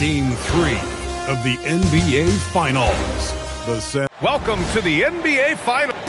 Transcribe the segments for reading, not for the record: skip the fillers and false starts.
Game 3 of the NBA Finals. Welcome to the NBA Finals.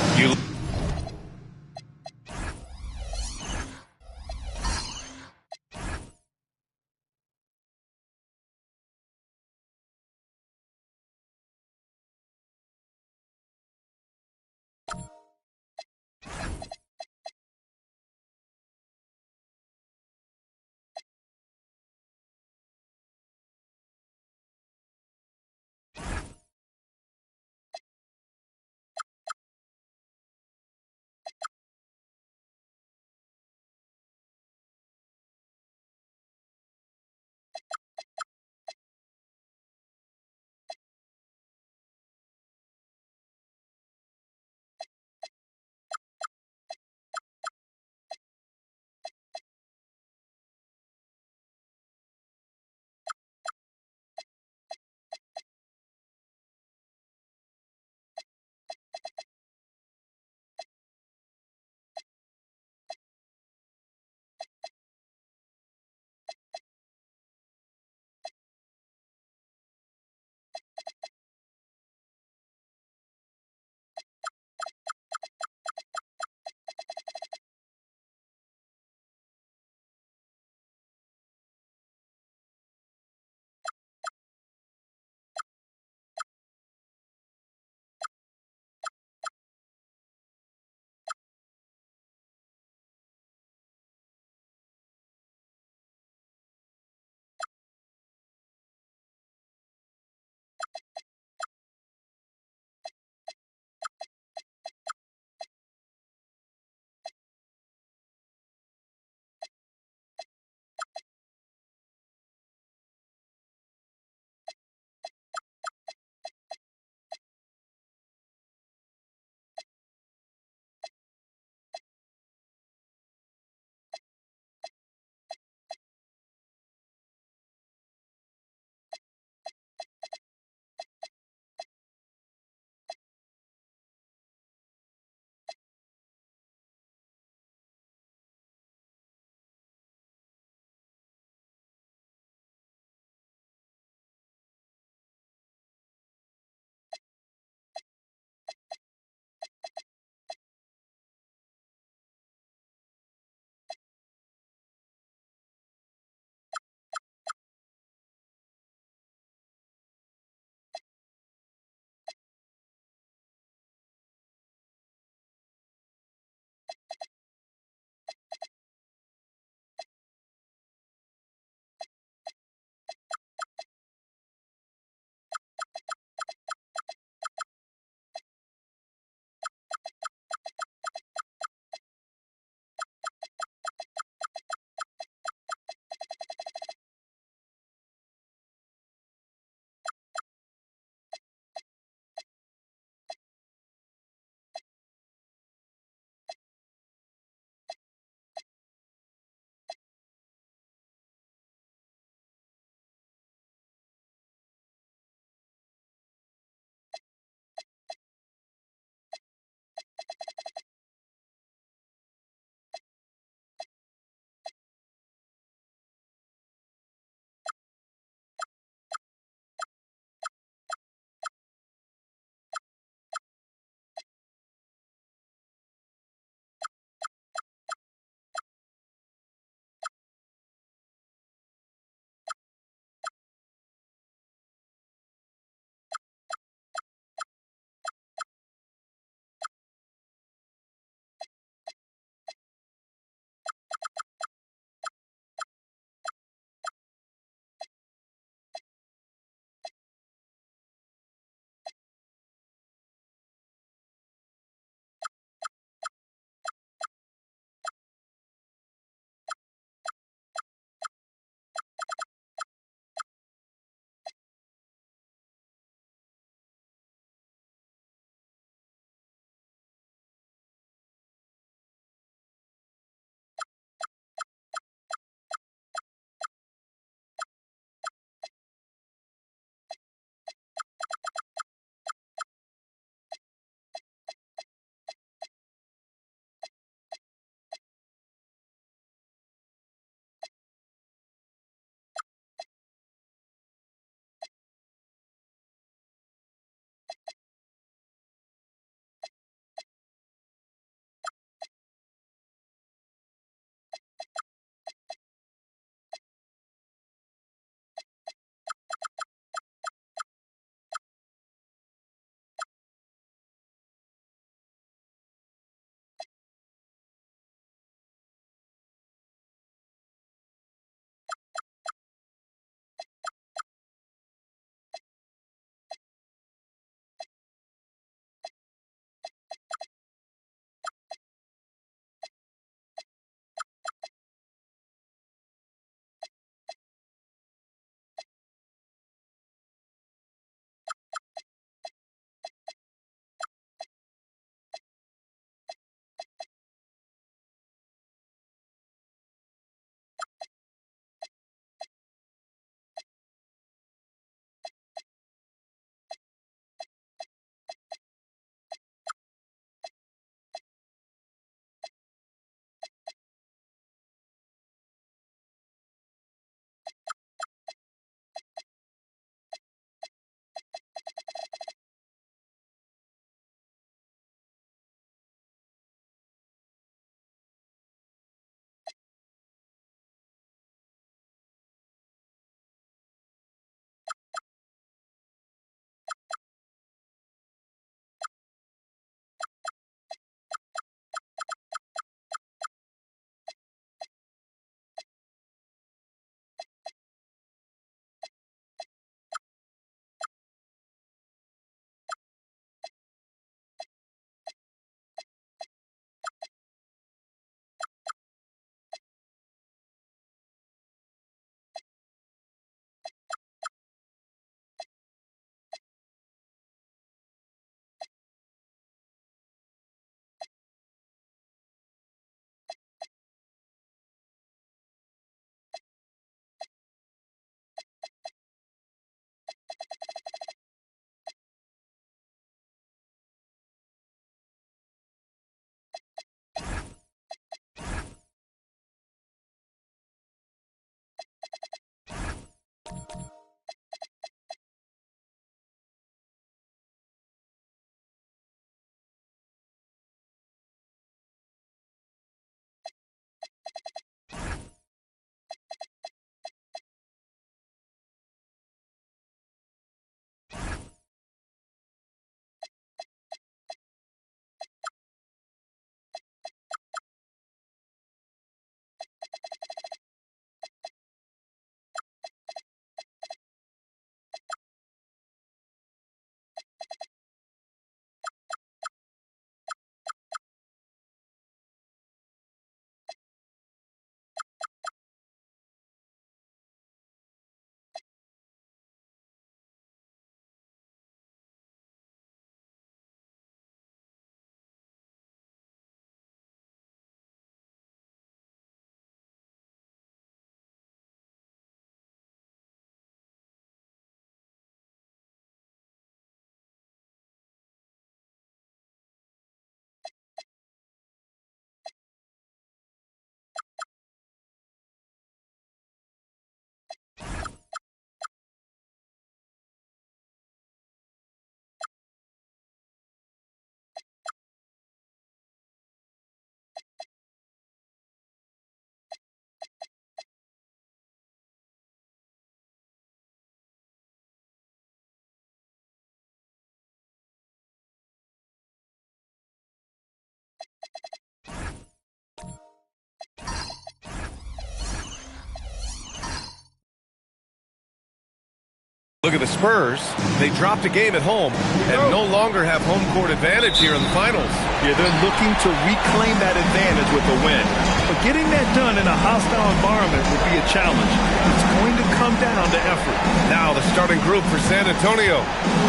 look at the Spurs. They dropped a game at home and no longer have home court advantage here in the finals. Yeah, they're looking to reclaim that advantage with a win. But getting that done in a hostile environment would be a challenge. It's going to come down to effort. Now the starting group for San Antonio.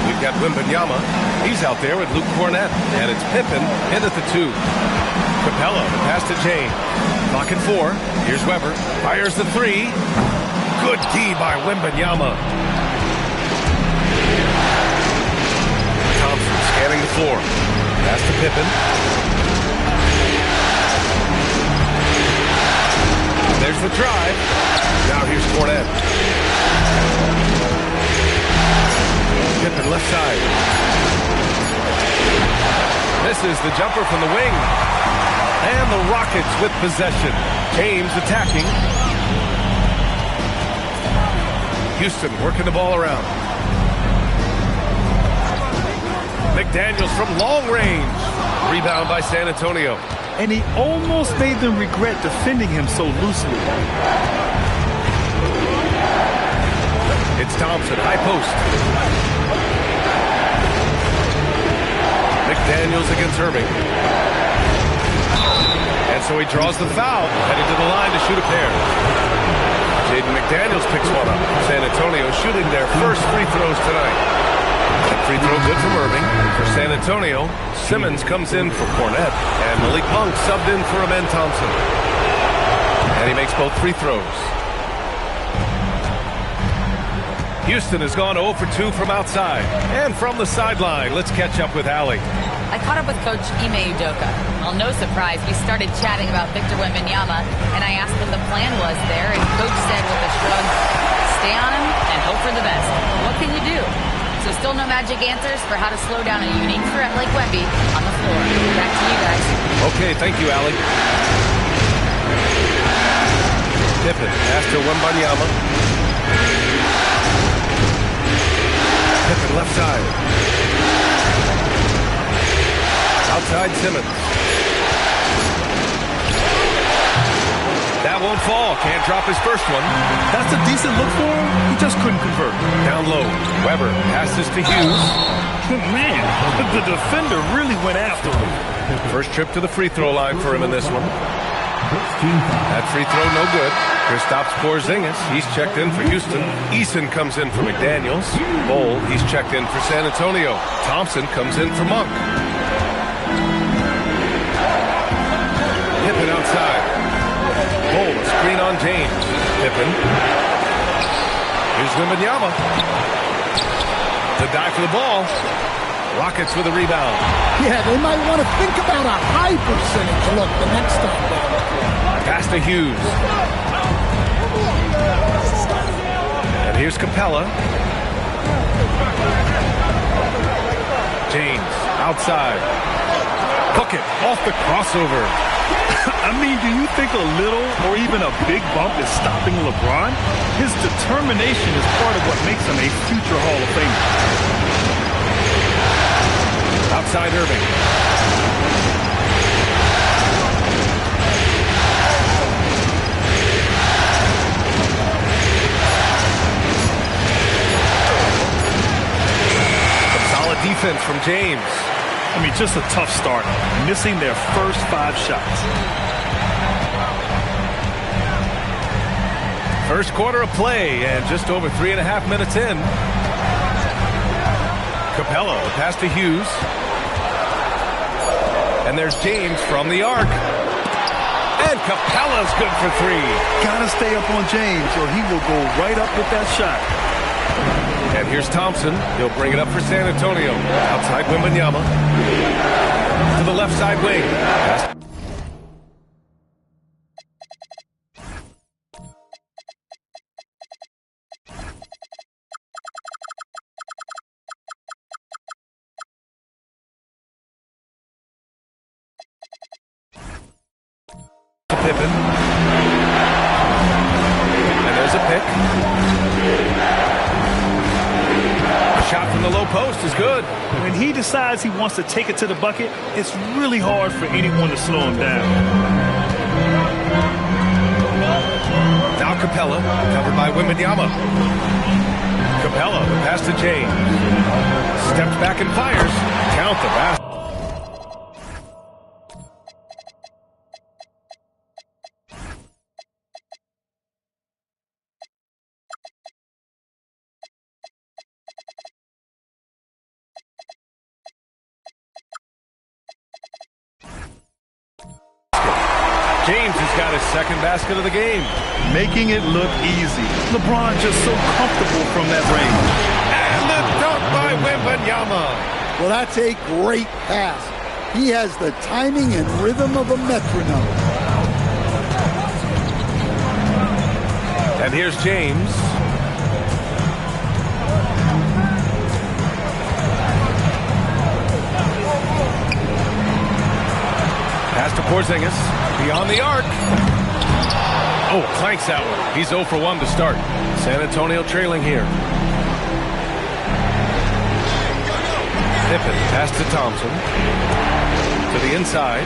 We've got Wembanyama. He's out there with Luke Cornett. And it's Pippen in at the 2. Capella, the pass to James. Clock at 4. Here's Weber. Fires the 3. Good D by Wembanyama. Thompson scanning the floor. Pass to Pippen. There's the drive. Now here's Cornett. Pippen left side. Misses the jumper from the wing. And the Rockets with possession. James attacking. Houston working the ball around. McDaniels from long range. Rebound by San Antonio. And he almost made them regret defending him so loosely. It's Thompson, high post. McDaniels against Irving. And so he draws the foul, heading to the line to shoot a pair. Jaden McDaniels picks one up. San Antonio shooting their first free throws tonight. That free throw good from Irving. For San Antonio, Simmons comes in for Cornett. And Malik Monk subbed in for Amen Thompson. And he makes both free throws. Houston has gone 0 for 2 from outside. And from the sideline, let's catch up with Allie. I caught up with Coach Ime Udoka. Well, no surprise, we started chatting about Victor Wembanyama, and I asked what the plan was there, and Coach said with a shrug, stay on him and hope for the best. What can you do? So still no magic answers for how to slow down a unique threat like Wemby on the floor. Back to you guys. Okay, thank you, Allie. Pippen, pass to Wembanyama. Pippen left side. Outside Simmons. That won't fall. Can't drop his first one. That's a decent look for him. He just couldn't convert. Down low. Weber passes to Hughes. Man, the defender really went after him. First trip to the free throw line for him in this one. That free throw no good. Kristaps Porzingis, he's checked in for Houston. Eason comes in for McDaniels. Bol, he's checked in for San Antonio. Thompson comes in for Monk. Pippen outside. Bol, a screen on James. Pippen. Here's Wembanyama. The dive for the ball. Rockets with a rebound. Yeah, they might want to think about a high percentage look the next time down the floor. Pass to Hughes. And here's Capella. James outside. Hook it off the crossover. I mean, do you think a little or even a big bump is stopping LeBron? His determination is part of what makes him a future Hall of Famer. Outside Irving. Some solid defense from James. I mean, just a tough start, missing their first 5 shots. First quarter of play and just over 3.5 minutes in. Capella, the pass to Hughes. And there's James from the arc. And Capella's good for 3. Gotta stay up on James or he will go right up with that shot. And here's Thompson. He'll bring it up for San Antonio. Outside Wembanyama. To the left side wing. Pippen. And there's a pick. A shot from the low post is good. When he decides he wants to take it to the bucket, it's really hard for anyone to slow him down. Now Capella, covered by Wembanyama. Capella, the pass to James. Steps back and fires. Count the basket. James has got his second basket of the game. Making it look easy. LeBron just so comfortable from that range. And the dunk by Wembanyama. Well, that's a great pass. He has the timing and rhythm of a metronome. And here's James. Pass to Porzingis. Beyond the arc. Oh, clanks that one. He's 0 for 1 to start. San Antonio trailing here. Pippen, pass to Thompson. To the inside.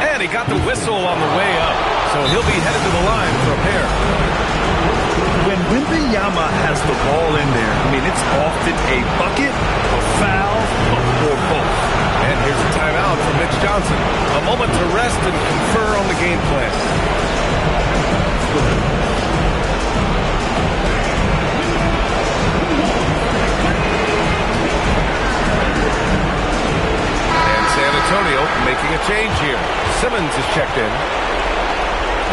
And he got the whistle on the way up. So he'll be headed to the line for a pair. When Wembanyama has the ball in there, I mean, it's often a bucket, a foul, or both. And here's a timeout from Mitch Johnson. A moment to rest and confer on the game plan. And San Antonio making a change here. Simmons is checked in.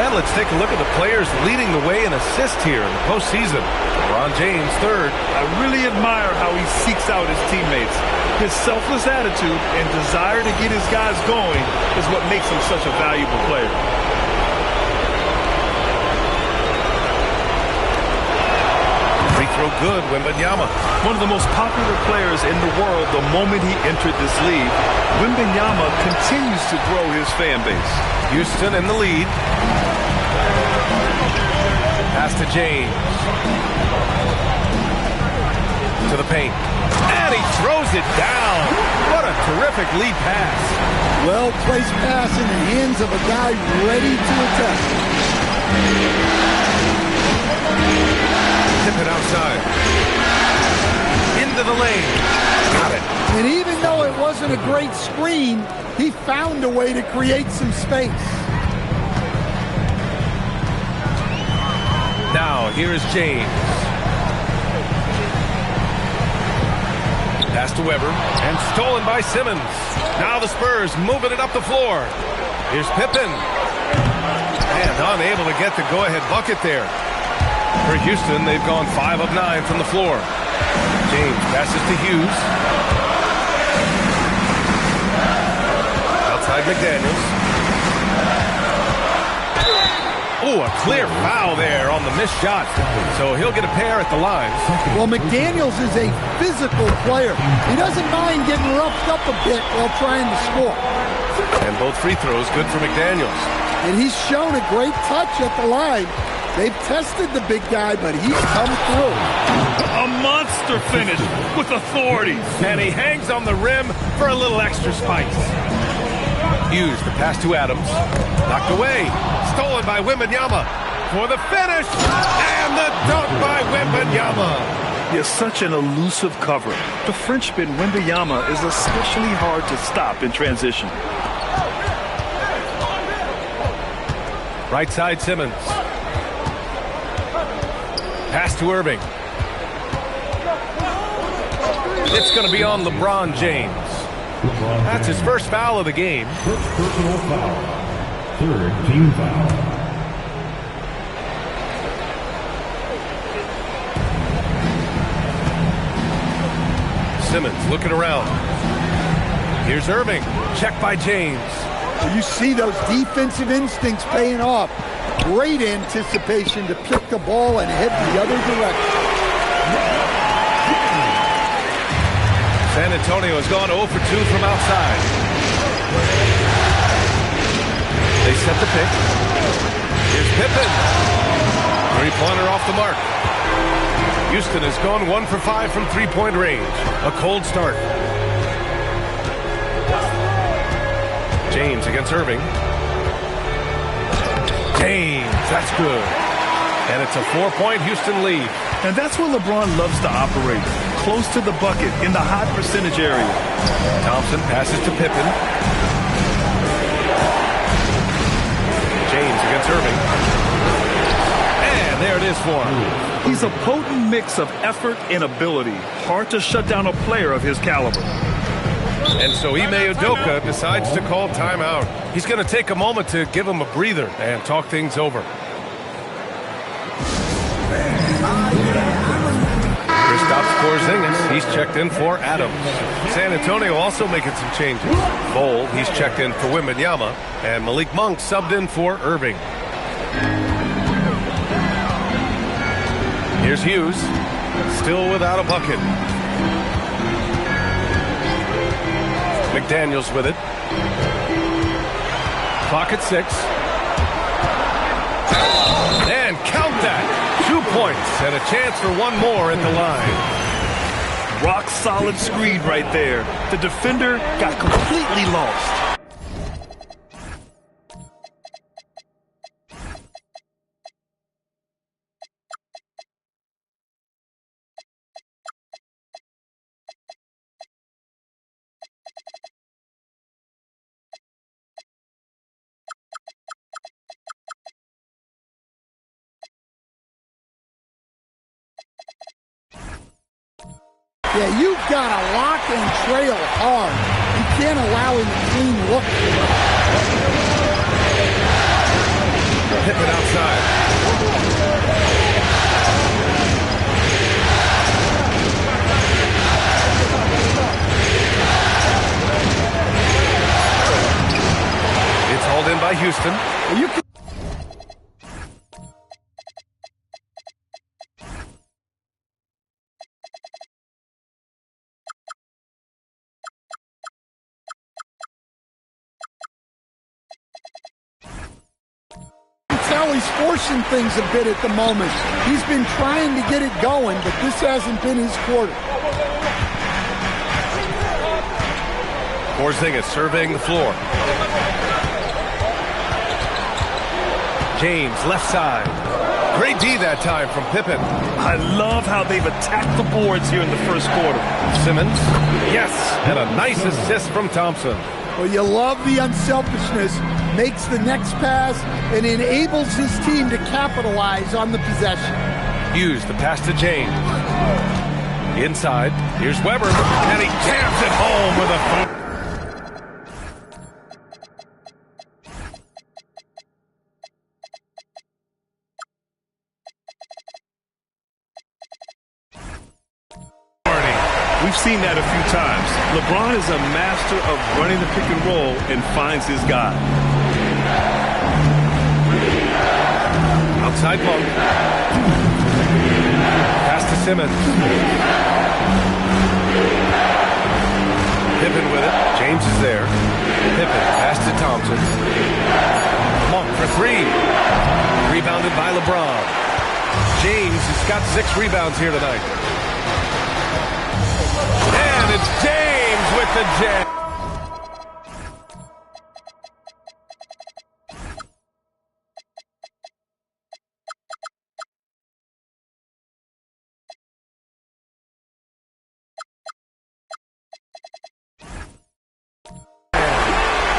And let's take a look at the players leading the way in assists here in the postseason. LeBron James, third. I really admire how he seeks out his teammates. His selfless attitude and desire to get his guys going is what makes him such a valuable player. Free throw good, Wembanyama. One of the most popular players in the world the moment he entered this league, Wembanyama continues to grow his fan base. Houston in the lead. Pass to James. To the paint. And he throws it down. What a terrific lead pass. Well-placed pass in the hands of a guy ready to attack. Tip it outside. Into the lane. Got it. And even though it wasn't a great screen, he found a way to create some space. Now, here is James. Pass to Weber, and stolen by Simmons. Now the Spurs moving it up the floor. Here's Pippen. And unable to get the go-ahead bucket there. For Houston, they've gone 5 of 9 from the floor. James passes to Hughes. Outside McDaniels. Oh, a clear foul there on the missed shot. So he'll get a pair at the line. Well, McDaniels is a physical player. He doesn't mind getting roughed up a bit while trying to score. And both free throws good for McDaniels. And he's shown a great touch at the line. They've tested the big guy, but he's come through. A monster finish with authority. And he hangs on the rim for a little extra spice. Hughes, the pass to Adams. Knocked away. Stolen by Wembanyama for the finish. And the dunk by Wembanyama. He has such an elusive cover. The Frenchman Wembanyama is especially hard to stop in transition. Right side Simmons. Pass to Irving. It's going to be on LeBron James. That's his first foul of the game. First personal foul. Third team foul. Simmons looking around. Here's Irving. Checked by James. You see those defensive instincts paying off. Great anticipation to pick the ball and head the other direction. San Antonio has gone 0 for 2 from outside. They set the pick. Here's Pippen. Three-pointer off the mark. Houston has gone 1 for 5 from three-point range. A cold start. James against Irving. James, that's good. And it's a 4-point Houston lead. And that's where LeBron loves to operate, close to the bucket in the high percentage area. Thompson passes to Pippen. James against Irving. And there it is for him. He's a potent mix of effort and ability. Hard to shut down a player of his caliber. And so Ime Udoka decides to call timeout. He's going to take a moment to give him a breather and talk things over. Kristaps Porzingis, he's checked in for Adams. San Antonio also making some changes. Bol, he's checked in for Wembanyama, and Malik Monk subbed in for Irving. Here's Hughes, still without a bucket. McDaniels with it. Clock at 6. And count that. 2 points and a chance for one more at the line. Rock solid screen right there. The defender got completely lost. Yeah, you've got to lock and trail hard. You can't allow him a clean look. Pippen outside. It's hauled in by Houston. Well, you can he's forcing things a bit at the moment. He's been trying to get it going, but this hasn't been his quarter. Porzingis surveying the floor. James, left side. Great D that time from Pippen. I love how they've attacked the boards here in the first quarter. Simmons, yes, and a nice assist from Thompson. Well, you love the unselfishness. Makes the next pass and enables his team to capitalize on the possession. Hughes, the pass to James. Inside, here's Weber, and he jams it home with a... We've seen that a few times. LeBron is a master of running the pick and roll and finds his guy. Outside Monk. Pass to Simmons. Pippen with it. James is there. Pippen, pass to Thompson. Monk for 3. Rebounded by LeBron. James has got 6 rebounds here tonight. And it's James with the jam.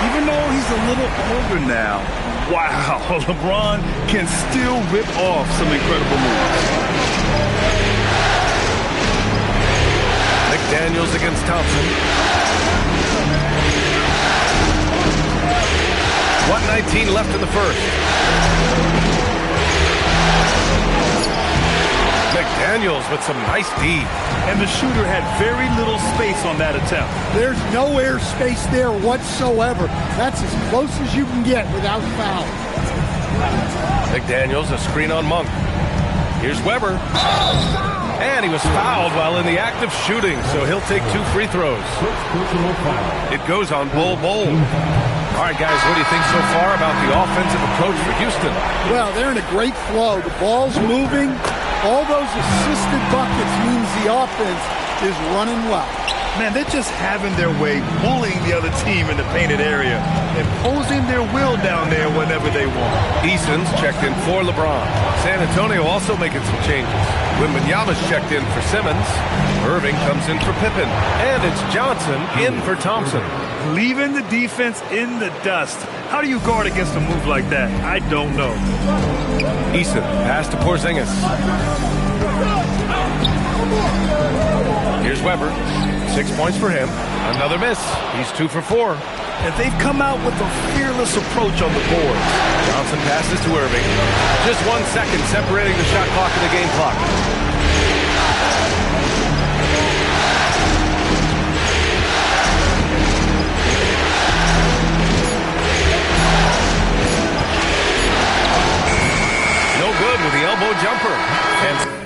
Even though he's a little older now, wow, LeBron can still rip off some incredible moves. McDaniels against Thompson. 1:19 left in the first. McDaniels with some nice D. And the shooter had very little space on that attempt. There's no air space there whatsoever. That's as close as you can get without foul. McDaniels, a screen on Monk. Here's Weber. And he was fouled while in the act of shooting, so he'll take 2 free throws. It goes on Bol. All right, guys, what do you think so far about the offensive approach for Houston? Well, they're in a great flow. The ball's moving. All those assisted buckets means the offense is running well. Man, they're just having their way, bullying the other team in the painted area, imposing their will down there whenever they want. Eason's checked in for LeBron. San Antonio also making some changes. Wembanyama's checked in for Simmons. Irving comes in for Pippen. And it's Johnson in for Thompson. Leaving the defense in the dust. How do you guard against a move like that? I don't know. Eason, pass to Porzingis. Here's Weber. 6 points for him. Another miss. He's 2 for 4. And they've come out with a fearless approach on the board. Johnson passes to Irving. Just 1 second separating the shot clock and the game clock. No good with the elbow jumper. And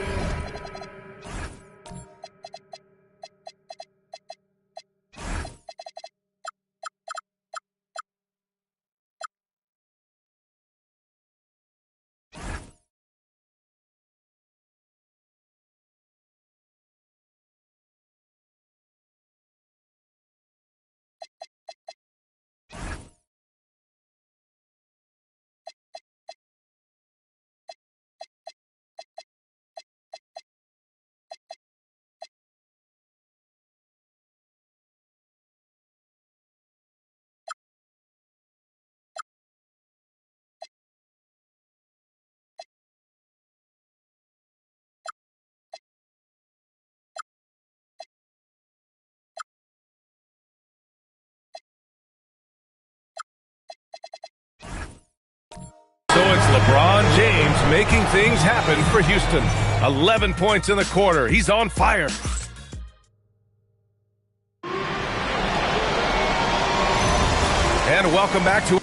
so it's LeBron James making things happen for Houston. 11 points in the quarter. He's on fire. And welcome back to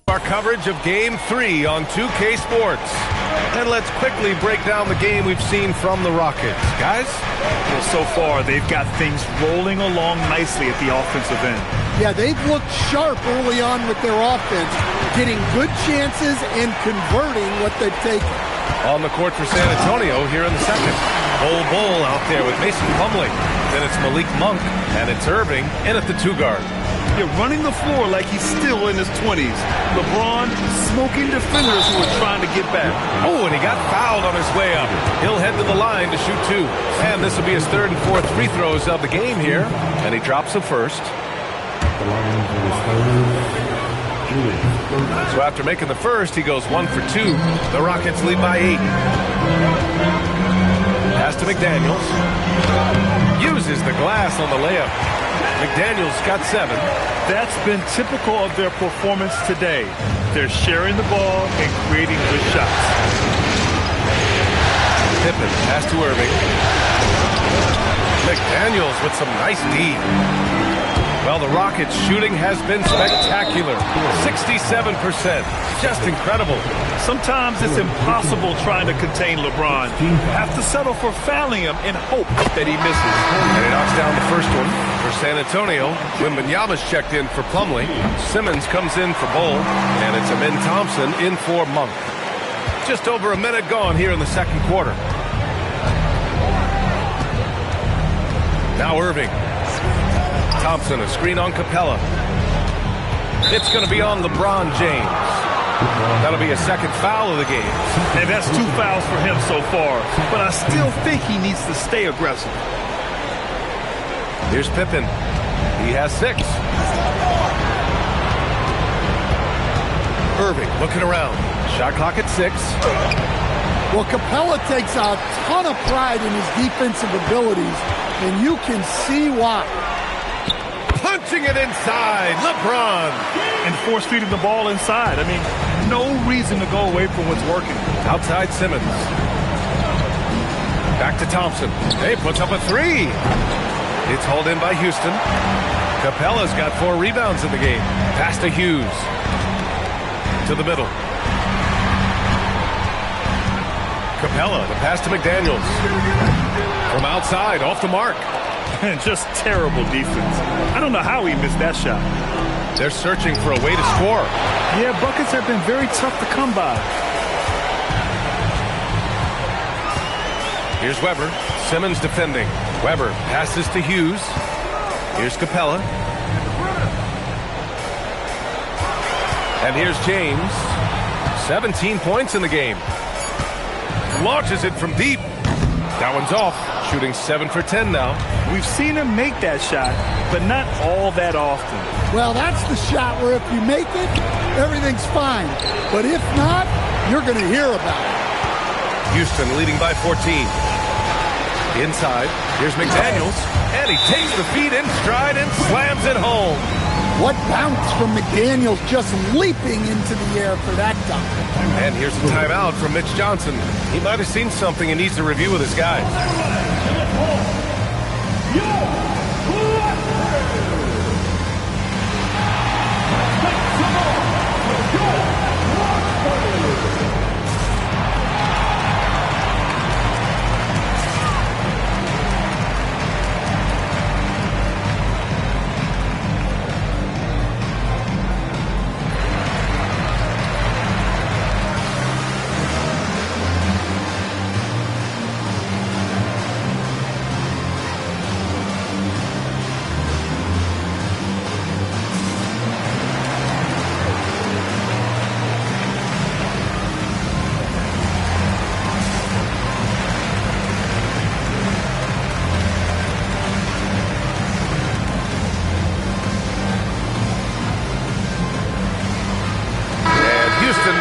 our coverage of Game 3 on 2K Sports. And let's quickly break down the game we've seen from the Rockets. Guys? Well, so far, they've got things rolling along nicely at the offensive end. Yeah, they've looked sharp early on with their offense, getting good chances and converting what they've taken. On the court for San Antonio here in the second. Bull out there with Mason Plumlee. Then it's Malik Monk, and it's Irving in at the 2-guard. You're running the floor like he's still in his 20s. LeBron smoking defenders who are trying to get back. Oh, and he got fouled on his way up. He'll head to the line to shoot 2. And this will be his 3rd and 4th free throws of the game here. And he drops the first. So after making the first, he goes 1 for 2. The Rockets lead by 8. Pass to McDaniels. Uses the glass on the layup. McDaniels got 7. That's been typical of their performance today. They're sharing the ball and creating good shots. Pippen, pass to Irving. McDaniels with some nice D. Well, the Rockets' shooting has been spectacular. 67%. Just incredible. Sometimes it's impossible trying to contain LeBron. You have to settle for fouling him and hope that he misses. And he knocks down the first one for San Antonio. Wembanyama's checked in for Plumlee. Simmons comes in for Bol. And it's Amin Thompson in for Monk. Just over a minute gone here in the second quarter. Now Irving. Thompson, a screen on Capella. It's going to be on LeBron James. That'll be a second foul of the game. And that's 2 fouls for him so far. But I still think he needs to stay aggressive. Here's Pippen. He has 6. Irving looking around. Shot clock at 6. Well, Capella takes a ton of pride in his defensive abilities, and you can see why. Punching it inside, LeBron. And force-feeding the ball inside. I mean, no reason to go away from what's working. Outside Simmons. Back to Thompson. He puts up a 3. It's hauled in by Houston. Capella's got 4 rebounds in the game. Pass to Hughes. To the middle. Capella, the pass to McDaniels. From outside, off the mark. And just terrible defense. I don't know how he missed that shot. They're searching for a way to score. Yeah, buckets have been very tough to come by. Here's Weber. Simmons defending. Weber passes to Hughes. Here's Capella. And here's James. 17 points in the game. Launches it from deep. That one's off. Shooting 7 for 10 now. We've seen him make that shot, but not all that often. Well, that's the shot where if you make it, everything's fine. But if not, you're going to hear about it. Houston leading by 14. Inside, here's McDaniels, and he takes the feed in stride and slams it home. What bounce from McDaniels, just leaping into the air for that dunk. And here's a timeout from Mitch Johnson. He might have seen something and needs to review with his guys.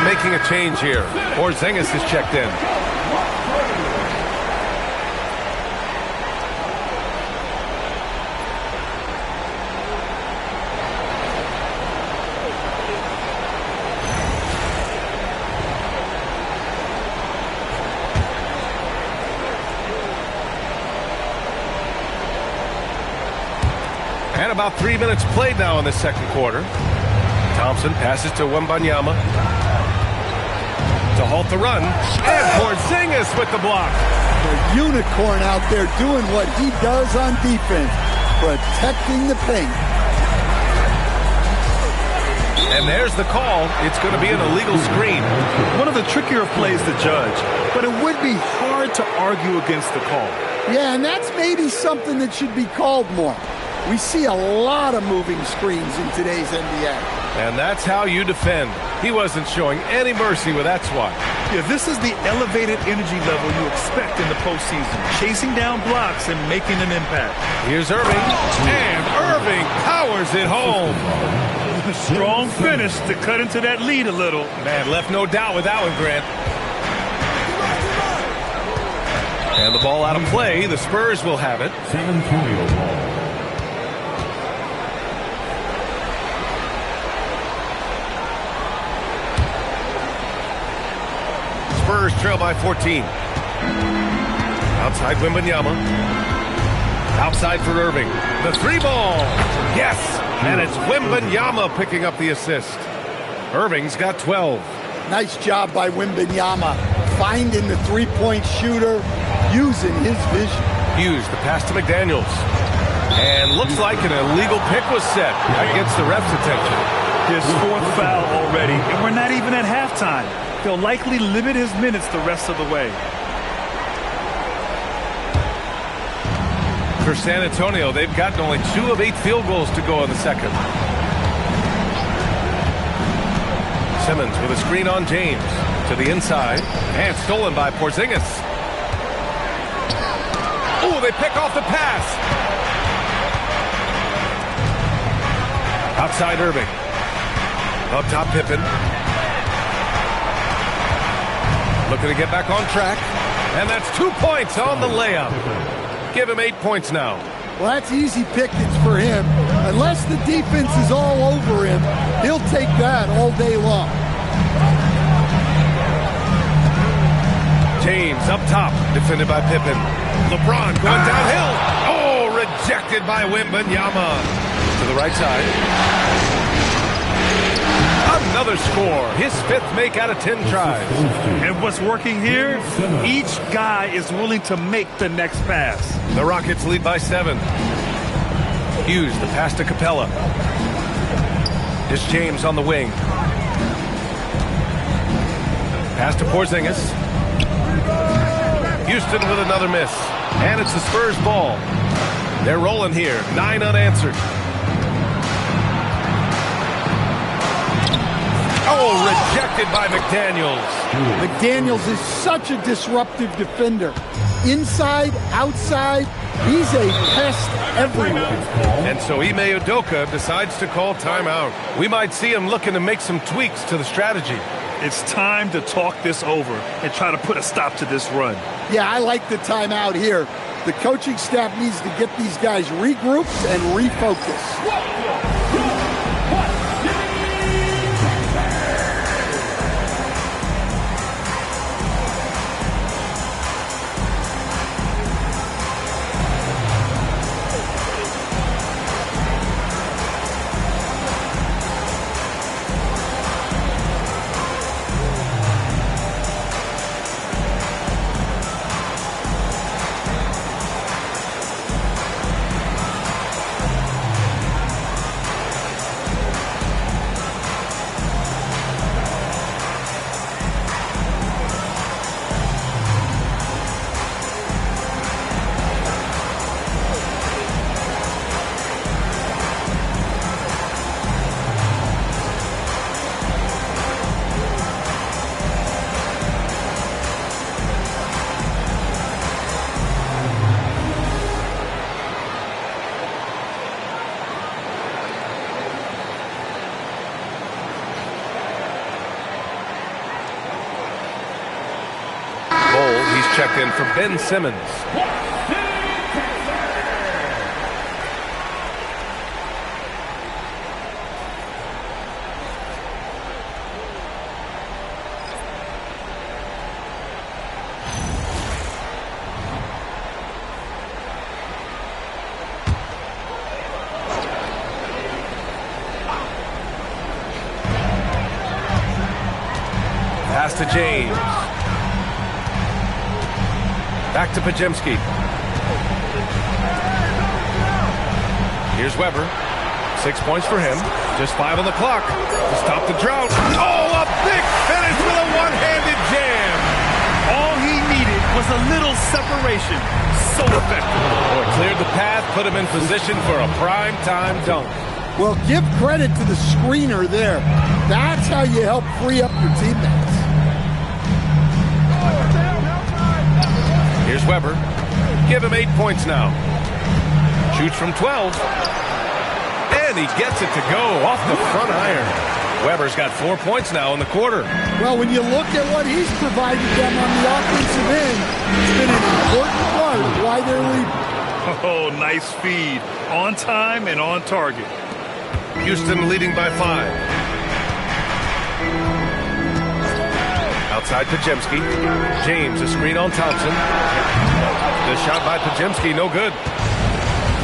Making a change here. Porzingis is checked in. And about 3 minutes played now in the second quarter. Thompson passes to Wembanyama. To halt the run, and Porzingis with the block. The unicorn out there doing what he does on defense, protecting the paint. And there's the call. It's going to be an illegal screen. One of the trickier plays to judge, but it would be hard to argue against the call. Yeah, and that's maybe something that should be called more. We see a lot of moving screens in today's NBA. And that's how you defend. He wasn't showing any mercy with that swat. Yeah, this is the elevated energy level you expect in the postseason. Chasing down blocks and making an impact. Here's Irving. And Irving powers it home. Strong finish to cut into that lead a little. Man, left no doubt with that one, Grant. And the ball out of play. The Spurs will have it. San Antonio ball. Spurs trail by 14. Outside Wembanyama. Outside for Irving. The three ball. Yes! And it's Wembanyama picking up the assist. Irving's got 12. Nice job by Wembanyama, finding the three-point shooter, using his vision. Hughes, the pass to McDaniels. And looks like an illegal pick was set against the ref's attention. His fourth foul already, and we're not even at halftime. He'll likely limit his minutes the rest of the way. For San Antonio, they've gotten only 2 of 8 field goals to go in the second. Simmons with a screen on James to the inside and stolen by Porzingis. Oh, they pick off the pass. Outside Irving. Up top Pippen. Looking to get back on track. And that's 2 points on the layup. Give him 8 points now. Well, that's easy pickings for him. Unless the defense is all over him, he'll take that all day long. James up top, defended by Pippen. LeBron going downhill. Oh, rejected by Wembanyama. To the right side. Another score. His 5th make out of 10 tries. And what's working here? Each guy is willing to make the next pass. The Rockets lead by 7. Hughes, the pass to Capella. It's James on the wing. Pass to Porzingis. Houston with another miss. And it's the Spurs ball. They're rolling here. 9 unanswered. Oh, rejected by McDaniels. McDaniels is such a disruptive defender. Inside, outside, he's a pest everywhere. And so Ime Udoka decides to call timeout. We might see him looking to make some tweaks to the strategy. It's time to talk this over and try to put a stop to this run. Yeah, I like the timeout here. The coaching staff needs to get these guys regrouped and refocused. Checked in for Ben Simmons. Pass to James. Back to Podziemski. Here's Weber. 6 points for him. Just 5 on the clock to stop the drought. Oh, a big finish with a one-handed jam. All he needed was a little separation. So effective. Oh, it cleared the path, put him in position for a prime-time dunk. Well, give credit to the screener there. That's how you help free up your teammates. Here's Weber. Give him 8 points now. Shoots from 12. And he gets it to go off the front iron. Weber's got 4 points now in the quarter. Well, when you look at what he's provided them on the offensive end, it's been an important part of why they're leading. Oh, nice feed. On time and on target. Houston leading by 5. Outside Podziemski. James, a screen on Thompson. The shot by Podziemski, no good.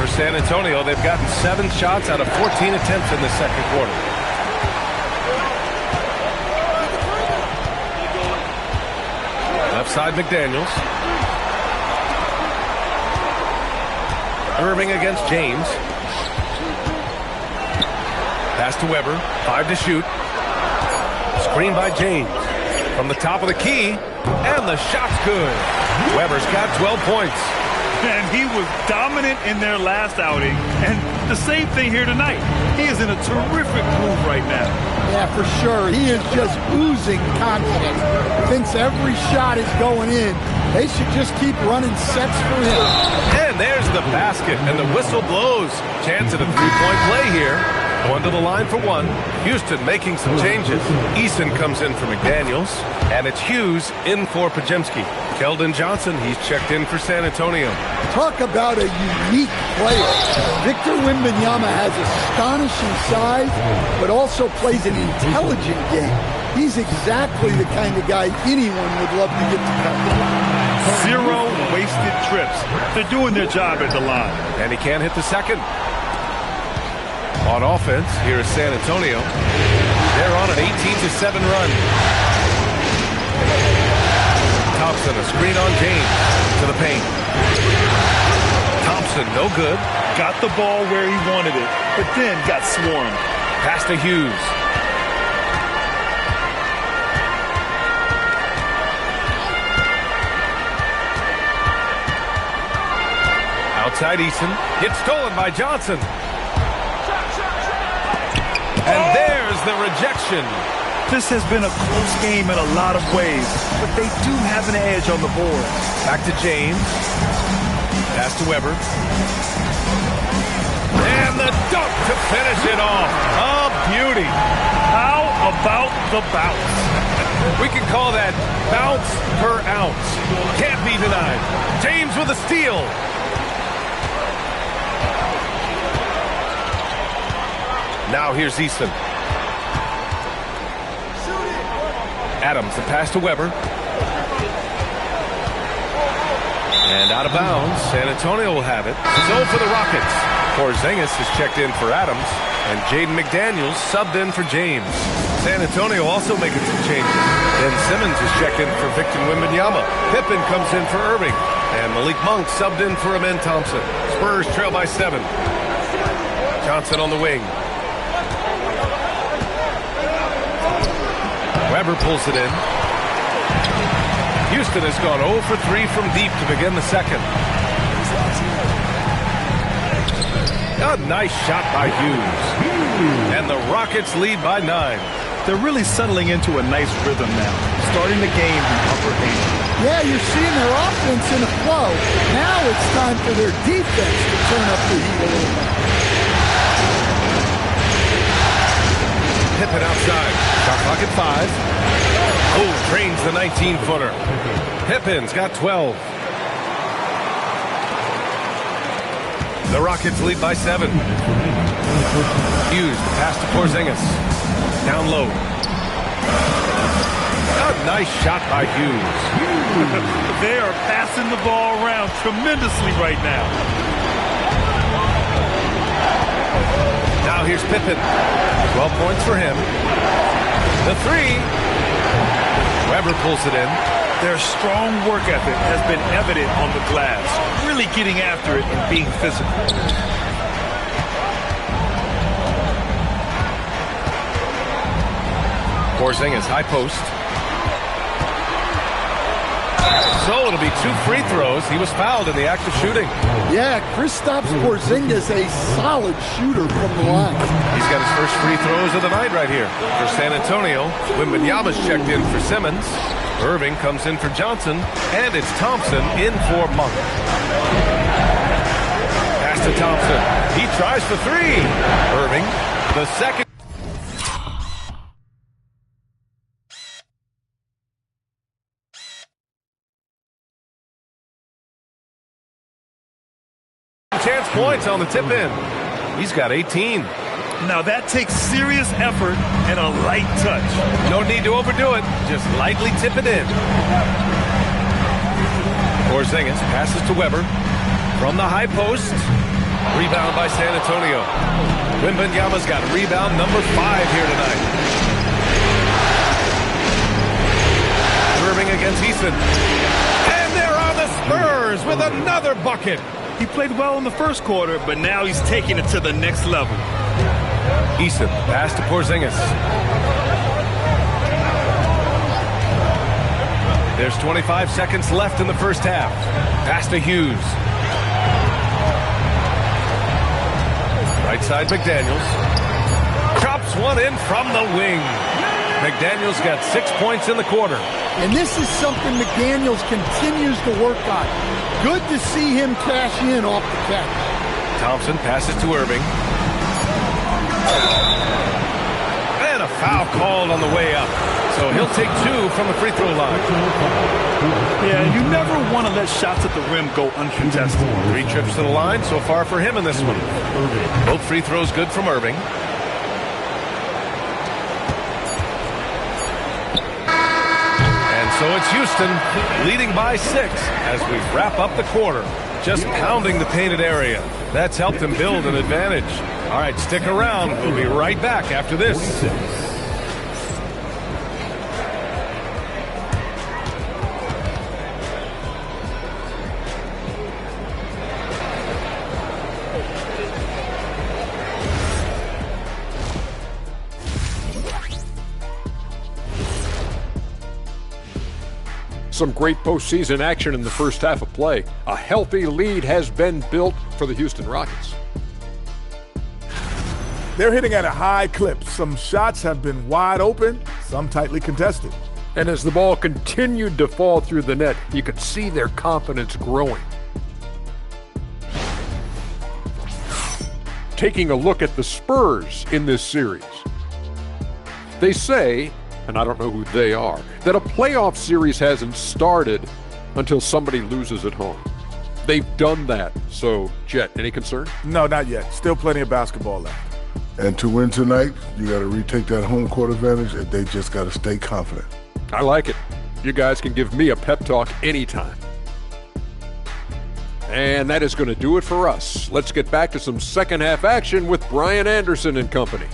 for San Antonio. They've gotten 7 shots out of 14 attempts in the second quarter. Left side, McDaniels. Irving against James. Pass to Weber. 5 to shoot. Screen by James. From the top of the key. And the shot's good. Weber's got 12 points. And he was dominant in their last outing. And the same thing here tonight. He is in a terrific groove right now. Yeah, for sure. He is just oozing confidence. Thinks every shot is going in. They should just keep running sets for him. And there's the basket. And the whistle blows. Chance at a three-point play here. Going to the line for one. Houston making some changes. Eason comes in for McDaniels. And it's Hughes in for Podziemski. Keldon Johnson, he's checked in for San Antonio. Talk about a unique player. Victor Wembanyama has astonishing size, but also plays an intelligent game. He's exactly the kind of guy anyone would love to get to cover. 0 wasted trips. They're doing their job at the line. And he can't hit the second. On offense, here is San Antonio. They're on an 18-7 run. Thompson, a screen on James to the paint. Thompson, no good. Got the ball where he wanted it, but then got swarmed. Pass to Hughes. Outside Eason. Gets stolen by Johnson. And there's the rejection. This has been a close game in a lot of ways, but they do have an edge on the board. Back to James. Pass to Weber. And the dunk to finish it off. A beauty. How about the bounce? We can call that bounce per ounce. Can't be denied. James with a steal. Now here's Eason. Adams, the pass to Weber. And out of bounds. San Antonio will have it. So for the Rockets. Porzingis is checked in for Adams. And Jaden McDaniels subbed in for James. San Antonio also making some changes. Ben Simmons is checked in for Victor Wembanyama. Pippen comes in for Irving. And Malik Monk subbed in for Amen Thompson. Spurs trail by 7. Johnson on the wing. Weber pulls it in. Houston has gone 0 for 3 from deep to begin the second. A nice shot by Hughes. And the Rockets lead by 9. They're really settling into a nice rhythm now, starting the game in upper hand. Yeah, you're seeing their offense in a flow. Now it's time for their defense to turn up the heat a little bit. Pippen outside. Shot clock at 5. Oh, drains the 19-footer. Pippen's got 12. The Rockets lead by 7. Hughes, pass to Porzingis. Down low. A nice shot by Hughes. They are passing the ball around tremendously right now. Now here's Pippen. 12 points for him. The 3. Weber pulls it in. Their strong work ethic has been evident on the glass, really getting after it and being physical. Porzingis, high post. So it'll be 2 free throws. He was fouled in the act of shooting. Yeah, Kristaps Porzingis, a solid shooter from the line. He's got his first free throws of the night right here. For San Antonio, Wembanyama's checked in for Simmons. Irving comes in for Johnson. And it's Thompson in for Monk. Pass to Thompson. He tries for 3. Irving, the second. Chance points on the tip in. He's got 18. Now that takes serious effort and a light touch. No need to overdo it. Just lightly tip it in. Porzingis passes to Weber from the high post. Rebound by San Antonio. Wembanyama's got rebound number 5 here tonight. Serving against Eason. And there are the Spurs with another bucket. He played well in the first quarter, but now he's taking it to the next level. Eason, pass to Porzingis. There's 25 seconds left in the first half. Pass to Hughes. Right side, McDaniels. Chops one in from the wing. McDaniels got 6 points in the quarter. And this is something McDaniels continues to work on. Good to see him cash in off the catch. Thompson passes to Irving. And a foul called on the way up. So he'll take 2 from the free throw line. Yeah, you never want to let shots at the rim go uncontested. 3 trips to the line so far for him in this one. Both free throws good from Irving. So it's Houston leading by 6 as we wrap up the quarter. Just pounding the painted area. That's helped them build an advantage. All right, stick around. We'll be right back after this. Some great postseason action in the first half of play. A healthy lead has been built for the Houston Rockets. They're hitting at a high clip. Some shots have been wide open, some tightly contested. And as the ball continued to fall through the net, you could see their confidence growing. Taking a look at the Spurs in this series. They say, and I don't know who they are, that a playoff series hasn't started until somebody loses at home. They've done that. So, Jet, any concern? No, not yet. Still plenty of basketball left. And to win tonight, you got to retake that home court advantage, and they just got to stay confident. I like it. You guys can give me a pep talk anytime. And that is going to do it for us. Let's get back to some second half action with Brian Anderson and company.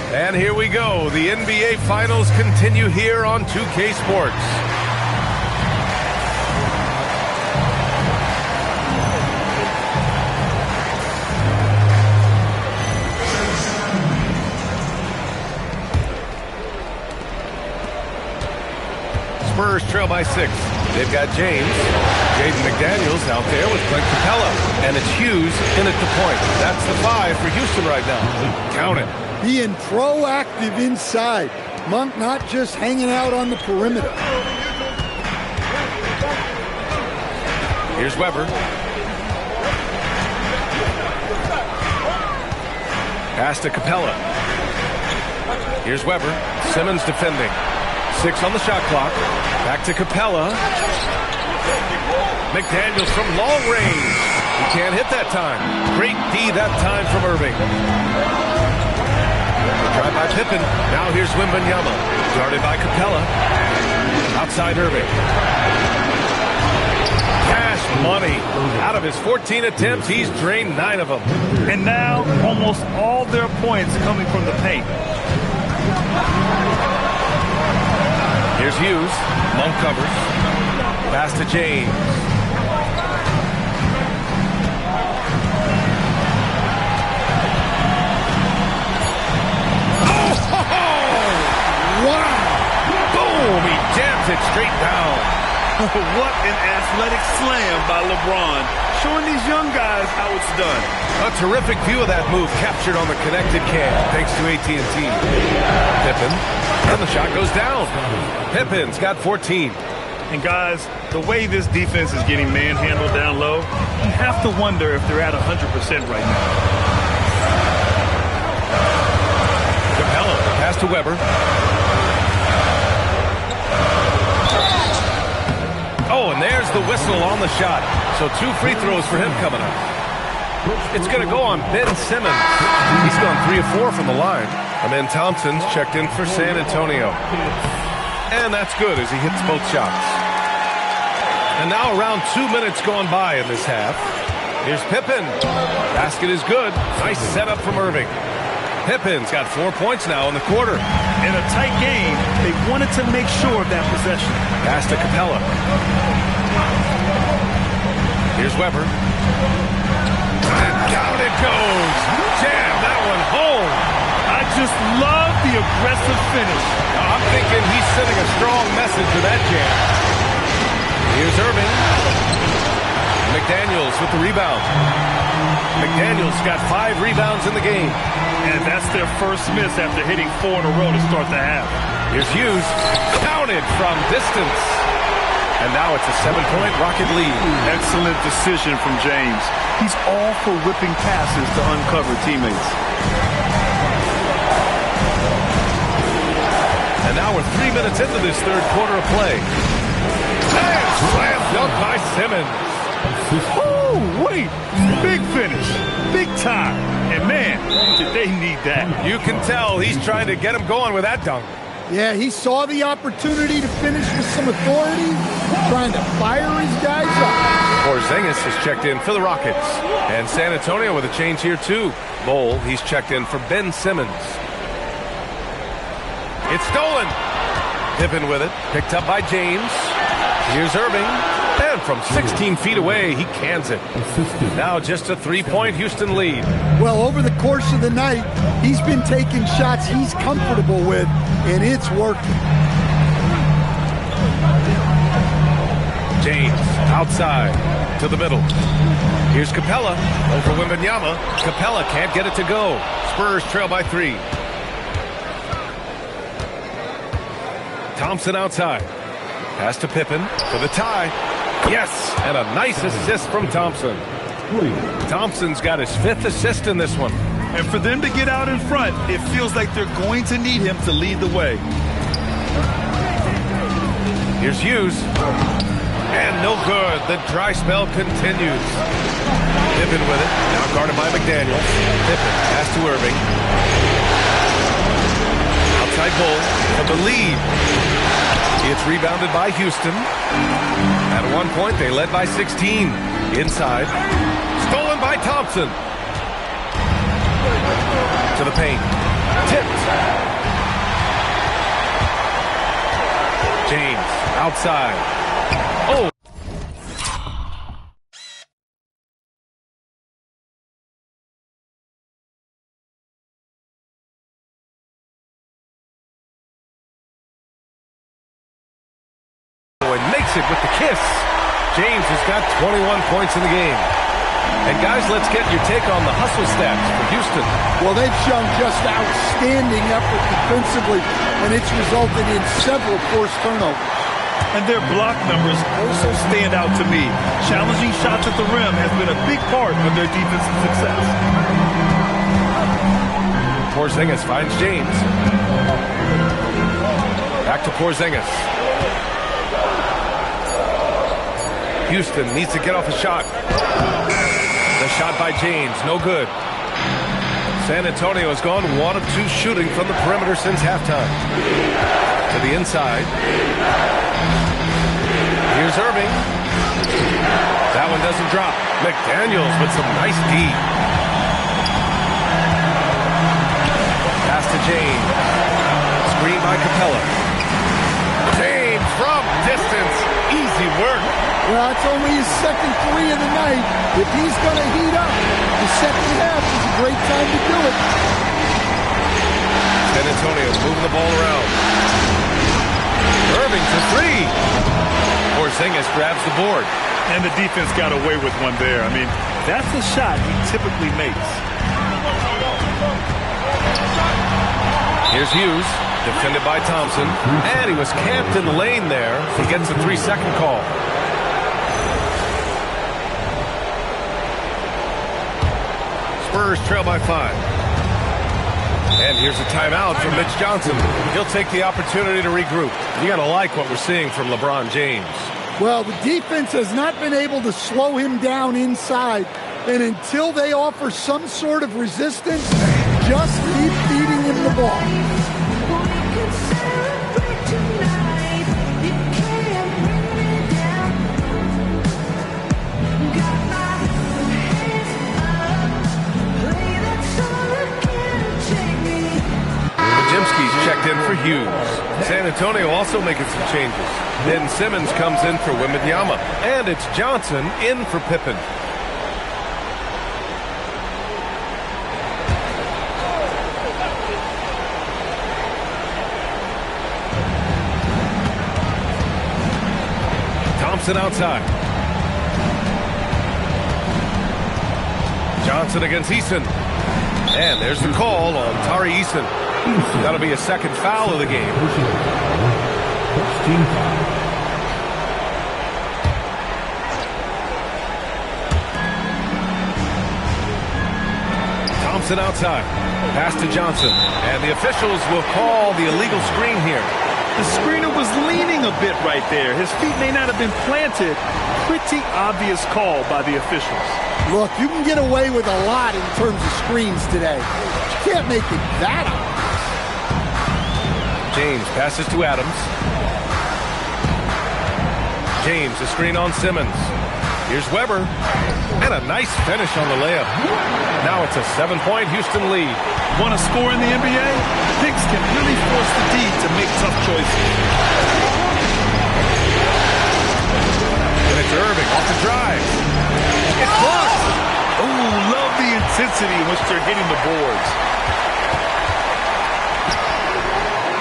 And here we go. The NBA Finals continue here on 2K Sports. Spurs trail by 6. They've got James. Jaden McDaniels out there with Clint Capella. And it's Hughes in at the point. That's the 5 for Houston right now. Count it. Being proactive inside. Monk not just hanging out on the perimeter. Here's Weber. Pass to Capella. Here's Weber. Simmons defending. 6 on the shot clock. Back to Capella. McDaniels from long range. He can't hit that time. Great D that time from Irving. Drive by Pippen. Now here's Wembanyama. Guarded by Capella. Outside Irving. Cash money. Out of his 14 attempts, he's drained 9 of them. And now almost all their points coming from the paint. Here's Hughes. Monk covers. Pass to James. He jams it straight down. What an athletic slam by LeBron, showing these young guys how it's done. A terrific view of that move captured on the connected cam, thanks to AT&T. Pippen, and the shot goes down. Pippen's got 14. And guys, the way this defense is getting manhandled down low, you have to wonder if they're at 100% right now. Capella, pass to Weber. Oh, and there's the whistle on the shot. So 2 free throws for him coming up. It's going to go on Ben Simmons. He's gone 3 of 4 from the line. And then Thompson's checked in for San Antonio. And that's good as he hits both shots. And now around 2 minutes gone by in this half. Here's Pippen. Basket is good. Nice setup from Irving. Pippen's got 4 points now in the quarter. In a tight game, they wanted to make sure of that possession. Pass to Capella. Here's Weber. And down it goes. Jam that one home. I just love the aggressive finish. I'm thinking he's sending a strong message with that jam. Here's Irving. McDaniels with the rebound. McDaniels got 5 rebounds in the game. And that's their first miss after hitting 4 in a row to start the half. Here's Hughes. Counted from distance. And now it's a 7-point Rocket lead. Excellent decision from James. He's all for whipping passes to uncover teammates. And now we're 3 minutes into this third quarter of play. And slam dunk by Simmons. Oh, wait. Big finish. Big time. And man, did they need that. You can tell he's trying to get him going with that dunk. Yeah, he saw the opportunity to finish with some authority, trying to fire his guys up. Porzingis has checked in for the Rockets. And San Antonio with a change here, too. Bol, he's checked in for Ben Simmons. It's stolen. Pippen with it. Picked up by James. Here's Irving. And from 16 feet away, he cans it. Now just a 3-point Houston lead. Well, over the course of the night, he's been taking shots he's comfortable with, and it's working. James outside to the middle. Here's Capella over Wembanyama. Capella can't get it to go. Spurs trail by 3. Thompson outside. Pass to Pippen for the tie. Yes, and a nice assist from Thompson. Thompson's got his 5th assist in this one. And for them to get out in front, it feels like they're going to need him to lead the way. Here's Hughes. And no good. The dry spell continues. Pippen with it. Now guarded by McDaniels. Pippen pass to Irving. Outside Bol for the lead. It's rebounded by Houston. At one point, they led by 16. Inside. Stolen by Thompson. To the paint. Tipped. James outside. Oh. With the kiss. James has got 21 points in the game. And guys, let's get your take on the hustle stats for Houston. Well, they've shown just outstanding effort defensively, and it's resulted in several forced turnovers. And their block numbers also stand out to me. Challenging shots at the rim has been a big part of their defensive success. Porzingis finds James. Back to Porzingis. Houston needs to get off a shot. The shot by James, no good. San Antonio has gone 1 of 2 shooting from the perimeter since halftime. To the inside. Here's Irving. That one doesn't drop. McDaniels with some nice D. Pass to James. Screen by Capella. James from distance. Easy work. Well, it's only his 2nd 3 of the night. If he's going to heat up, the second half is a great time to do it. San Antonio's moving the ball around. Irving for 3. Porzingis grabs the board. And the defense got away with one there. I mean, that's a shot he typically makes. Here's Hughes, defended by Thompson. And he was camped in the lane there. He gets a 3-second call. Spurs trail by 5. And here's a timeout from Mitch Johnson. He'll take the opportunity to regroup. You got to like what we're seeing from LeBron James. Well, the defense has not been able to slow him down inside, And until they offer some sort of resistance, just keep feeding him the ball. Podziemski's checked in for Hughes. San Antonio also making some changes. Then Simmons comes in for Wembanyama. And it's Johnson in for Pippen. Thompson outside. Johnson against Eason. And there's the call on Tari Eason. That'll be a second foul of the game. Team foul. Thompson outside. Pass to Johnson. And the officials will call the illegal screen here. The screener was leaning a bit right there. His feet may not have been planted. Pretty obvious call by the officials. Look, you can get away with a lot in terms of screens today. You can't make it that obvious. James passes to Adams. James, a screen on Simmons. Here's Weber. And a nice finish on the layup. Now it's a 7-point Houston lead. Want to score in the NBA? Knicks can really force the D to make tough choices. And it's Irving off the drive. It's blocked. Oh, love the intensity in which they're hitting the boards.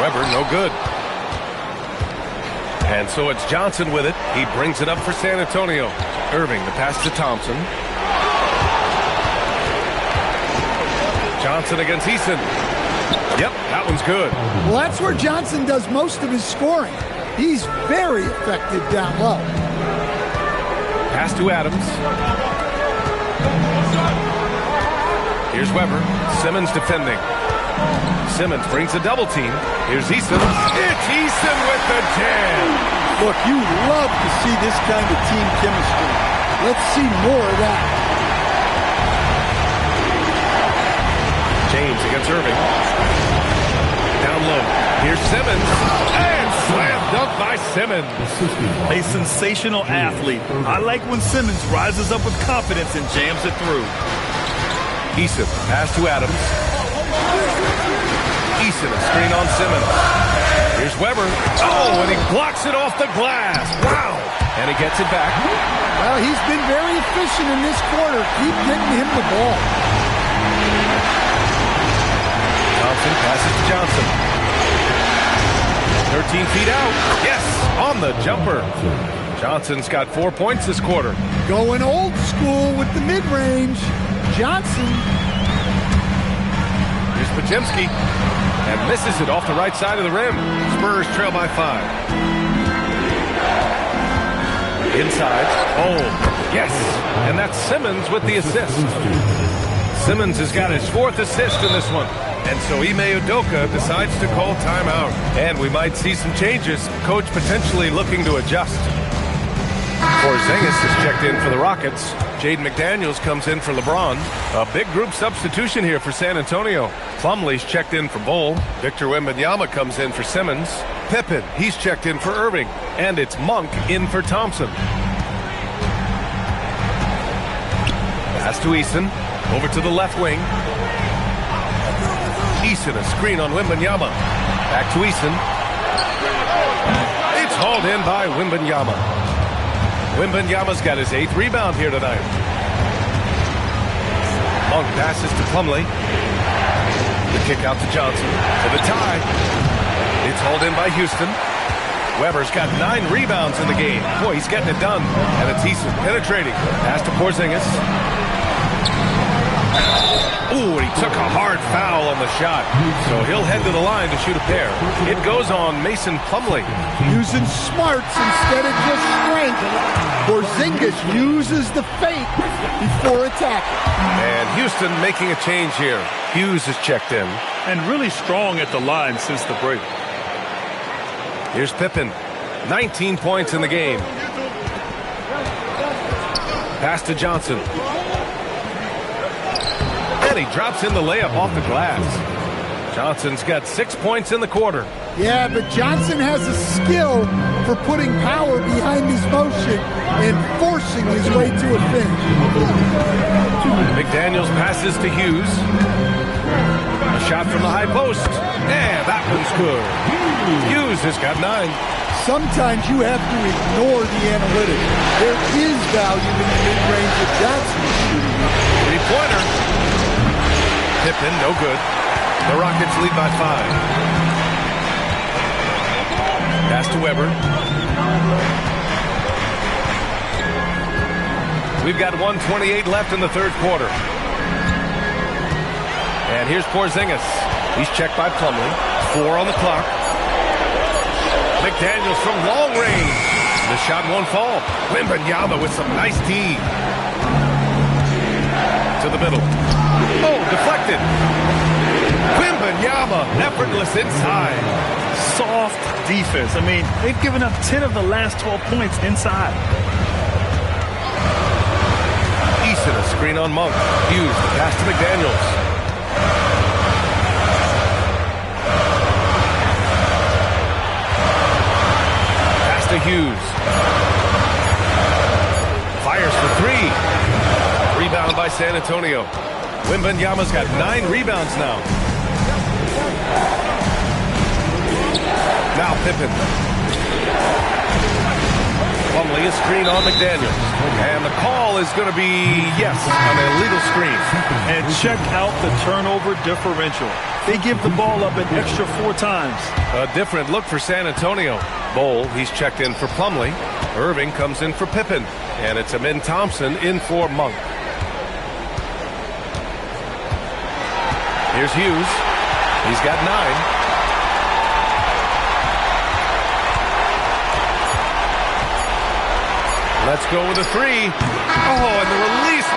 Weber, no good. And so it's Johnson with it. He brings it up for San Antonio. Irving, the pass to Thompson. Johnson against Eason. Yep, that one's good. Well, that's where Johnson does most of his scoring. He's very effective down low. Pass to Adams. Here's Weber. Simmons defending. Simmons brings a double team. Here's Eason. It's Eason with the jam. Look, you love to see this kind of team chemistry. Let's see more of that. James against Irving. Down low. Here's Simmons. And slam dunk by Simmons. A sensational athlete. I like when Simmons rises up with confidence and jams it through. Eason, pass to Adams. Eason, a screen on Simmons. Here's Weber. Oh, and he blocks it off the glass. Wow. And he gets it back. Well, he's been very efficient in this quarter. Keep getting him the ball. Thompson passes to Johnson. 13 feet out. Yes, on the jumper. Johnson's got 4 points this quarter. Going old school with the mid-range. Johnson. Here's Podziemski. And misses it off the right side of the rim. Spurs trail by 5. Inside. Oh, yes. And that's Simmons with the assist. Simmons has got his 4th assist in this one. And so Ime Udoka decides to call timeout. And we might see some changes. Coach potentially looking to adjust. Porzingis is checked in for the Rockets. Jaden McDaniels comes in for LeBron. A big group substitution here for San Antonio. Plumlee's checked in for Bol. Victor Wembanyama comes in for Simmons. Pippen, he's checked in for Irving. And it's Monk in for Thompson. Pass to Eason. Over to the left wing. Eason, a screen on Wembanyama. Back to Eason. It's hauled in by Wembanyama. Wembanyama's got his 8th rebound here tonight. Monk passes to Plumlee. The kick out to Johnson for the tie. It's hauled in by Houston. Weber's got 9 rebounds in the game. Boy, he's getting it done. And it's Eason penetrating. Pass to Porzingis. Ooh, and he took a hard foul on the shot. So he'll head to the line to shoot a pair. It goes on Mason Plumlee. Using smarts instead of just strength. Porzingis uses the fake before attacking. And Houston making a change here. Hughes is checked in. And really strong at the line since the break. Here's Pippen. 19 points in the game. Pass to Johnson. And he drops in the layup off the glass. Johnson's got 6 points in the quarter. Yeah, but Johnson has a skill for putting power behind his motion and forcing his way to a finish. McDaniels passes to Hughes. A shot from the high post. And that one's good. Hughes has got 9. Sometimes you have to ignore the analytics. There is value in the mid-range of Johnson shooting. Three-pointer. Pippen, no good. The Rockets lead by 5. Pass to Weber. We've got 1:28 left in the third quarter. And here's Porzingis. He's checked by Plumlee. 4 on the clock. McDaniels from long range. The shot won't fall. Wembanyama with some nice D. To the middle. Oh, deflected. Wembanyama, effortless inside. Soft defense. I mean, they've given up 10 of the last 12 points inside. Eason, a screen on Monk. Hughes, the pass to McDaniels. Pass to Hughes. Fires for 3. Rebound by San Antonio. Wembanyama's got 9 rebounds now. Now Pippen. Plumlee, a screen on McDaniels. And the call is going to be, yes, an illegal screen. And check out the turnover differential. They give the ball up an extra 4 times. A different look for San Antonio. Bol, he's checked in for Plumlee. Irving comes in for Pippen. And it's Amin Thompson in for Monk. Here's Hughes. He's got 9. Let's go with a 3. Oh, and the release.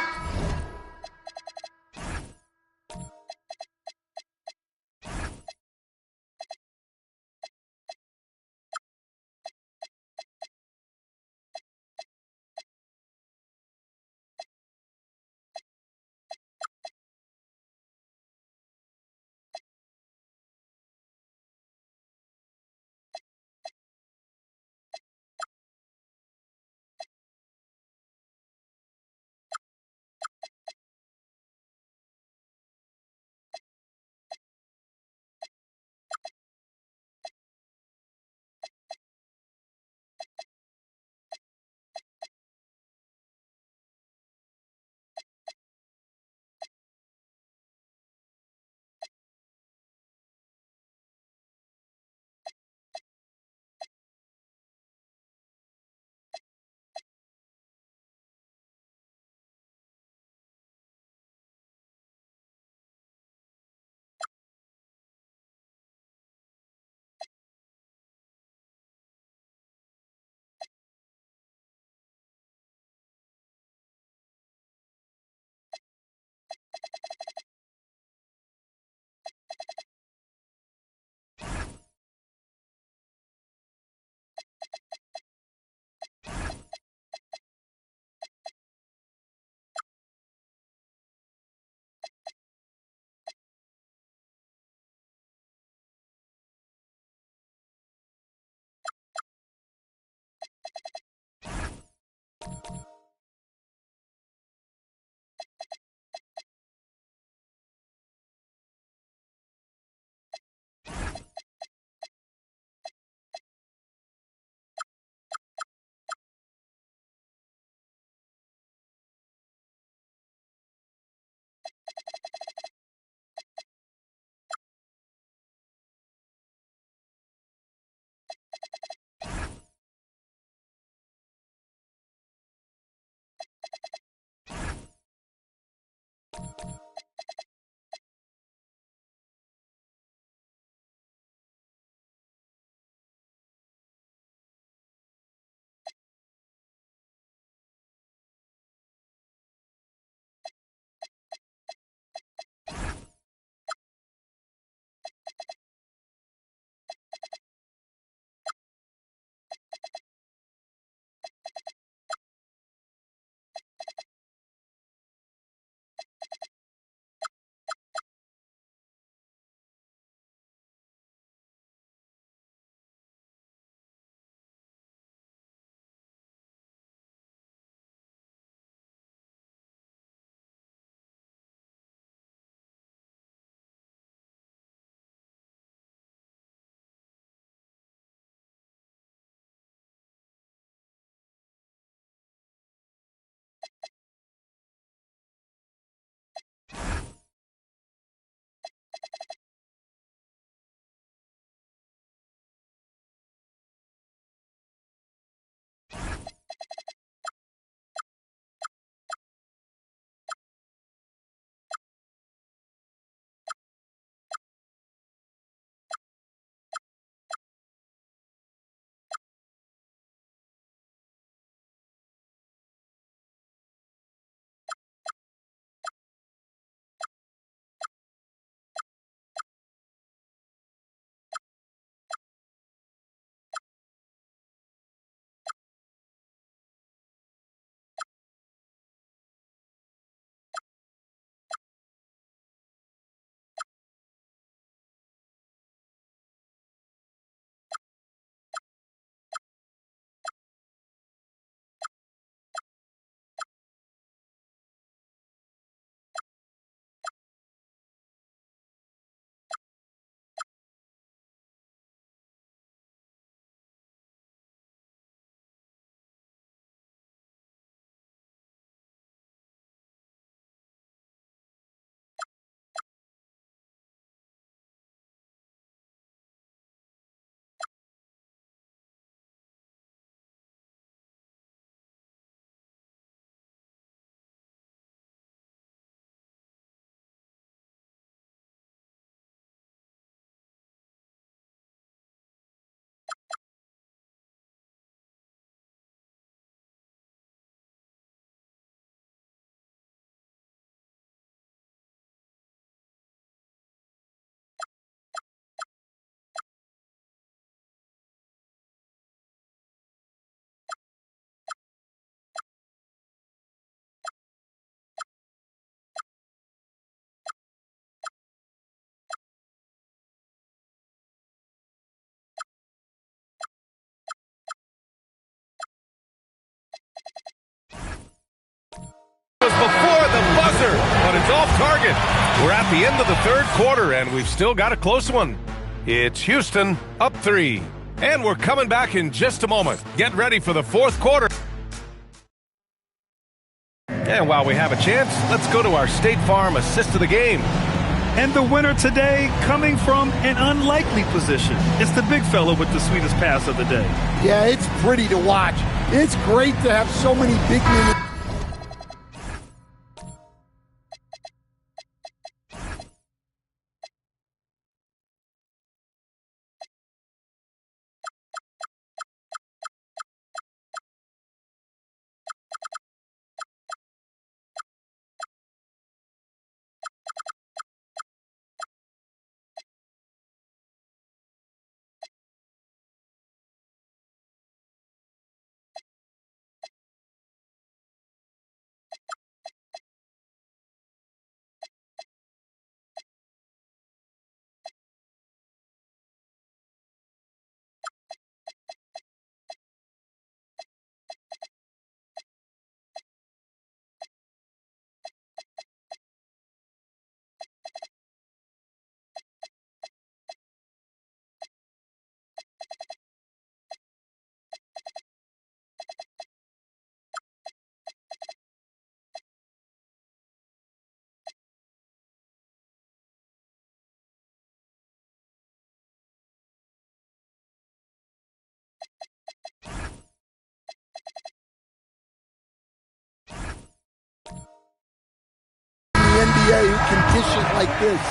but it's off target. We're at the end of the third quarter, and we've still got a close one. It's Houston up 3. And we're coming back in just a moment. Get ready for the fourth quarter. And while we have a chance, let's go to our State Farm assist of the game. And the winner today coming from an unlikely position. It's the big fella with the sweetest pass of the day. Yeah, it's pretty to watch. It's great to have so many big men. NBA who can dish it like this.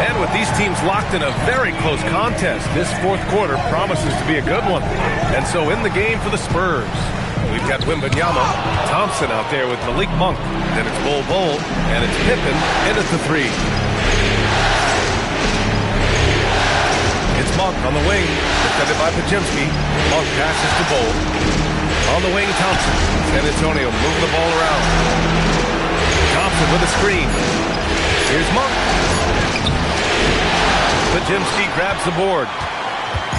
And with these teams locked in a very close contest, this fourth quarter promises to be a good one. And so in the game for the Spurs, we've got Wembanyama, Thompson out there with Malik Monk. Then it's Bol, and it's Pippen in at the 3. It's Monk on the wing, defended by Podziemski. Monk passes to Bol. On the wing, Thompson. San Antonio moving the ball around. Thompson with a screen. Here's Monk. Podziemski grabs the board.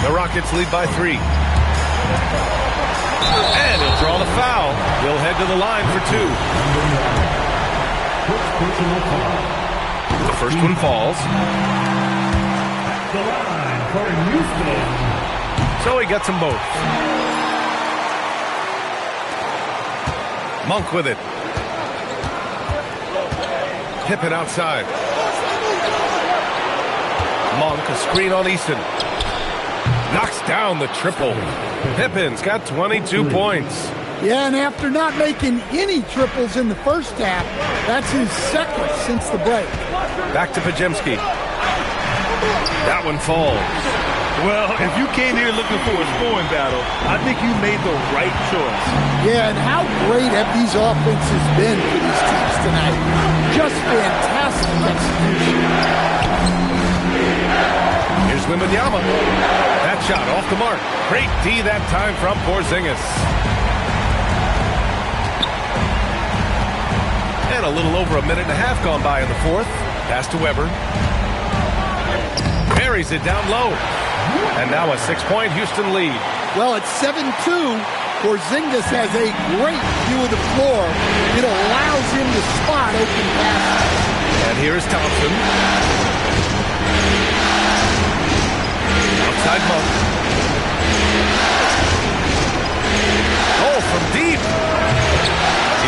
The Rockets lead by 3. And he'll draw the foul. He'll head to the line for 2. The first one falls. The line for Houston. So he gets them both. Monk with it. Pippen outside. Monk, a screen on Easton. Knocks down the triple. Pippen's got 22 points. Yeah, and after not making any triples in the first half, that's his second since the break. Back to Podziemski. That one falls. Well, if you came here looking for a scoring battle, I think you made the right choice. Yeah, and how great have these offenses been for these teams tonight? Just fantastic execution. Here's Wembanyama. That shot off the mark. Great D that time from Porzingis. And a little over a minute and a half gone by in the fourth. Pass to Weber. Buries it down low. And now a 6-point Houston lead. Well, it's 7-2. Porzingis has a great view of the floor. It allows him to spot open passes. And here's Thompson. Outside Monk. Oh, from deep.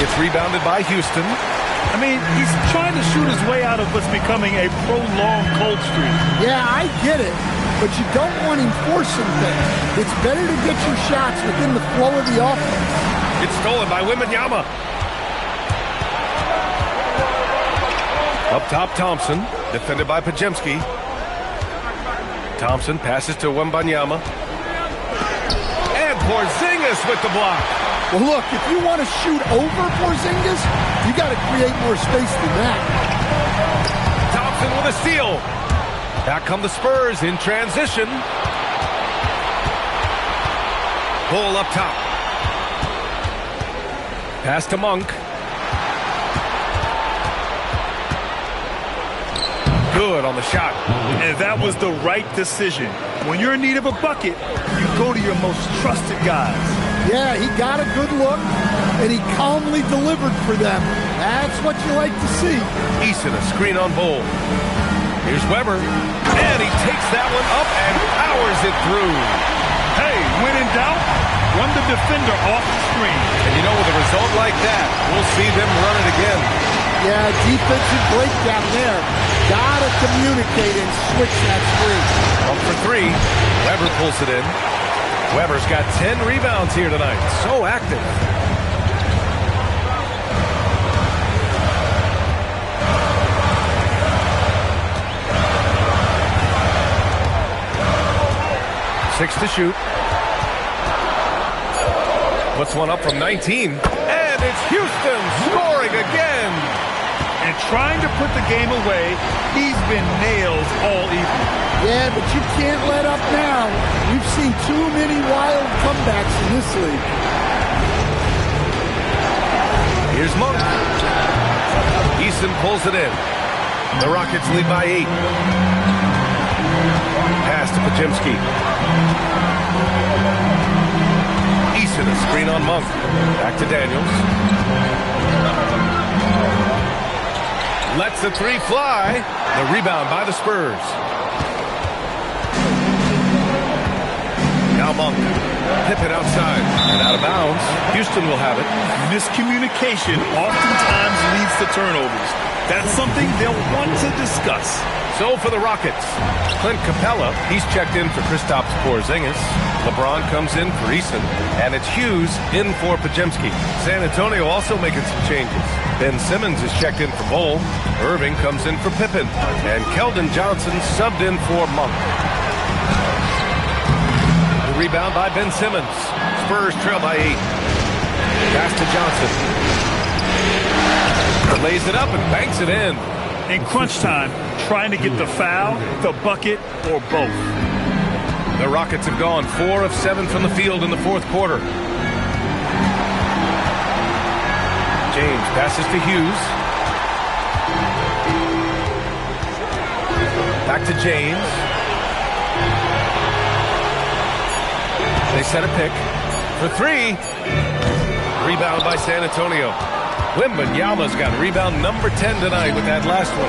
It's rebounded by Houston. I mean, he's trying to shoot his way out of what's becoming a prolonged cold streak. Yeah, I get it. But you don't want him forcing things. It's better to get your shots within the flow of the offense. It's stolen by Wembanyama. Up top, Thompson, defended by Podziemski. Thompson passes to Wembanyama. And Porzingis with the block. Well, look, if you want to shoot over Porzingis, you got to create more space than that. Thompson with a steal. Back come the Spurs in transition. Bull up top. Pass to Monk. Good on the shot. And that was the right decision. When you're in need of a bucket, you go to your most trusted guys. Yeah, he got a good look, and he calmly delivered for them. That's what you like to see. Eason a screen on Bull. Here's Weber. And he takes that one up and powers it through. Hey, when in doubt, run the defender off the screen. And you know, with a result like that, we'll see them run it again. Yeah, defensive breakdown there. Gotta communicate and switch that screen. Up for three. Weber pulls it in. Weber's got 10 rebounds here tonight. So active. Six to shoot. Puts one up from 19. And it's Houston scoring again. And trying to put the game away, he's been nailed all evening. Yeah, but you can't let up now. We've seen too many wild comebacks in this league. Here's Monk. Eason pulls it in. The Rockets lead by 8. Pass to Podziemski. Eason a screen on Monk. Back to Daniels. Lets the three fly. The rebound by the Spurs. Now Monk. Pippen outside and out of bounds. Houston will have it. Miscommunication oftentimes leads to turnovers. That's something they'll want to discuss. So for the Rockets, Clint Capella, he's checked in for Kristaps Porzingis. LeBron comes in for Eason, and it's Hughes in for Podziemski. San Antonio also making some changes. Ben Simmons is checked in for Bull. Irving comes in for Pippen, and Keldon Johnson subbed in for Monk. The rebound by Ben Simmons. Spurs trail by 8. Pass to Johnson. Lays it up and banks it in. In crunch time, trying to get the foul, the bucket, or both. The Rockets have gone 4 of 7 from the field in the fourth quarter. James passes to Hughes. Back to James. They set a pick for 3. Rebound by San Antonio. Wembanyama's got rebound number 10 tonight with that last one.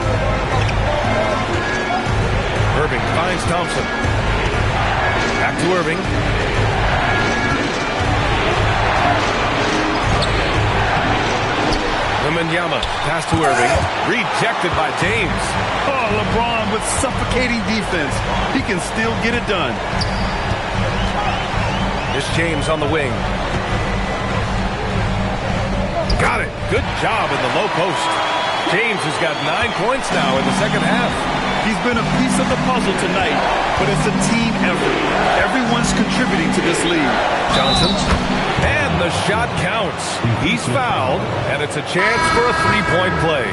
Irving finds Thompson. Back to Irving. Wembanyama pass to Irving. Rejected by James. Oh, LeBron with suffocating defense. He can still get it done. Here's James on the wing. Got it. Good job in the low post. James has got 9 points now in the second half. He's been a piece of the puzzle tonight, but it's a team effort. Everyone's contributing to this lead. Johnson. And the shot counts. He's fouled, and it's a chance for a three-point play.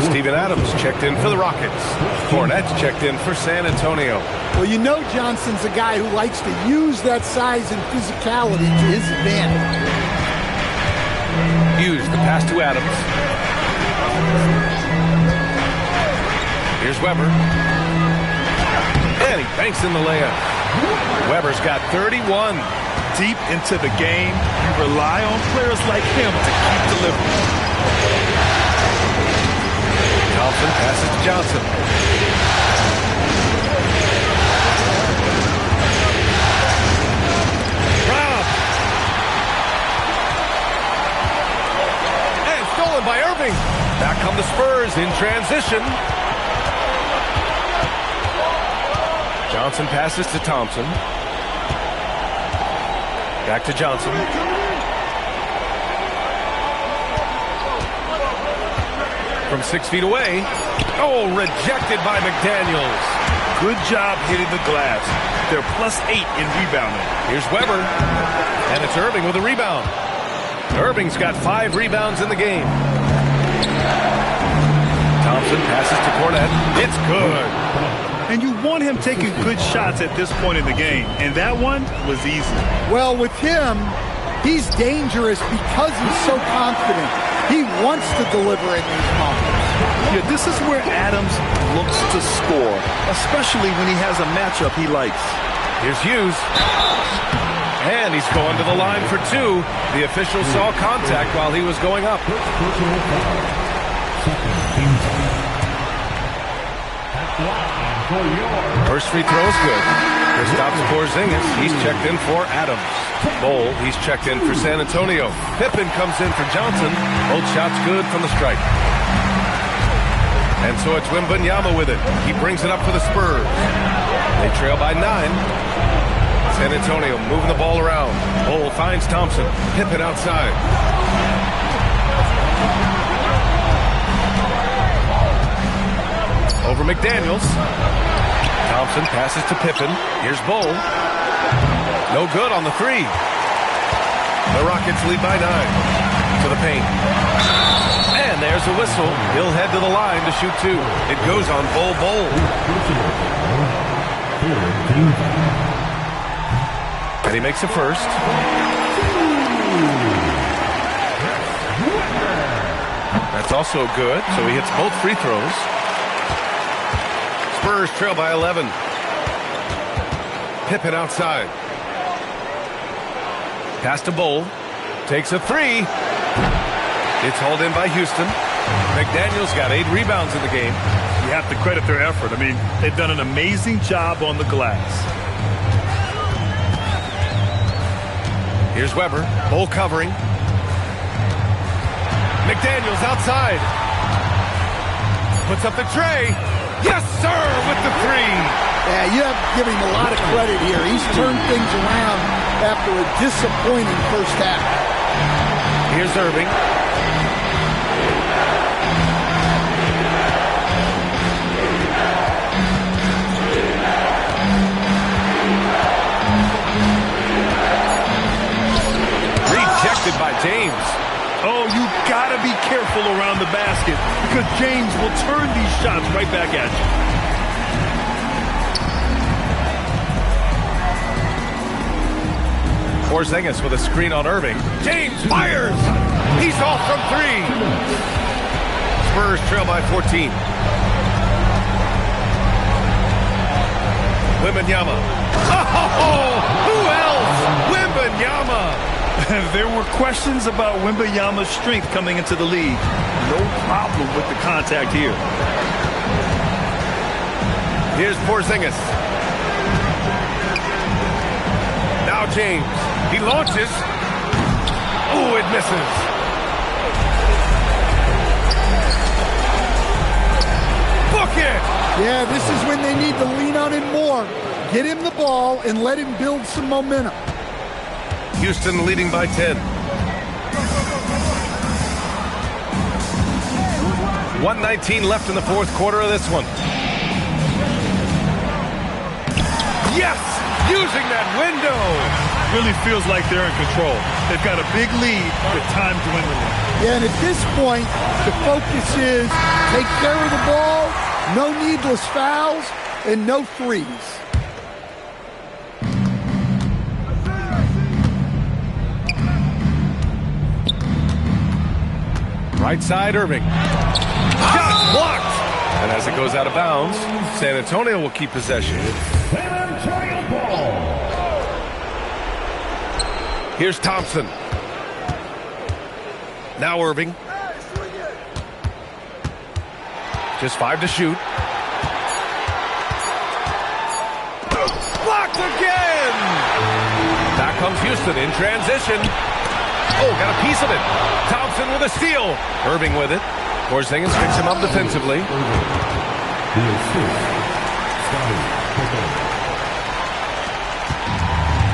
Steven Adams checked in for the Rockets. Cornette's checked in for San Antonio. Well, you know Johnson's a guy who likes to use that size and physicality to his advantage. Hughes, the pass to Adams. Here's Weber. And he banks in the layup. Weber's got 31. Deep into the game, you rely on players like him to keep delivering. Thompson passes to Johnson. By Irving. Back come the Spurs in transition. Johnson passes to Thompson. Back to Johnson. From 6 feet away. Oh, rejected by McDaniels. Good job hitting the glass. They're +8 in rebounding. Here's Weber. And it's Irving with a rebound. Irving's got 5 rebounds in the game. Thompson passes to Cornette. It's good. And you want him taking good shots at this point in the game. And that one was easy. Well, with him, he's dangerous because he's so confident. He wants to deliver in these moments. Yeah, this is where Adams looks to score, especially when he has a matchup he likes. Here's Hughes. And he's going to the line for two. The official saw contact while he was going up. First free throw is good. Kristaps Porzingis, he's checked in for Adams. Bol, he's checked in for San Antonio. Pippen comes in for Johnson. Both shots good from the stripe. And so it's Wembanyama with it. He brings it up for the Spurs. They trail by 9. San Antonio moving the ball around. Bol finds Thompson. Pippen outside. Over McDaniels. Thompson passes to Pippen. Here's Bol. No good on the three. The Rockets lead by 9. To the paint. And there's a whistle. He'll head to the line to shoot two. It goes on Bol. And he makes a first. That's also good. So he hits both free throws. Spurs trail by 11. Pippen outside. Pass to Bol. Takes a three. It's hauled in by Houston. McDaniels got 8 rebounds in the game. You have to credit their effort. I mean, they've done an amazing job on the glass. Here's Weber. Bol covering. McDaniels outside. Puts up the tray. Yes, sir, with the three. Yeah, you have to give him a lot of credit here. He's turned things around after a disappointing first half. Here's Irving. Rejected by James. Oh, you gotta be careful around the basket because James will turn these shots right back at you. Porzingis with a screen on Irving. James fires! He's off from 3. Spurs trail by 14. Wembanyama. Oh, who else? Wembanyama! There were questions about Wembanyama's strength coming into the league. No problem with the contact here. Here's Porzingis. Now James. He launches. Oh, it misses. Book it! Yeah, this is when they need to lean on him more. Get him the ball and let him build some momentum. Houston leading by 10. 1:19 left in the fourth quarter of this one. Yes! Using that window! Really feels like they're in control. They've got a big lead with time dwindling. Yeah, and at this point, the focus is take care of the ball, no needless fouls, and no threes. Right side, Irving. Shot blocked! And as it goes out of bounds, San Antonio will keep possession. San Antonio ball. Here's Thompson. Now Irving. Just 5 to shoot. Blocked again! Back comes Houston in transition. Oh, got a piece of it. Thompson with a steal. Irving with it. Porzingis picks him up defensively.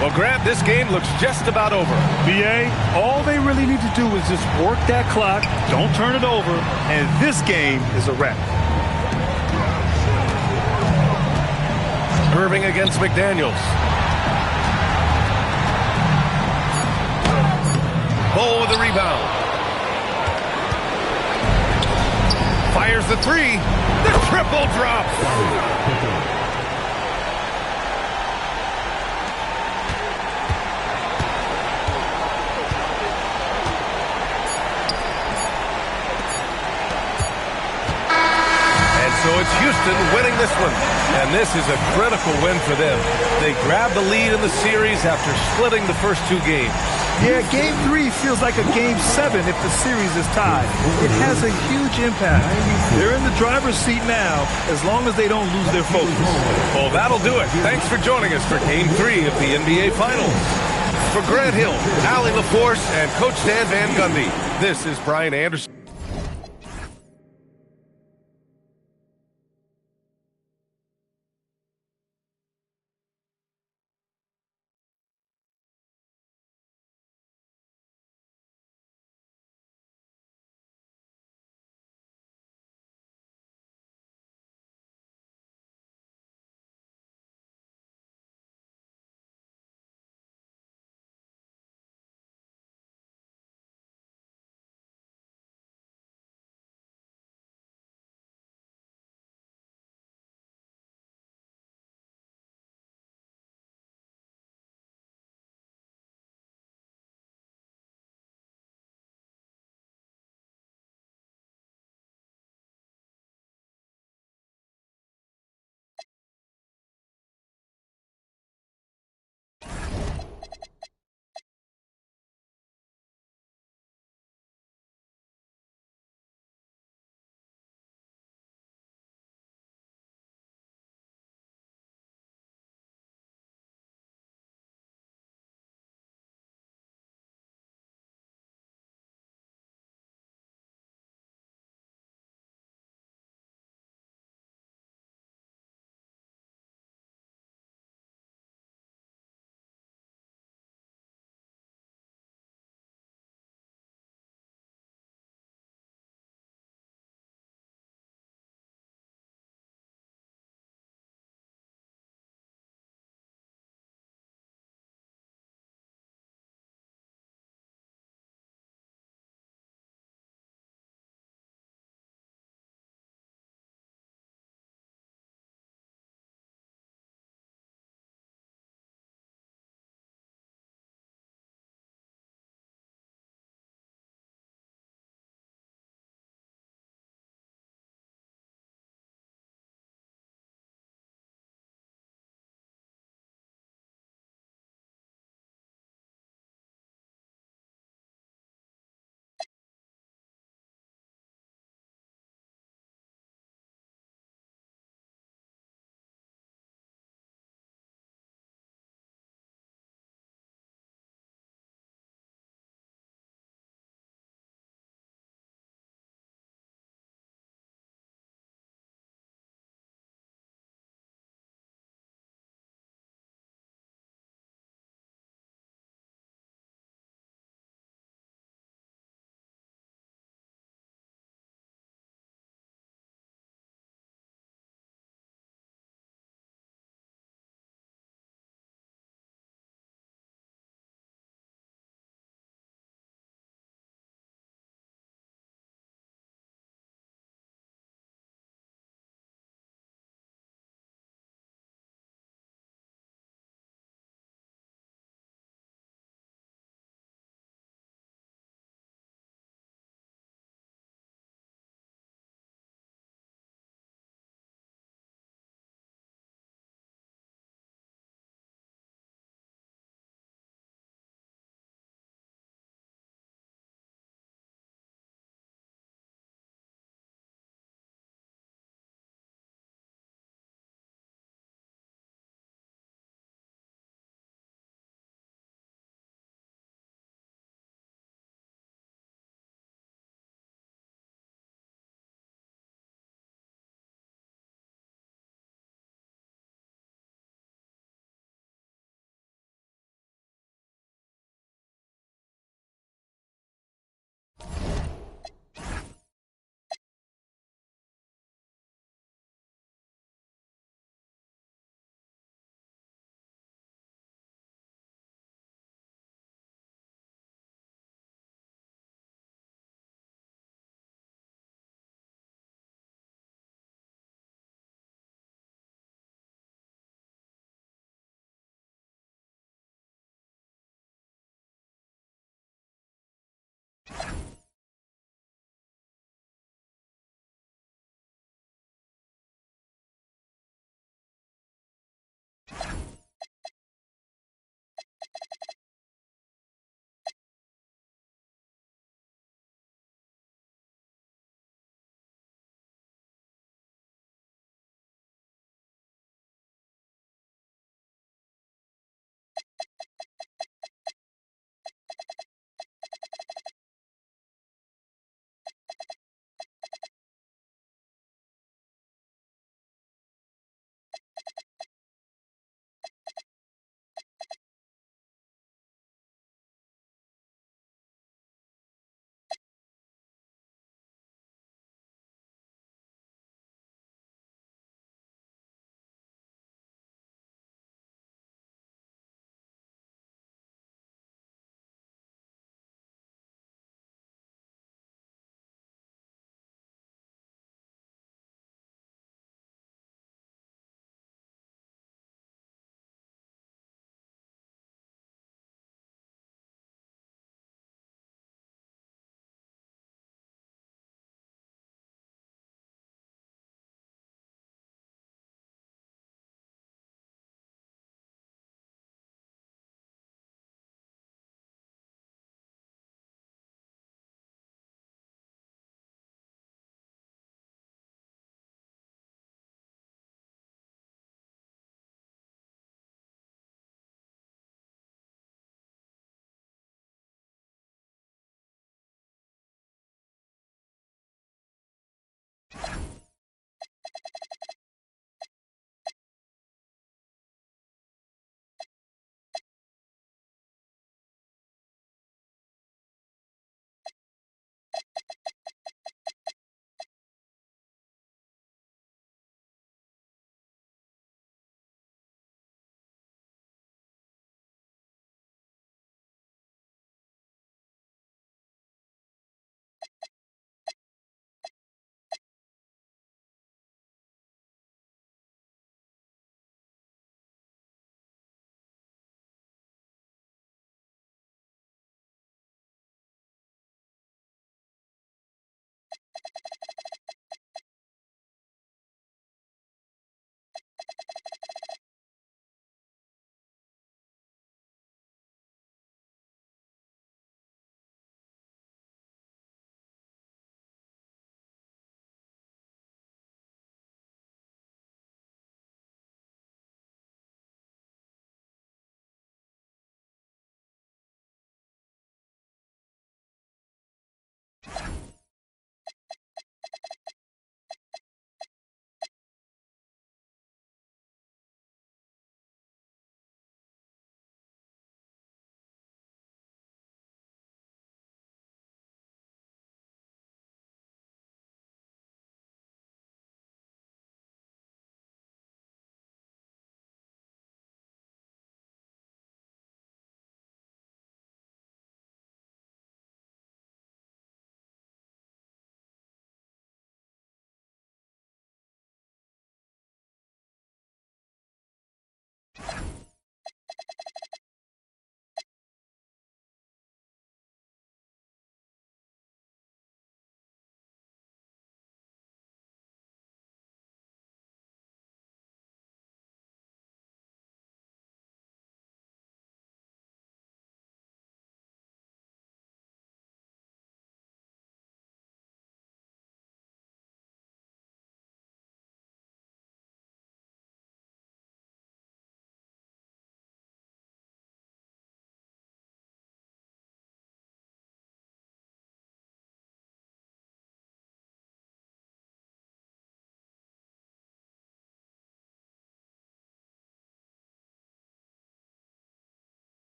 Well, Grant, this game looks just about over. BA, all they really need to do is just work that clock, don't turn it over, and this game is a wrap. Irving against McDaniels. Bol with the rebound. Fires the three. The triple drop. And so it's Houston winning this Oakland, and this is a critical win for them. They grabbed the lead in the series after splitting the first two games. Yeah, Game 3 feels like a Game 7 if the series is tied. It has a huge impact. They're in the driver's seat now as long as they don't lose their focus. Well, that'll do it. Thanks for joining us for Game 3 of the NBA Finals. For Grant Hill, Allie LaForce, and Coach Dan Van Gundy, this is Brian Anderson.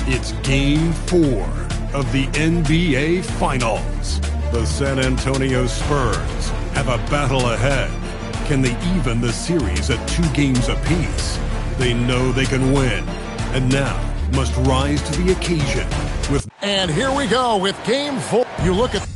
It's Game 4 of the NBA Finals. The San Antonio Spurs have a battle ahead. Can they even the series at 2 games apiece? They know they can win, and now must rise to the occasion with... And here we go with Game 4. You look at...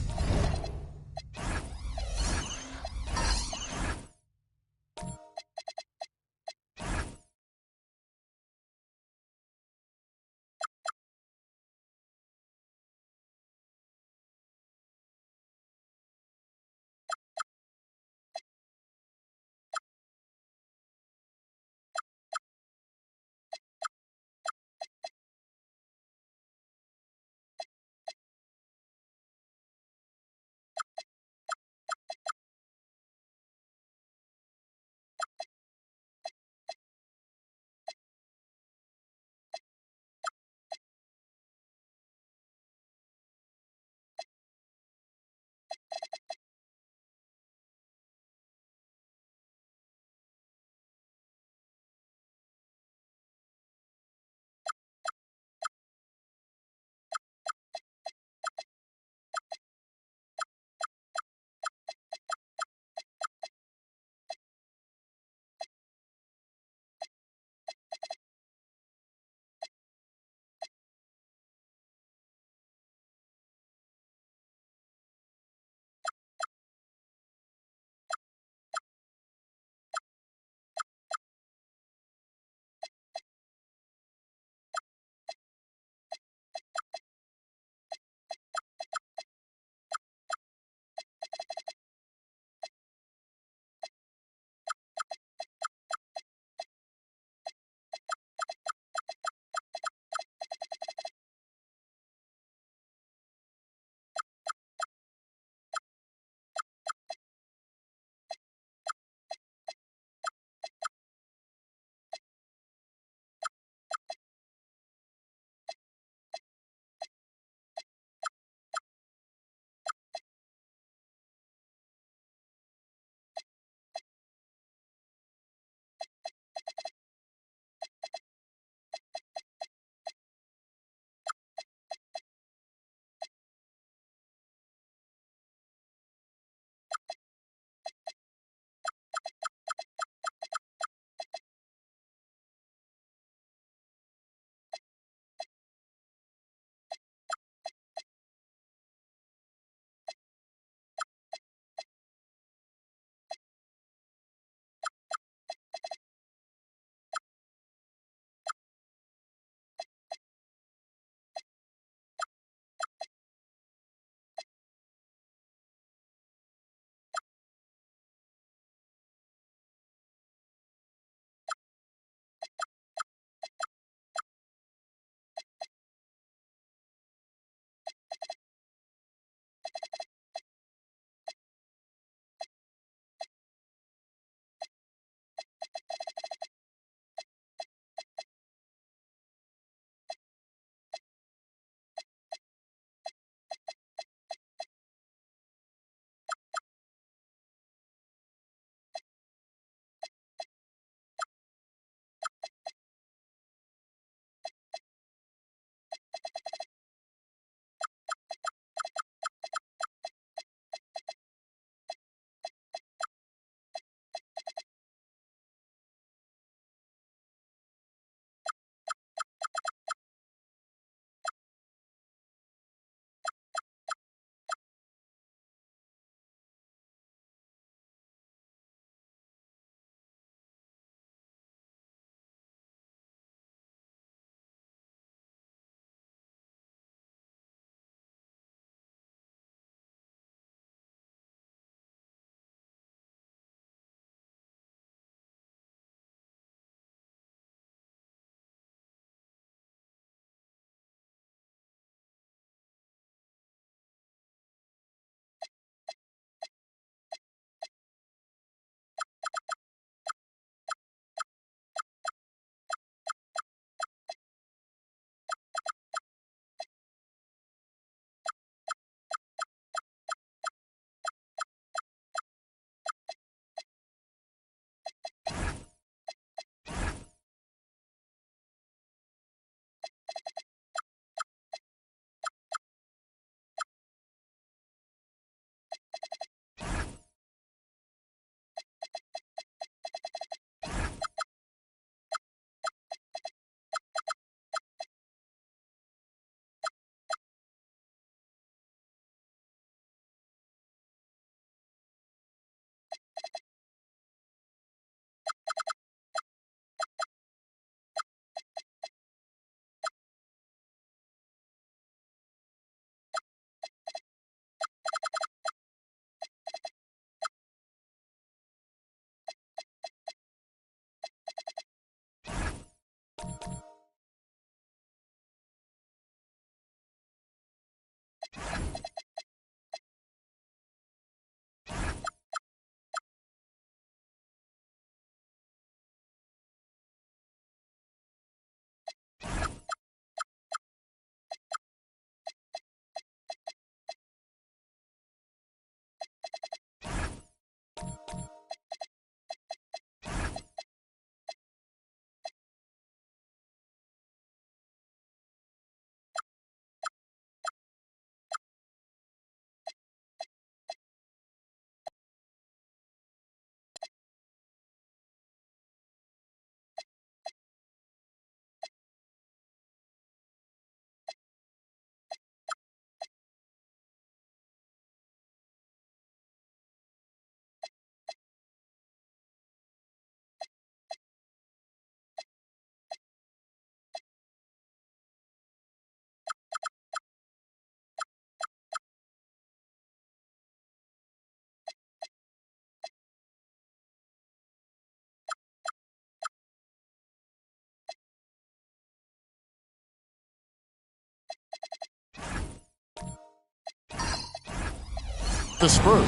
The Spurs.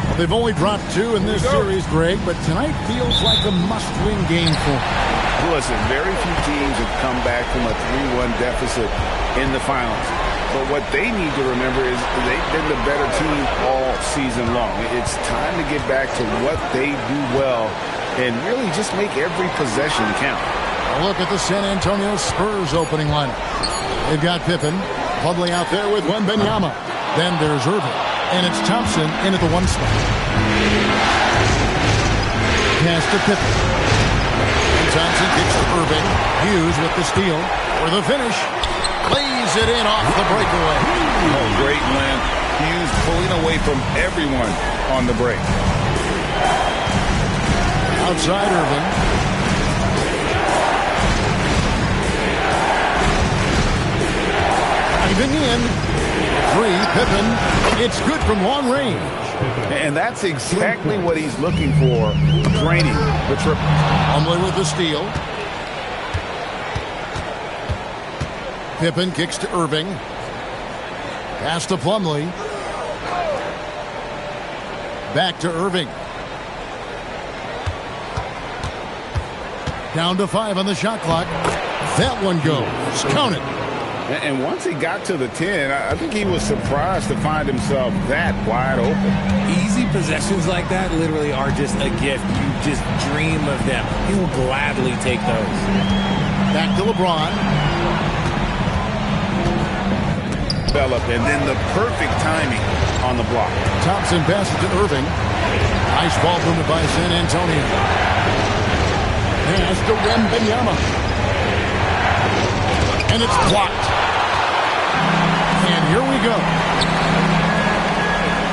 Well, they've only dropped 2 in this series, Greg, but tonight feels like a must-win game for them. Listen, very few teams have come back from a 3-1 deficit in the finals. But what they need to remember is they've been the better team all season long. It's time to get back to what they do well and really just make every possession count. A look at the San Antonio Spurs opening lineup. They've got Pippen, Plumlee out there with Wembanyama. Then there's Irving. And it's Thompson in at the 1 spot. Pass to Pippen. And Thompson kicks to Irving. Hughes with the steal. For the finish. Lays it in off the breakaway. Oh, great win. Hughes pulling away from everyone on the break. Outside Irving. Driving in. 3, Pippen. It's good from long range. And that's exactly what he's looking for, draining the triple. Plumlee with the steal. Pippen kicks to Irving. Pass to Plumlee. Back to Irving. Down to 5 on the shot clock. That one goes. Count it. And once he got to the 10, I think he was surprised to find himself that wide open. Easy possessions like that literally are just a gift. You just dream of them. He will gladly take those. Back to LeBron. Develop, and then the perfect timing on the block. Thompson passes to Irving. Nice ball movement by San Antonio. Pass to Wembanyama. And it's blocked. And here we go.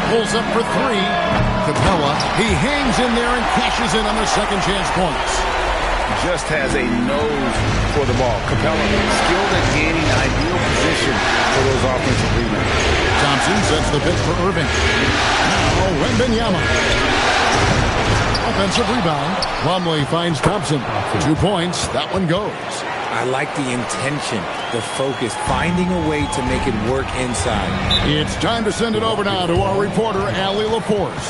Pulls up for 3. Capella, he hangs in there and cashes in on the second chance points. Just has a nose for the ball. Capella skilled at gaining ideal position for those offensive rebounds. Thompson sets the pitch for Irving. Now Wembanyama. Offensive rebound. Plumlee finds Thompson. 2 points. That one goes. I like the intention, the focus, finding a way to make it work inside. It's time to send it over now to our reporter, Allie LaForce.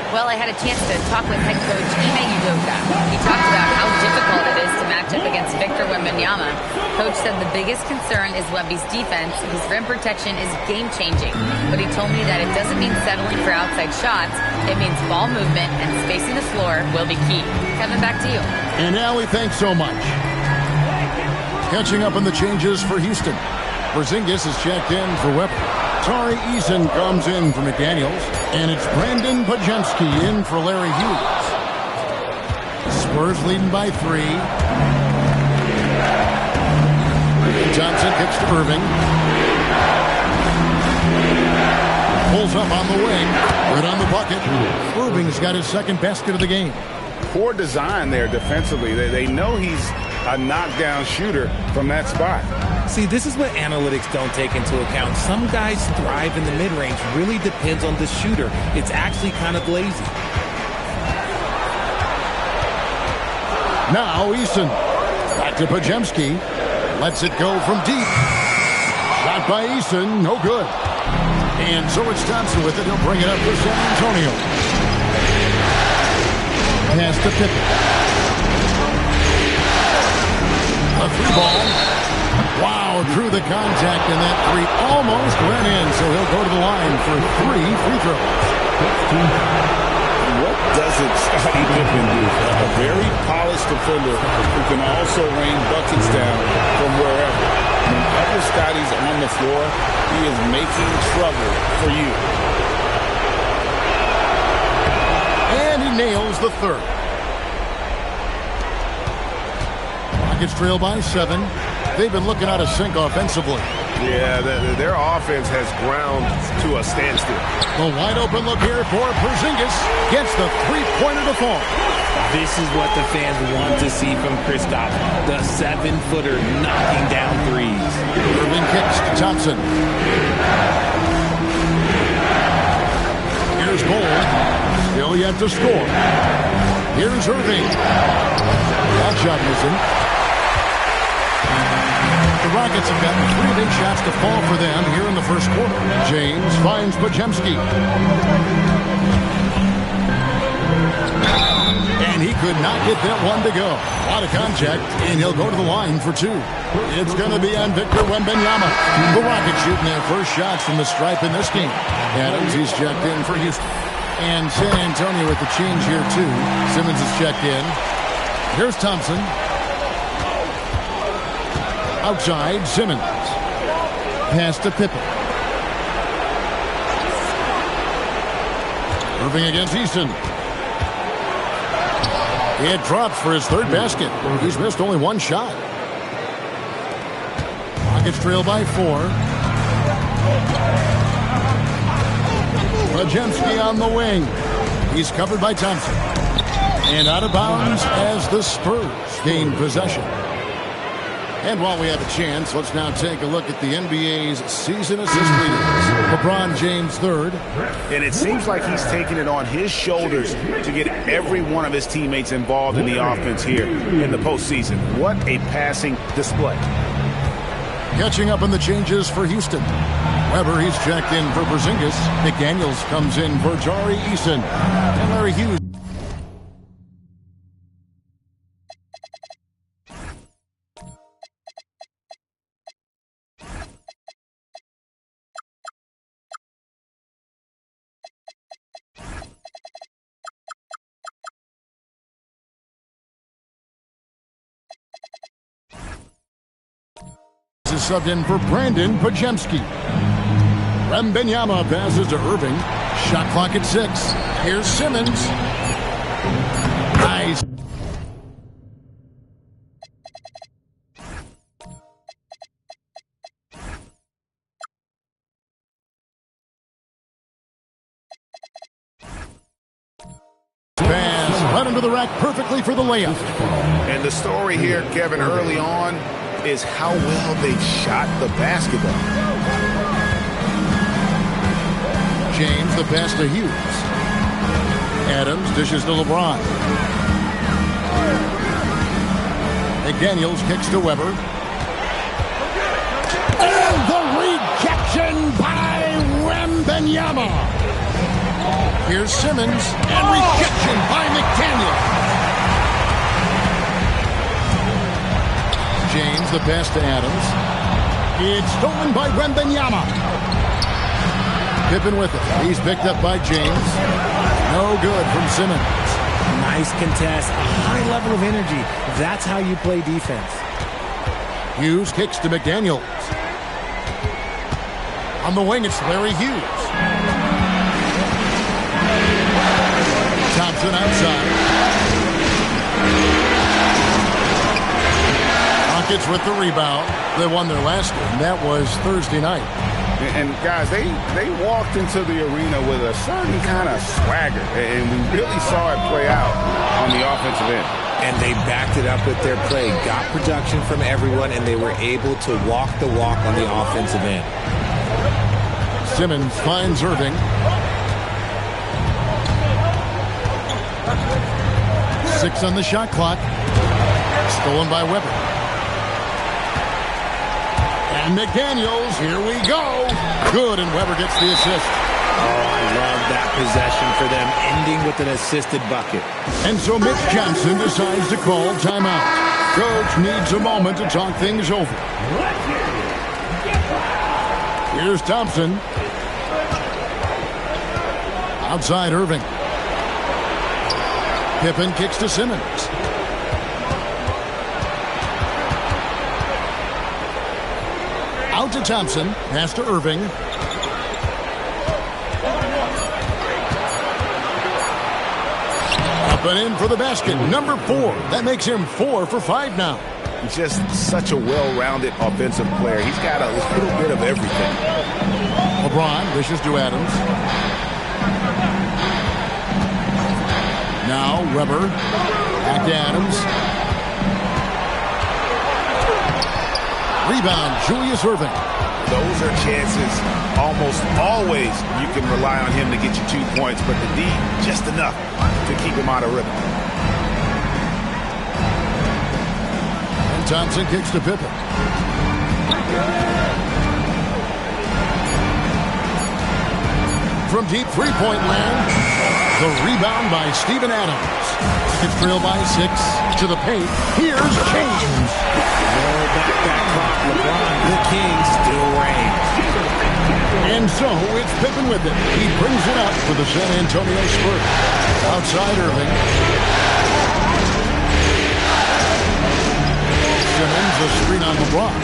Well, I had a chance to talk with head coach Ime Udoka. He talked about how difficult it is to match up against Victor Wembanyama. Coach said the biggest concern is Wemby's defense. His rim protection is game-changing. But he told me that it doesn't mean settling for outside shots. It means ball movement and spacing the floor will be key. Kevin, back to you. And Allie, thanks so much. Catching up on the changes for Houston. Porzingis is checked in for Weber. Tari Eason comes in for McDaniels. And it's Brandon Podziemski in for Larry Hughes. Spurs leading by 3. Johnson kicks to Irving. Pulls up on the wing. Right on the bucket. Irving's got his second basket of the game. Poor design there defensively. They know he's a knockdown shooter from that spot. See, this is what analytics don't take into account. Some guys thrive in the mid-range. Really depends on the shooter. It's actually kind of lazy. Now Eason. Back to Podziemski. Lets it go from deep. Shot by Eason. No good. And so it's Thompson with it. He'll bring it up for San Antonio. Pass to Pippen. A three ball. Wow, through the contact, and that three almost went in. So he'll go to the line for 3 free throws. What doesn't Scottie Pippen do? A very polished defender who can also rain buckets down from wherever. Whenever Scottie's on the floor, he is making trouble for you. And he nails the third. Rockets trail by 7. They've been looking out of sync offensively. Yeah, their offense has ground to a standstill. The wide open look here for Porzingis. Gets the three-pointer to fall. This is what the fans want to see from Kristaps. The 7-footer knocking down threes. Irving kicks to Thompson. Here's Cole. Still yet to score. Here's Irving. That shot missing. The Rockets have gotten 3 big shots to fall for them here in the first quarter. James finds Podziemski. And he could not get that one to go. A lot of contact, and he'll go to the line for 2. It's going to be on Victor Wembanyama. The Rockets shooting their first shots from the stripe in this game. Adams, he's checked in for Houston. And San Antonio with the change here, too. Simmons is checked in. Here's Thompson. Outside, Simmons. Pass to Pippen. Irving against Easton. It drops for his third basket. He's missed only 1 shot. Rockets trail by 4. Podziemski on the wing. He's covered by Thompson. And out of bounds as the Spurs gain possession. And while we have a chance, let's now take a look at the NBA's season assist leaders. LeBron James third. And it seems like he's taking it on his shoulders to get every one of his teammates involved in the offense here in the postseason. What a passing display. Catching up on the changes for Houston. Weber, he's checked in for Porzingis. McDaniels comes in for Tari Eason. And Larry Hughes. Is subbed in for Brandon Podziemski. Wembanyama passes to Irving. Shot clock at 6. Here's Simmons. Nice. Pass right under the rack perfectly for the layup. And the story here, Kevin, early on, is how well they shot the basketball. James, the pass to Hughes. Adams dishes to LeBron. McDaniels kicks to Weber. And the rejection by Wembanyama. Here's Simmons, and rejection by McDaniels. James, the pass to Adams. It's stolen by Wembanyama. Pippen with it. He's picked up by James. No good from Simmons. Nice contest. A high level of energy. That's how you play defense. Hughes kicks to McDaniels. On the wing, it's Larry Hughes. Thompson outside. Rockets with the rebound. They won their last game. That was Thursday night. And guys, they walked into the arena with a certain kind of swagger, and we really saw it play out on the offensive end. And they backed it up with their play, got production from everyone, and they were able to walk the walk on the offensive end. Simmons finds Irving. Six on the shot clock. Stolen by Weber. And McDaniels, here we go. Good, and Weber gets the assist. Oh, I love that possession for them, ending with an assisted bucket. And so Mitch Johnson decides to call timeout. Coach needs a moment to talk things over. Here's Thompson. Outside Irving. Pippen kicks to Simmons. Out to Thompson. Pass to Irving. Up and in for the basket. Number 4. That makes him 4 for 5 now. He's just such a well-rounded offensive player. He's got a little bit of everything. LeBron dishes to Adams. Now Weber. Back to Adams. Rebound, Julius Irving. Those are chances almost always you can rely on him to get you 2 points, but the D just enough to keep him out of rhythm. And Thompson kicks to Pippen. From deep three-point land, the rebound by Steven Adams. It's trailed by 6 to the paint. Here's James. Roll back that clock. LeBron, the king, still reigns. And so it's Pippen with it. He brings it up for the San Antonio Spurs. Outside Irving. Simmons, a screen on LeBron.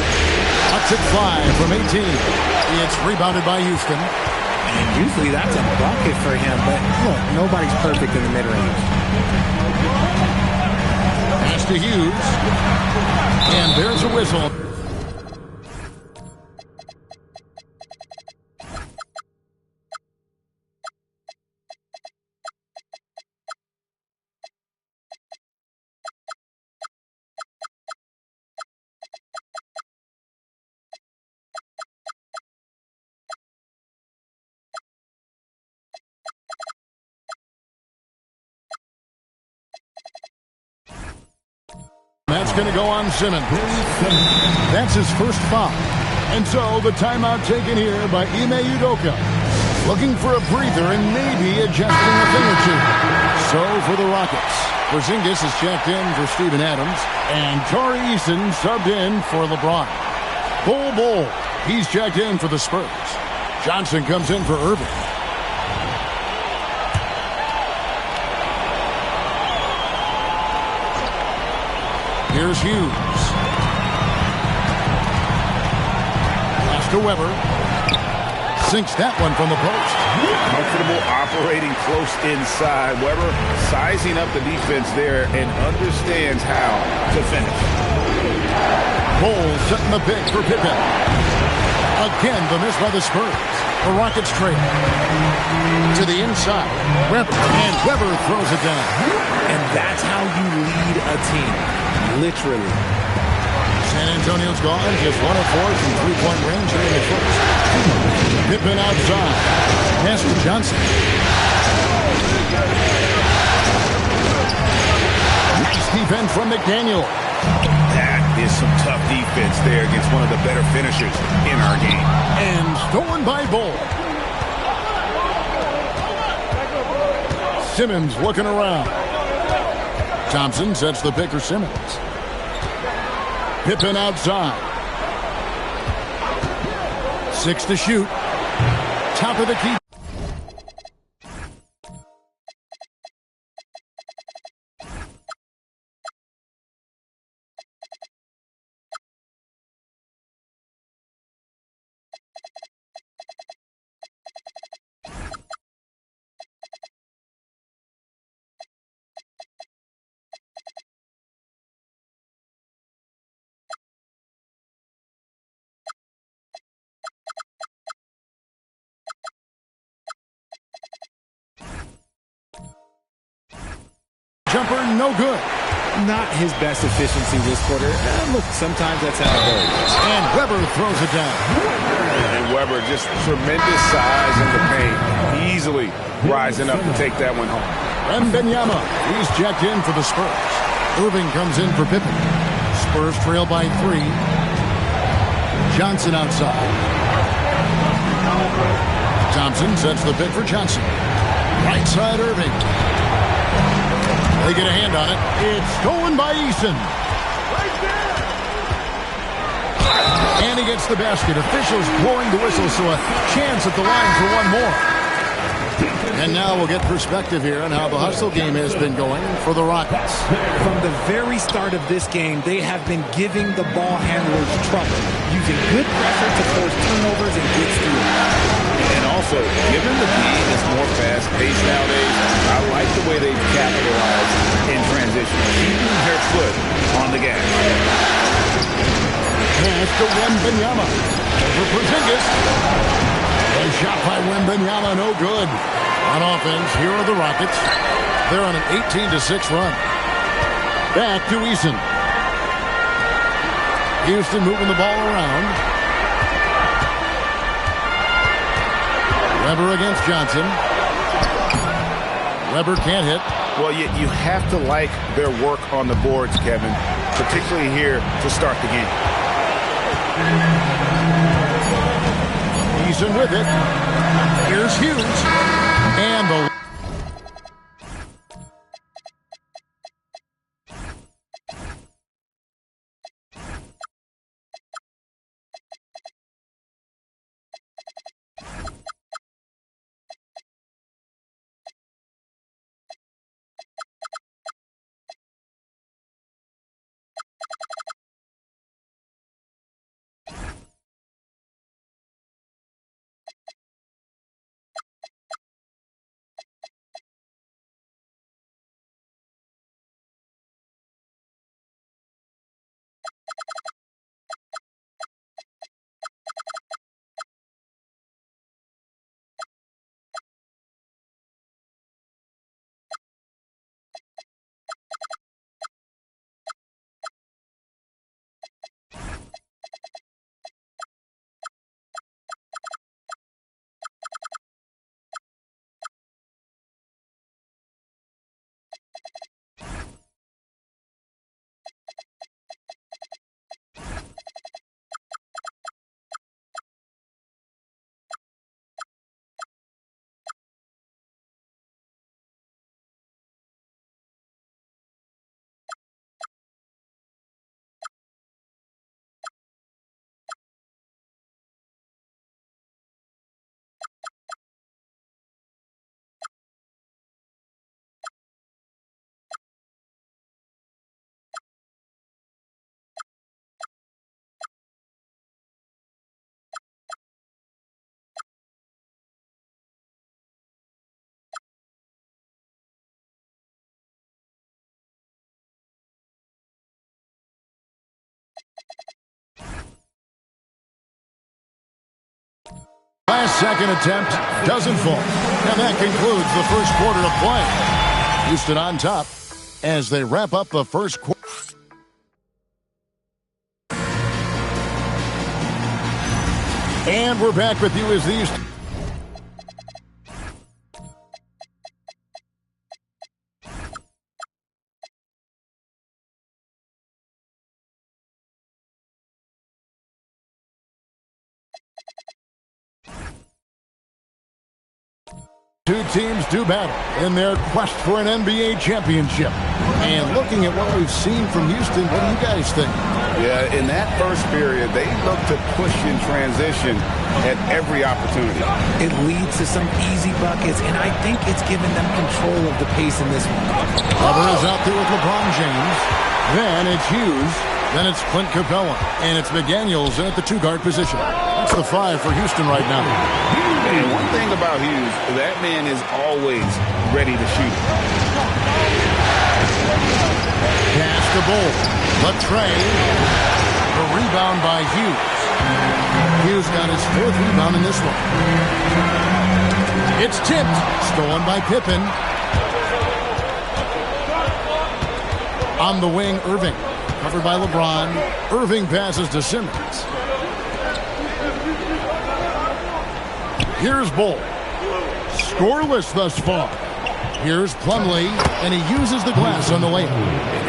Cuts it 5 from 18. It's rebounded by Houston. And usually that's a bucket for him, but look, nobody's perfect in the mid-range. Pass to Hughes. And there's a whistle. That's going to go on Simmons. That's his first foul. And so the timeout taken here by Ime Udoka. Looking for a breather and maybe adjusting a thing or two. So for the Rockets, Porzingis is checked in for Steven Adams. And Tari Eason subbed in for LeBron. Bol, he's checked in for the Spurs. Johnson comes in for Irving. Here's Hughes. Pass to Weber. Sinks that one from the post. Comfortable operating close inside. Weber sizing up the defense there and understands how to finish. Bol setting the pick for Pippen. Again, the miss by the Spurs. The Rockets trail. To the inside. Weber. And Weber throws it down. And that's how you lead a team. Literally. San Antonio's gone just 1 of 4 from three-point range here in the first. Pippen outside. Pass to Johnson. Nice defense from McDaniel. That is some tough defense there against one of the better finishers in our game. And stolen by Bol. Simmons looking around. Thompson sets the pick for Simmons. Pippen outside. 6 to shoot. Top of the key. Jumper, no good. Not his best efficiency this quarter. Look, sometimes that's how it goes. And Weber throws it down. And Weber just tremendous size in the paint. Easily rising up to take that one home. Wembanyama, he's checked in for the Spurs. Irving comes in for Pippen. Spurs trail by 3. Johnson outside. Thompson sets the pick for Johnson. Right side, Irving. They get a hand on it. It's stolen by Eason. And he gets the basket. Officials blowing the whistle, so a chance at the line for one more. And now we'll get perspective here on how the hustle game has been going for the Rockets. From the very start of this game, they have been giving the ball handlers trouble, using good pressure to force turnovers and get steals. And also, given the game is more fast-paced nowadays, I like the way they've capitalized in transition, keeping their foot on the gas. Pass to Wembanyama. Over Porzingis. A shot by Wembanyama, no good. On offense, here are the Rockets. They're on an 18-6 run. Back to Eason. Houston moving the ball around. Weber against Johnson. Weber can't hit. Well, you have to like their work on the boards, Kevin, particularly here to start the game. Eason with it. Here's Hughes. And the last second attempt doesn't fall. And that concludes the first quarter of play. Houston on top as they wrap up the first quarter. And we're back with you as these... Two teams do battle in their quest for an NBA championship. And looking at what we've seen from Houston, what do you guys think? Yeah, in that first period, they looked to push in transition at every opportunity. It leads to some easy buckets, and I think it's given them control of the pace in this one. Weber is out there with LeBron James. Then it's Hughes. Then it's Clint Capella. And it's McDaniels in at the two-guard position. That's the 5 for Houston right now. And one thing about Hughes, that man is always ready to shoot. Pass to Bull. Latrey. The rebound by Hughes. Hughes got his 4th rebound in this one. It's tipped. Stolen by Pippen. On the wing, Irving. Covered by LeBron. Irving passes to Simmons. Here's Bull. Scoreless thus far. Here's Plumlee, and he uses the glass on the layup.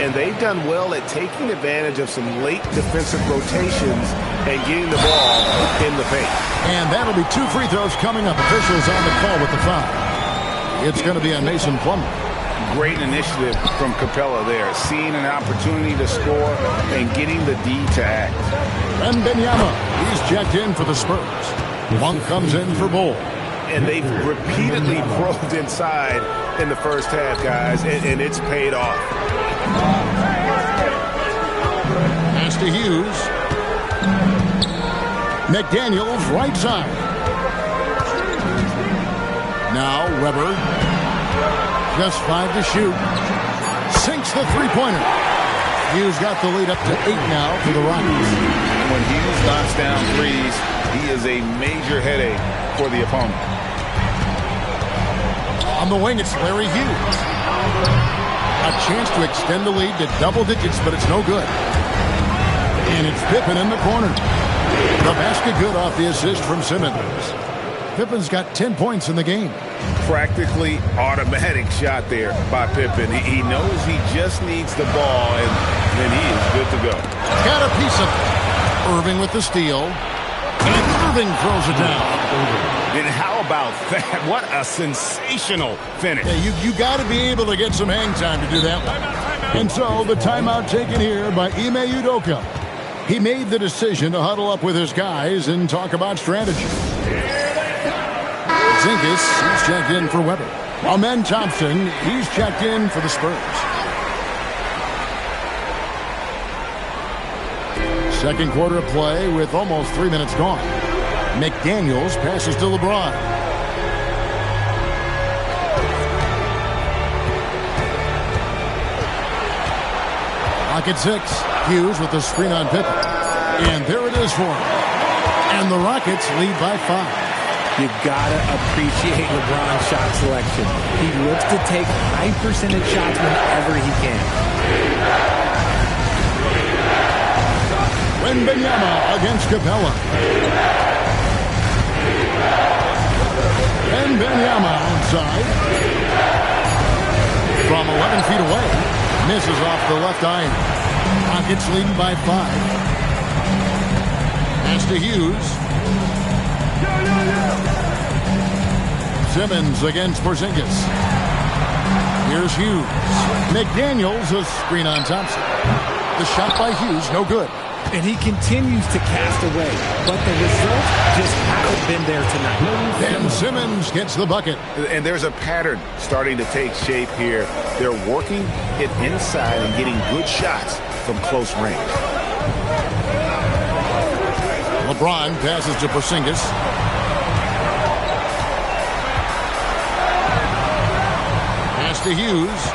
And they've done well at taking advantage of some late defensive rotations and getting the ball in the paint. And that'll be 2 free throws coming up. Officials on the call with the foul. It's going to be on Mason Plumlee. Great initiative from Capella there, seeing an opportunity to score and getting the D to act. Wembanyama, he's checked in for the Spurs. Monk comes in for Bull. And they've repeatedly probed inside in the first half, guys, and it's paid off. Pass to Hughes. McDaniels, right side. Now Weber. Just 5 to shoot. Sinks the three-pointer. Hughes got the lead up to 8 now for the Rockets. When Hughes knocks down threes, he is a major headache for the opponent. On the wing, it's Larry Hughes. A chance to extend the lead to double digits, but it's no good. And it's Pippen in the corner. The basket good off the assist from Simmons. Pippen's got 10 points in the game. Practically automatic shot there by Pippen. He knows he just needs the ball, and then he is good to go. Got a piece of it. Irving with the steal. And Irving throws it down. And how about that? What a sensational finish. Yeah, you got to be able to get some hang time to do that one. And so the timeout taken here by Ime Udoka. He made the decision to huddle up with his guys and talk about strategy. Zinkis, he's checked in for Weber. Amen Thompson, he's checked in for the Spurs. Second quarter of play with almost 3 minutes gone. McDaniels passes to LeBron. Rocket 6. Hughes with the screen on Pippen. And there it is for him. And the Rockets lead by 5. You gotta appreciate LeBron's shot selection. He looks to take high percentage shots whenever he can. Wembanyama against Capella. Wembanyama outside. From 11 feet away. Misses off the left iron. Rockets leading by 5. Pass to Hughes. Simmons against Porzingis. Here's Hughes. McDaniels, a screen on Thompson. The shot by Hughes, no good. And he continues to cast away, but the results just haven't been there tonight. Ben Simmons gets the bucket. And there's a pattern starting to take shape here. They're working it inside and getting good shots from close range. LeBron passes to Porzingis. Pass to Hughes.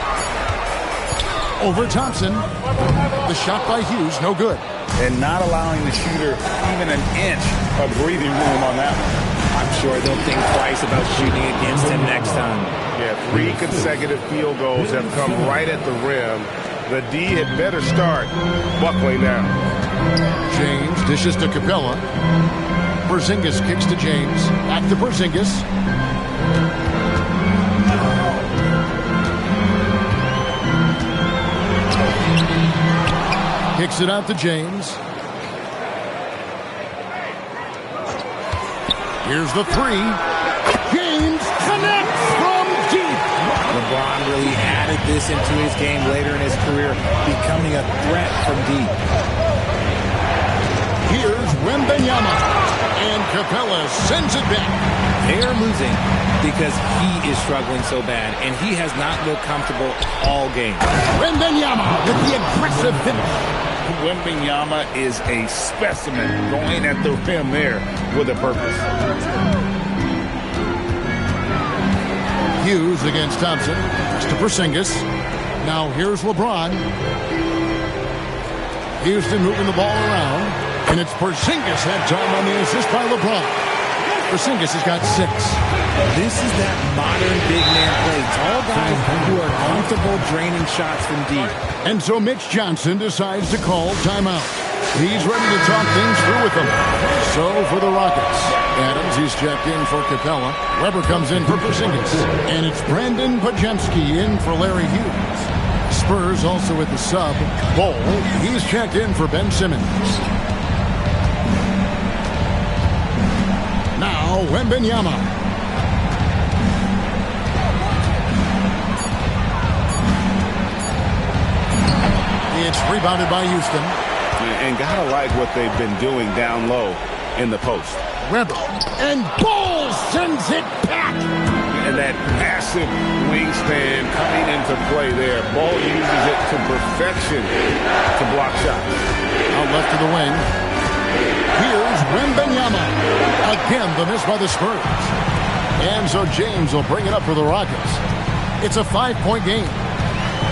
Over Thompson. The shot by Hughes, no good. And not allowing the shooter even an inch of breathing room on that one. I'm sure they'll think twice about shooting against him next time. Yeah, 3 consecutive field goals have come right at the rim. The D had better start buckling now. James dishes to Capella. Porzingis kicks to James. Back to Porzingis. Kicks it out to James. Here's the 3. James connects from deep. LeBron really added this into his game later in his career, becoming a threat from deep. Here's Wembanyama. And Capella sends it back. They are losing because he is struggling so bad, and he has not looked comfortable all game. Wembanyama with the aggressive finish. Wembanyama is a specimen going at the rim there with a purpose. Hughes against Thompson. To Porzingis. Now here's LeBron. Houston moving the ball around. And it's Porzingis that time on the assist by LeBron. Porzingis has got 6. This is that modern big man play. Tall guys who are comfortable draining shots from deep. And so Mitch Johnson decides to call timeout. He's ready to talk things through with them. So for the Rockets, Adams, he's checked in for Capella. Weber comes in for Porzingis. And it's Brandon Podziemski in for Larry Hughes. Spurs also with the sub, Bol. He's checked in for Ben Simmons. Now, Wembanyama. It's rebounded by Houston. And gotta like what they've been doing down low in the post. Weber. And Bol sends it back. And that massive wingspan coming into play there. Ball uses it to perfection to block shots. Out left to the wing. Here's Wembanyama. Again, the miss by the Spurs. And so James will bring it up for the Rockets. It's a 5-point game.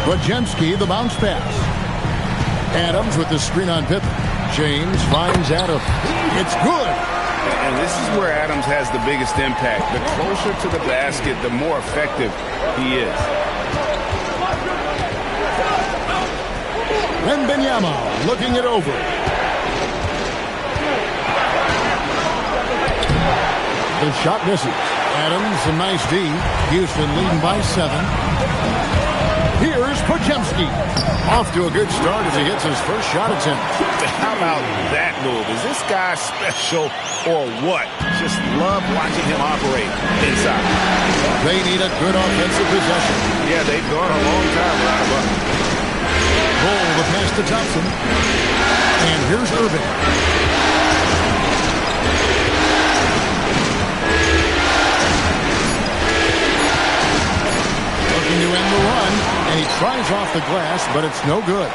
Podziemski, the bounce pass. Adams with the screen on Pippen. James finds Adams. It's good. And this is where Adams has the biggest impact. The closer to the basket, the more effective he is. Wembanyama looking it over. The shot misses. Adams, a nice D. Houston leading by 7. Here's Podziemski. Off to a good start as he hits his first shot attempt. How about that move? Is this guy special or what? Just love watching him operate inside. They need a good offensive possession. Yeah, they've gone a long time without a bucket. Roll the pass to Thompson. And here's Irving. Looking to end the run. And he tries off the glass, but it's no good.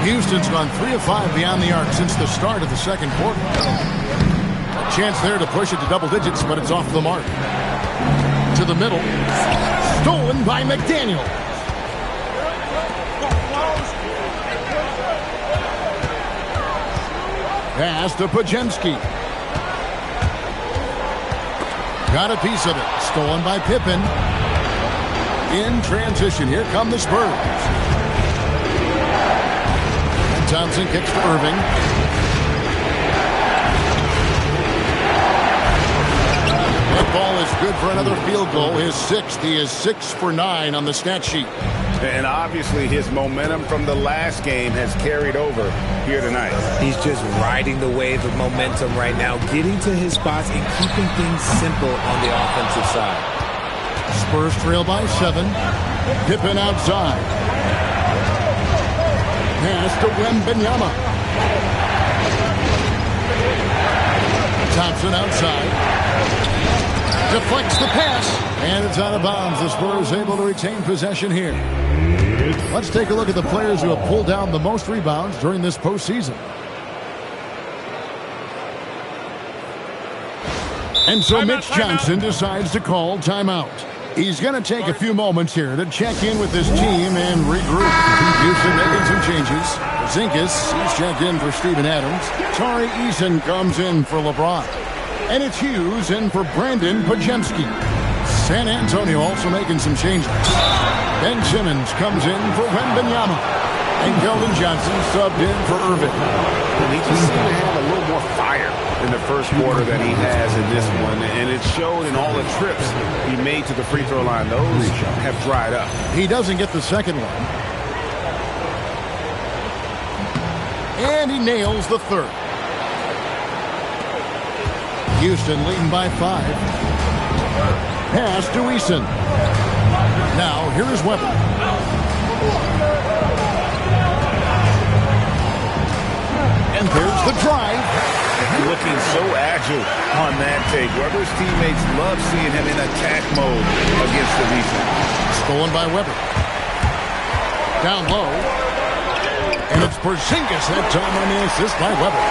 Houston's gone 3 of 5 beyond the arc since the start of the second quarter. A chance there to push it to double digits, but it's off the mark. To the middle. Stolen by McDaniel. Pass to Podziemski. Got a piece of it. Stolen by Pippen. In transition, here come the Spurs. And Thompson kicks to Irving. That ball is good for another field goal. His 6th. He is 6 for 9 on the stat sheet. And obviously his momentum from the last game has carried over here tonight. He's just riding the wave of momentum right now, getting to his spots and keeping things simple on the offensive side. Spurs trail by 7. Pippen outside. Pass to Wembanyama. Thompson outside. Deflects the pass. And it's out of bounds. The Spurs able to retain possession here. Let's take a look at the players who have pulled down the most rebounds during this postseason. And so Mitch Johnson decides to call timeout. He's going to take a few moments here to check in with his team and regroup. Houston making some changes. Porzingis, he's checked in for Steven Adams. Tari Eason comes in for LeBron. And it's Hughes in for Brandon Podziemski. San Antonio also making some changes. Ben Simmons comes in for Wembanyama. And Keldon Johnson subbed in for Irving. And he just seemed to have a little more fire in the first quarter than he has in this one. And it showed in all the trips he made to the free throw line. Those have dried up. He doesn't get the second one. And he nails the third. Houston leading by 5. Pass to Eason. Now, here is Weber. And there's the drive. Looking so agile on that take. Weber's teammates love seeing him in attack mode against the defense. Stolen by Weber. Down low. And it's Porzingis that time on the assist by Weber.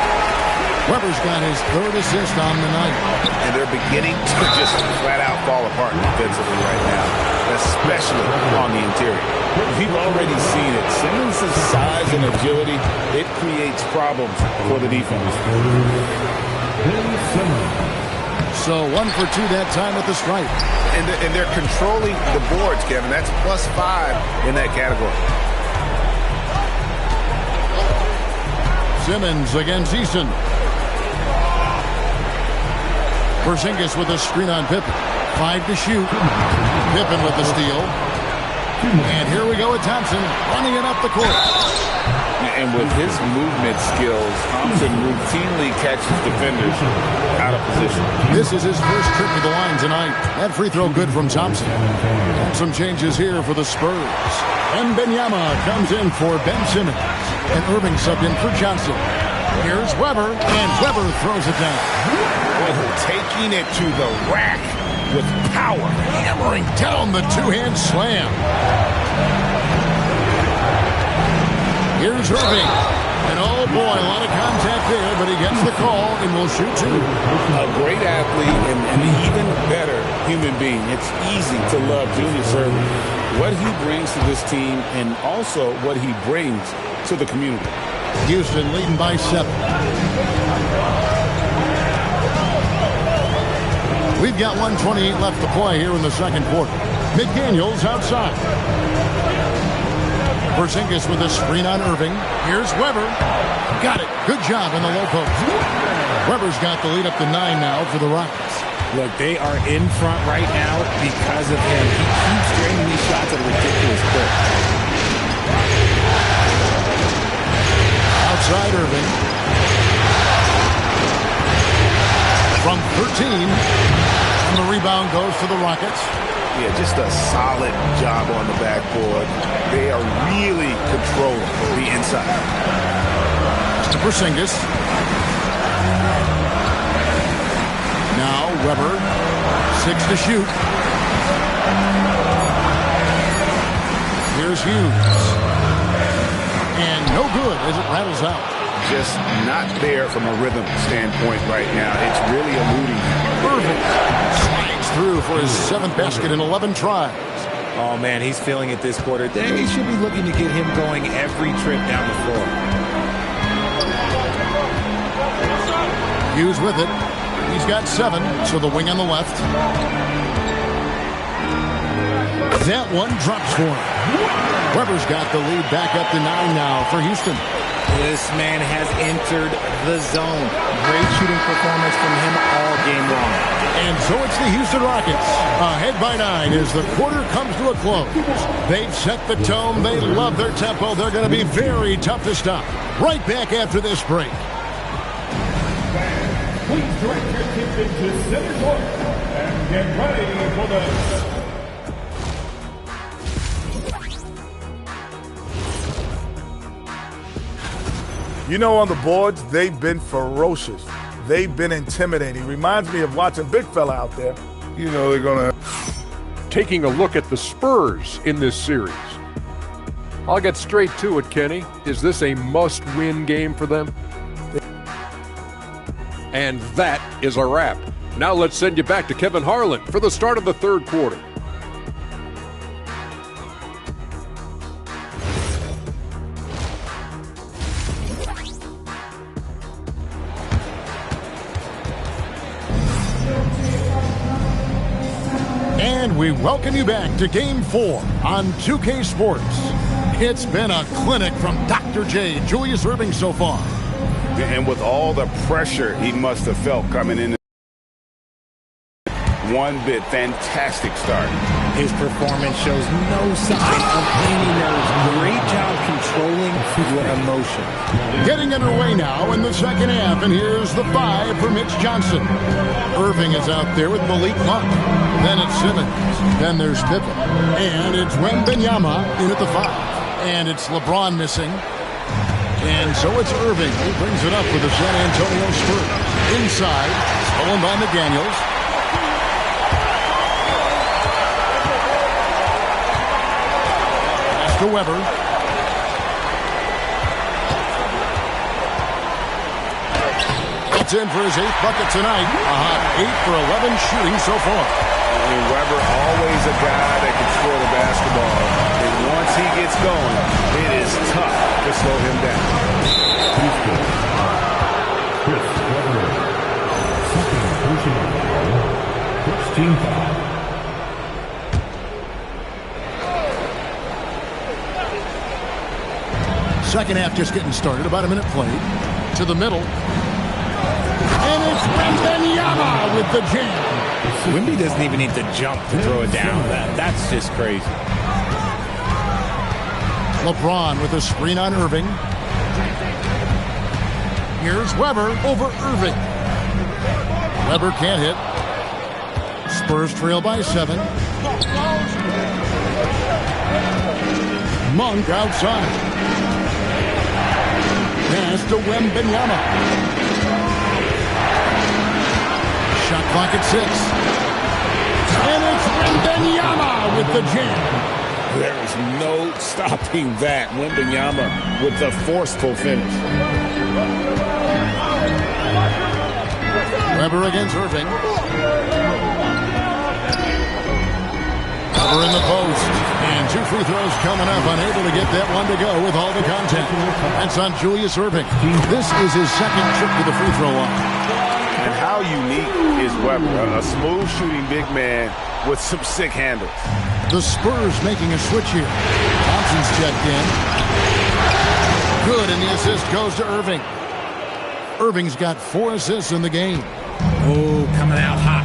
Weber's got his 3rd assist on the night. And they're beginning to just flat out fall apart defensively right now, especially on the interior. We've already seen it. Simmons' size and agility, it creates problems for the defense. So 1 for 2 that time at the stripe. And they're controlling the boards, Kevin. That's +5 in that category. Simmons against Eason. Porzingis with a screen on Pippen. 5 to shoot. Pippen with the steal. And here we go with Thompson running it up the court. And with his movement skills, Thompson routinely catches defenders out of position. This is his first trip to the line tonight. That free throw good from Thompson. And some changes here for the Spurs. Wembanyama comes in for Ben Simmons. And Irving subbed in for Johnson. Here's Weber, and Weber throws it down. Taking it to the rack with power. Hammering down the two-hand slam. Here's Irving. And oh boy, a lot of contact there, but he gets the call and will shoot two. A great athlete and an even better human being. It's easy to love Julius Irving. What he brings to this team and also what he brings to the community. Houston leading by 7. We've got 1:28 left to play here in the second quarter. McDaniels outside. Porzingis with a screen on Irving. Here's Weber. Got it. Good job in the low post. Weber's got the lead up to 9 now for the Rockets. Look, they are in front right now because of him. He keeps draining these shots at a ridiculous clip. Outside Irving. From 13. And the rebound goes to the Rockets. Yeah, just a solid job on the backboard. They are really controlling the inside. To Porzingis. Now Weber. 6 to shoot. Here's Hughes. And no good as it rattles out. Just not there from a rhythm standpoint right now. It's really eluding. Irving slides through for his 7th basket in 11 tries. Oh, man, he's feeling it this quarter. They should be looking to get him going every trip down the floor. Hughes with it. He's got 7, so the wing on the left. That one drops for him. Weber's got the lead back up to 9 now for Houston. This man has entered the zone. Great shooting performance from him all game long. And so it's the Houston Rockets, ahead by 9 as the quarter comes to a close. They've set the tone. They love their tempo. They're going to be very tough to stop. Right back after this break. Please direct your attention to center court and get ready for the... You know, on the boards, they've been ferocious. They've been intimidating. Reminds me of watching Big Fella out there. You know they're going to... Taking a look at the Spurs in this series. I'll get straight to it, Kenny. Is this a must-win game for them? And that is a wrap. Now let's send you back to Kevin Harlan for the start of the third quarter. And we welcome you back to Game 4 on 2K Sports. It's been a clinic from Dr. J, Julius Irving so far. And with all the pressure he must have felt coming in. One bit fantastic start. His performance shows no sign of any nerves. Great job controlling your emotion. Getting underway now in the second half, and here's the 5 for Mitch Johnson. Irving is out there with Malik Monk. Then it's Simmons. Then there's Pippen. And it's Wembanyama in at the 5. And it's LeBron missing. And so it's Irving who brings it up for the San Antonio Spurs. Inside, stolen by McDaniels. To Weber. It's in for his 8th bucket tonight. A hot 8 for 11 shooting so far. And Weber always a guy that can score the basketball. And once he gets going, it is tough to slow him down. Houston. Chris Webber. Second personal foul. First team foul. Second half just getting started. About a minute played. To the middle. And it's Wembanyama with the jam. Wemby doesn't even need to jump to throw it down. That's just crazy. LeBron with a screen on Irving. Here's Weber over Irving. Weber can't hit. Spurs trail by 7. Monk outside. Pass to Wembanyama. Shot clock at 6. And it's Wembanyama with the jam. There is no stopping that. Wembanyama with the forceful finish. Weber against Irving. Weber in the post. And 2 free throws coming up. Unable to get that one to go with all the contact. That's on Julius Irving. This is his second trip to the free throw line. And how unique is Weber? A smooth shooting big man with some sick handles. The Spurs making a switch here. Thompson's checked in. Good, and the assist goes to Irving. Irving's got 4 assists in the game. Oh, coming out hot.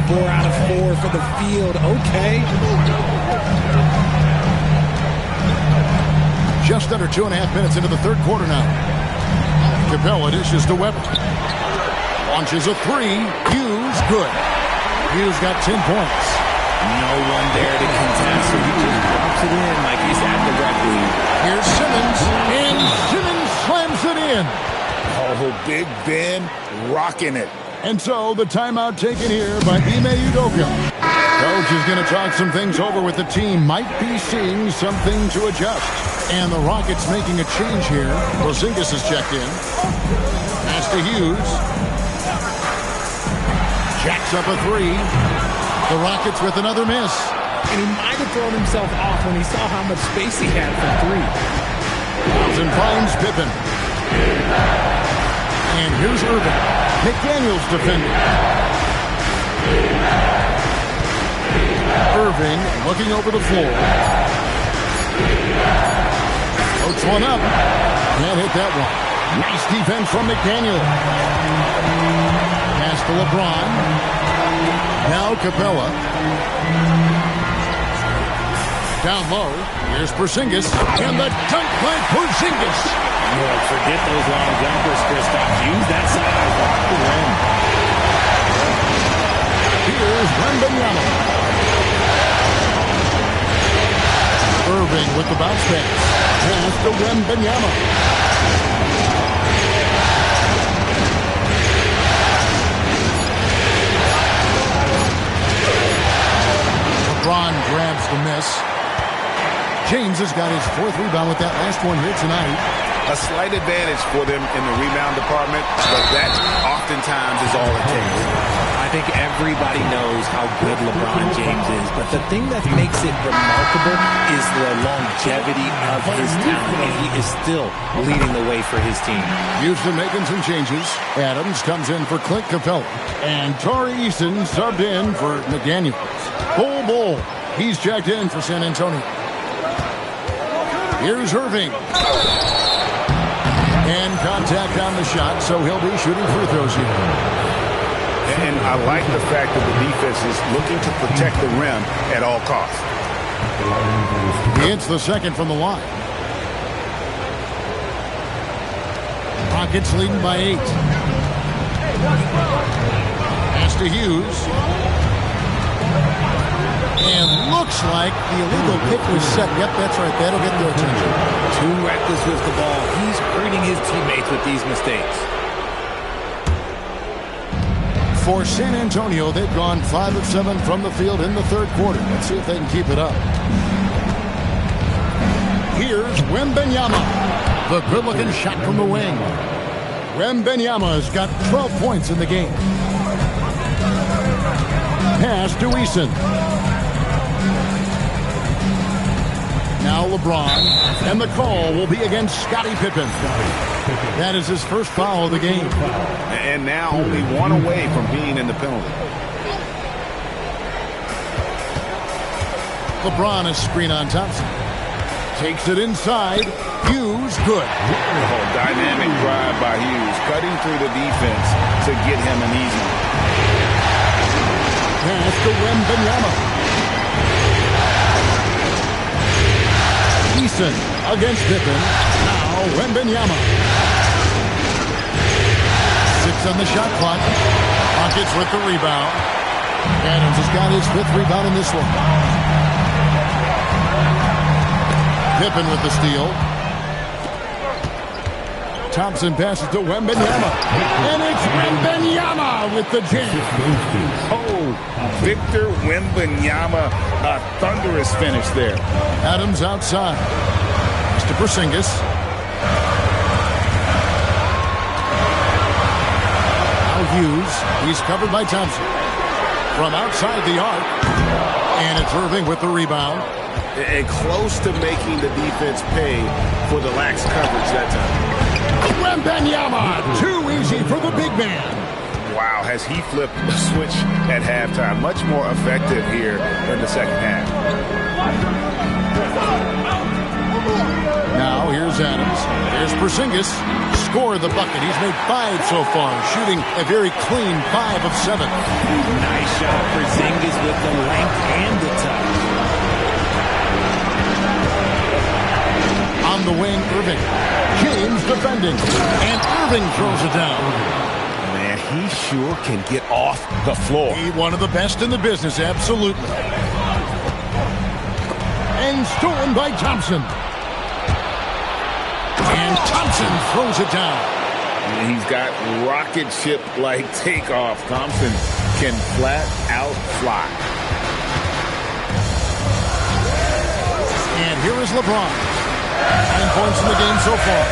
4 out of 4 for the field. Okay. Just under 2.5 minutes into the third quarter now. Capella dishes to Weber. Launches a 3. Hughes, good. Hughes got 10 points. No one there to contest, so he just drops it in like he's at the rec league. Here's Simmons, and Simmons slams it in. Oh, Big Ben rocking it. And so the timeout taken here by Ime Udoka. Coach is going to talk some things over with the team. Might be seeing something to adjust. And the Rockets making a change here. Porzingis is checked in. Pass to Hughes. Jacks up a 3. The Rockets with another miss. And he might have thrown himself off when he saw how much space he had for 3. Thompson finds Pippen. And here's Irving. McDaniels defending. Irving looking over the floor. Puts one up. Can't hit that one. Nice defense from McDaniel. Pass to LeBron. Now Capella. Down low. Here's Porzingis. And the dunk by Porzingis. Well, forget those long jumpers, Kristaps. Use that size off the rim. Here's Wembanyama. Irving with the bounce pass. Pass to Wembanyama. LeBron grabs the miss. James has got his 4th rebound with that last one here tonight. A slight advantage for them in the rebound department, but that oftentimes is all it takes. I think everybody knows how good LeBron James is, but the thing that makes it remarkable is the longevity of his talent, and he is still leading the way for his team. Houston making some changes. Adams comes in for Clint Capella, and Tari Eason subbed in for McDaniels. Bull, he's checked in for San Antonio. Here's Irving. And contact on the shot, so he'll be shooting free throws here. And I like the fact that the defense is looking to protect the rim at all costs. He hits the second from the line. Rockets leading by 8. Pass to Hughes. And looks like the illegal kick was set. Yep, that's right. That'll get their attention. Too reckless with the ball. He's hurting his teammates with these mistakes. For San Antonio, they've gone 5 of 7 from the field in the third quarter. Let's see if they can keep it up. Here's Wembanyama. The good-looking shot from the wing. Wembanyama has got 12 points in the game. Pass to Eason. Now LeBron, and the call will be against Scottie Pippen. That is his first foul of the game. And now only one away from being in the penalty. LeBron is screen on Thompson. Takes it inside. Hughes, good. Oh, dynamic drive by Hughes, cutting through the defense to get him an easy one. Pass to Wembanyama. Eason against Pippen. Now Wembanyama. 6 on the shot clock. Rockets with the rebound. Adams has got his 5th rebound in this one. Pippen with the steal. Thompson passes to Wembanyama. And it's Wembanyama with the jam. Oh, Victor Wembanyama, a thunderous finish there. Adams outside. It's to Porzingis. Now Hughes. He's covered by Thompson. From outside the arc. And it's Irving with the rebound. And close to making the defense pay for the lax coverage that time. Wembanyama, too easy for the big man. Wow, has he flipped the switch at halftime? Much more effective here in the second half. Now here's Adams. Here's Porzingis. Score the bucket. He's made 5 so far, shooting a very clean 5 of 7. Nice shot. Porzingis with the length and the touch. On the wing, Irving. James defending. And Irving throws it down. Man, he sure can get off the floor. He's one of the best in the business, absolutely. And stolen by Thompson. And Thompson throws it down. And he's got rocket ship-like takeoff. Thompson can flat out fly. And here is LeBron. 9 points in the game so far.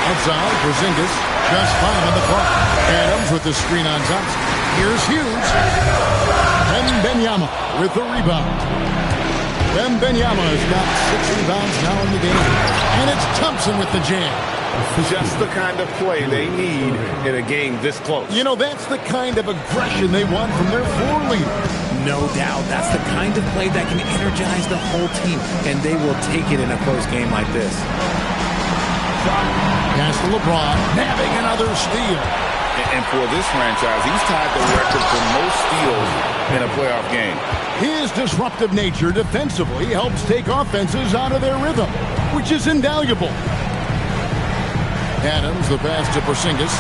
Outside, Porzingis, just 5 on the clock. Adams with the screen on Thompson. Here's Hughes. Wembanyama with the rebound. Wembanyama has got 6 rebounds now in the game. And it's Thompson with the jam. Just the kind of play they need in a game this close. You know, that's the kind of aggression they want from their floor leader. No doubt. That's the kind of play that can energize the whole team, and they will take it in a close game like this. Pass to LeBron, nabbing another steal. And for this franchise, he's tied the record for most steals in a playoff game. His disruptive nature defensively helps take offenses out of their rhythm, which is invaluable. Adams, the pass to Porzingis.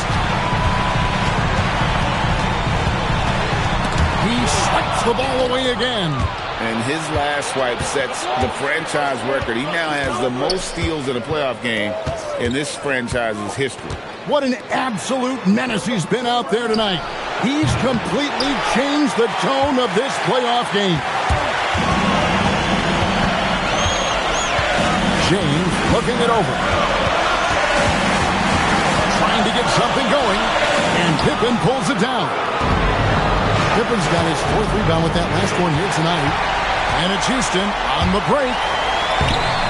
He swipes the ball away again. And his last swipe sets the franchise record. He now has the most steals in a playoff game in this franchise's history. What an absolute menace he's been out there tonight. He's completely changed the tone of this playoff game. James looking it over. Trying to get something going. And Pippen pulls it down. Pippen's got his 4th rebound with that last one here tonight. And it's Houston on the break.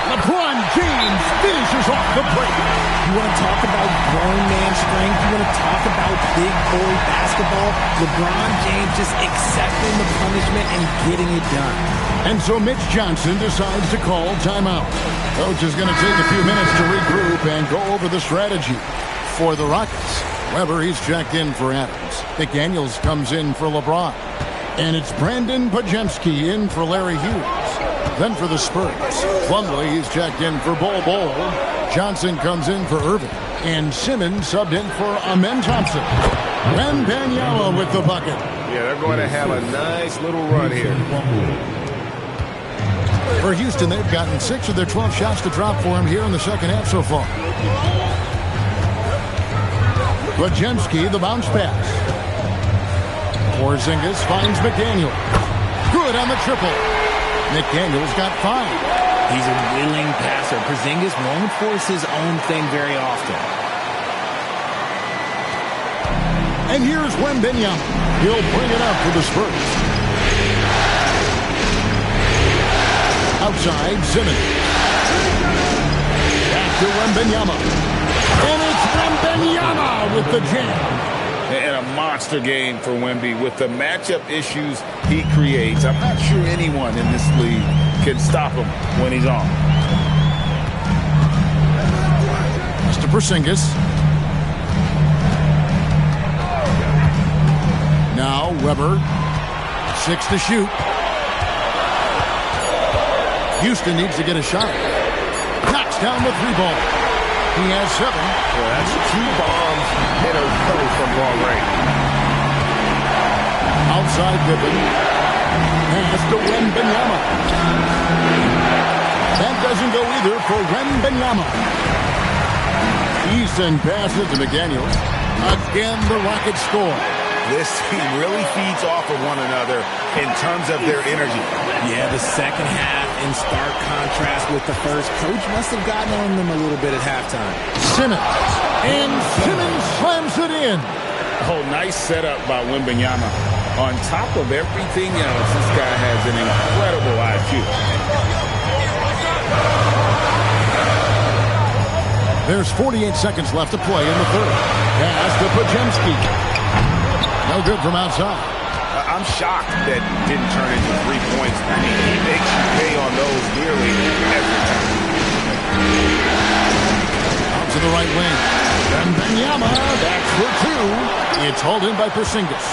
LeBron James finishes off the break. You want to talk about grown man strength? You want to talk about big boy basketball? LeBron James just accepting the punishment and getting it done. And so Mitch Johnson decides to call timeout. Coach is going to take a few minutes to regroup and go over the strategy for the Rockets. Weber, he's checked in for Adams. McDaniels comes in for LeBron. And it's Brandon Podziemski in for Larry Hughes. Then for the Spurs, Plumlee, he's checked in for Bol Bol. Johnson comes in for Irving. And Simmons subbed in for Amen Thompson. Wembanyama with the bucket. Yeah, they're going to have a nice little run here. For Houston, they've gotten 6 of their 12 shots to drop for him here in the second half so far. Podziemski, the bounce pass. Porzingis finds McDaniel. Good on the triple. McDaniel's got 5. He's a willing passer. Porzingis won't force his own thing very often. And here's Wembanyama. He'll bring it up for the Spurs. Outside, Simmons. Back to Wembanyama. And it's Wembanyama with the jam. and a monster game for Wemby. With the matchup issues he creates, I'm not sure anyone in this league can stop him when he's on. Mr. Porzingis. Now Weber. 6 to shoot. Houston needs to get a shot. Knocks down the 3-ball. He has 7. Well, that's 2 bombs in a row from long range. Outside Pippen. Pass to Wembanyama. That doesn't go either for Wembanyama. Eason passes to McDaniels. Again, the Rockets score. This team really feeds off of one another in terms of their energy. Yeah, the second half in stark contrast with the first. Coach must have gotten on them a little bit at halftime. Simmons. And Simmons slams it in. Oh, nice setup by Wembanyama. On top of everything else, this guy has an incredible IQ. There's 48 seconds left to play in the third. Pass to Podziemski. No good from outside. I'm shocked that didn't turn into 3 points. I mean, he makes you pay on those nearly every time. Out to the right wing. Wembanyama, that's for 2. It's hauled in by Porzingis.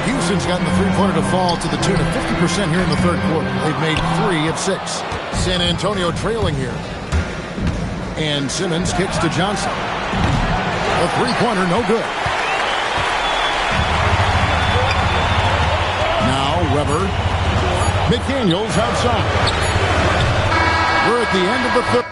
Houston's gotten the three-pointer to fall to the tune of 50% here in the third quarter. They've made 3 of 6. San Antonio trailing here. And Simmons kicks to Johnson. A three-pointer, no good. Weber. McDaniels outside. We're at the end of the third.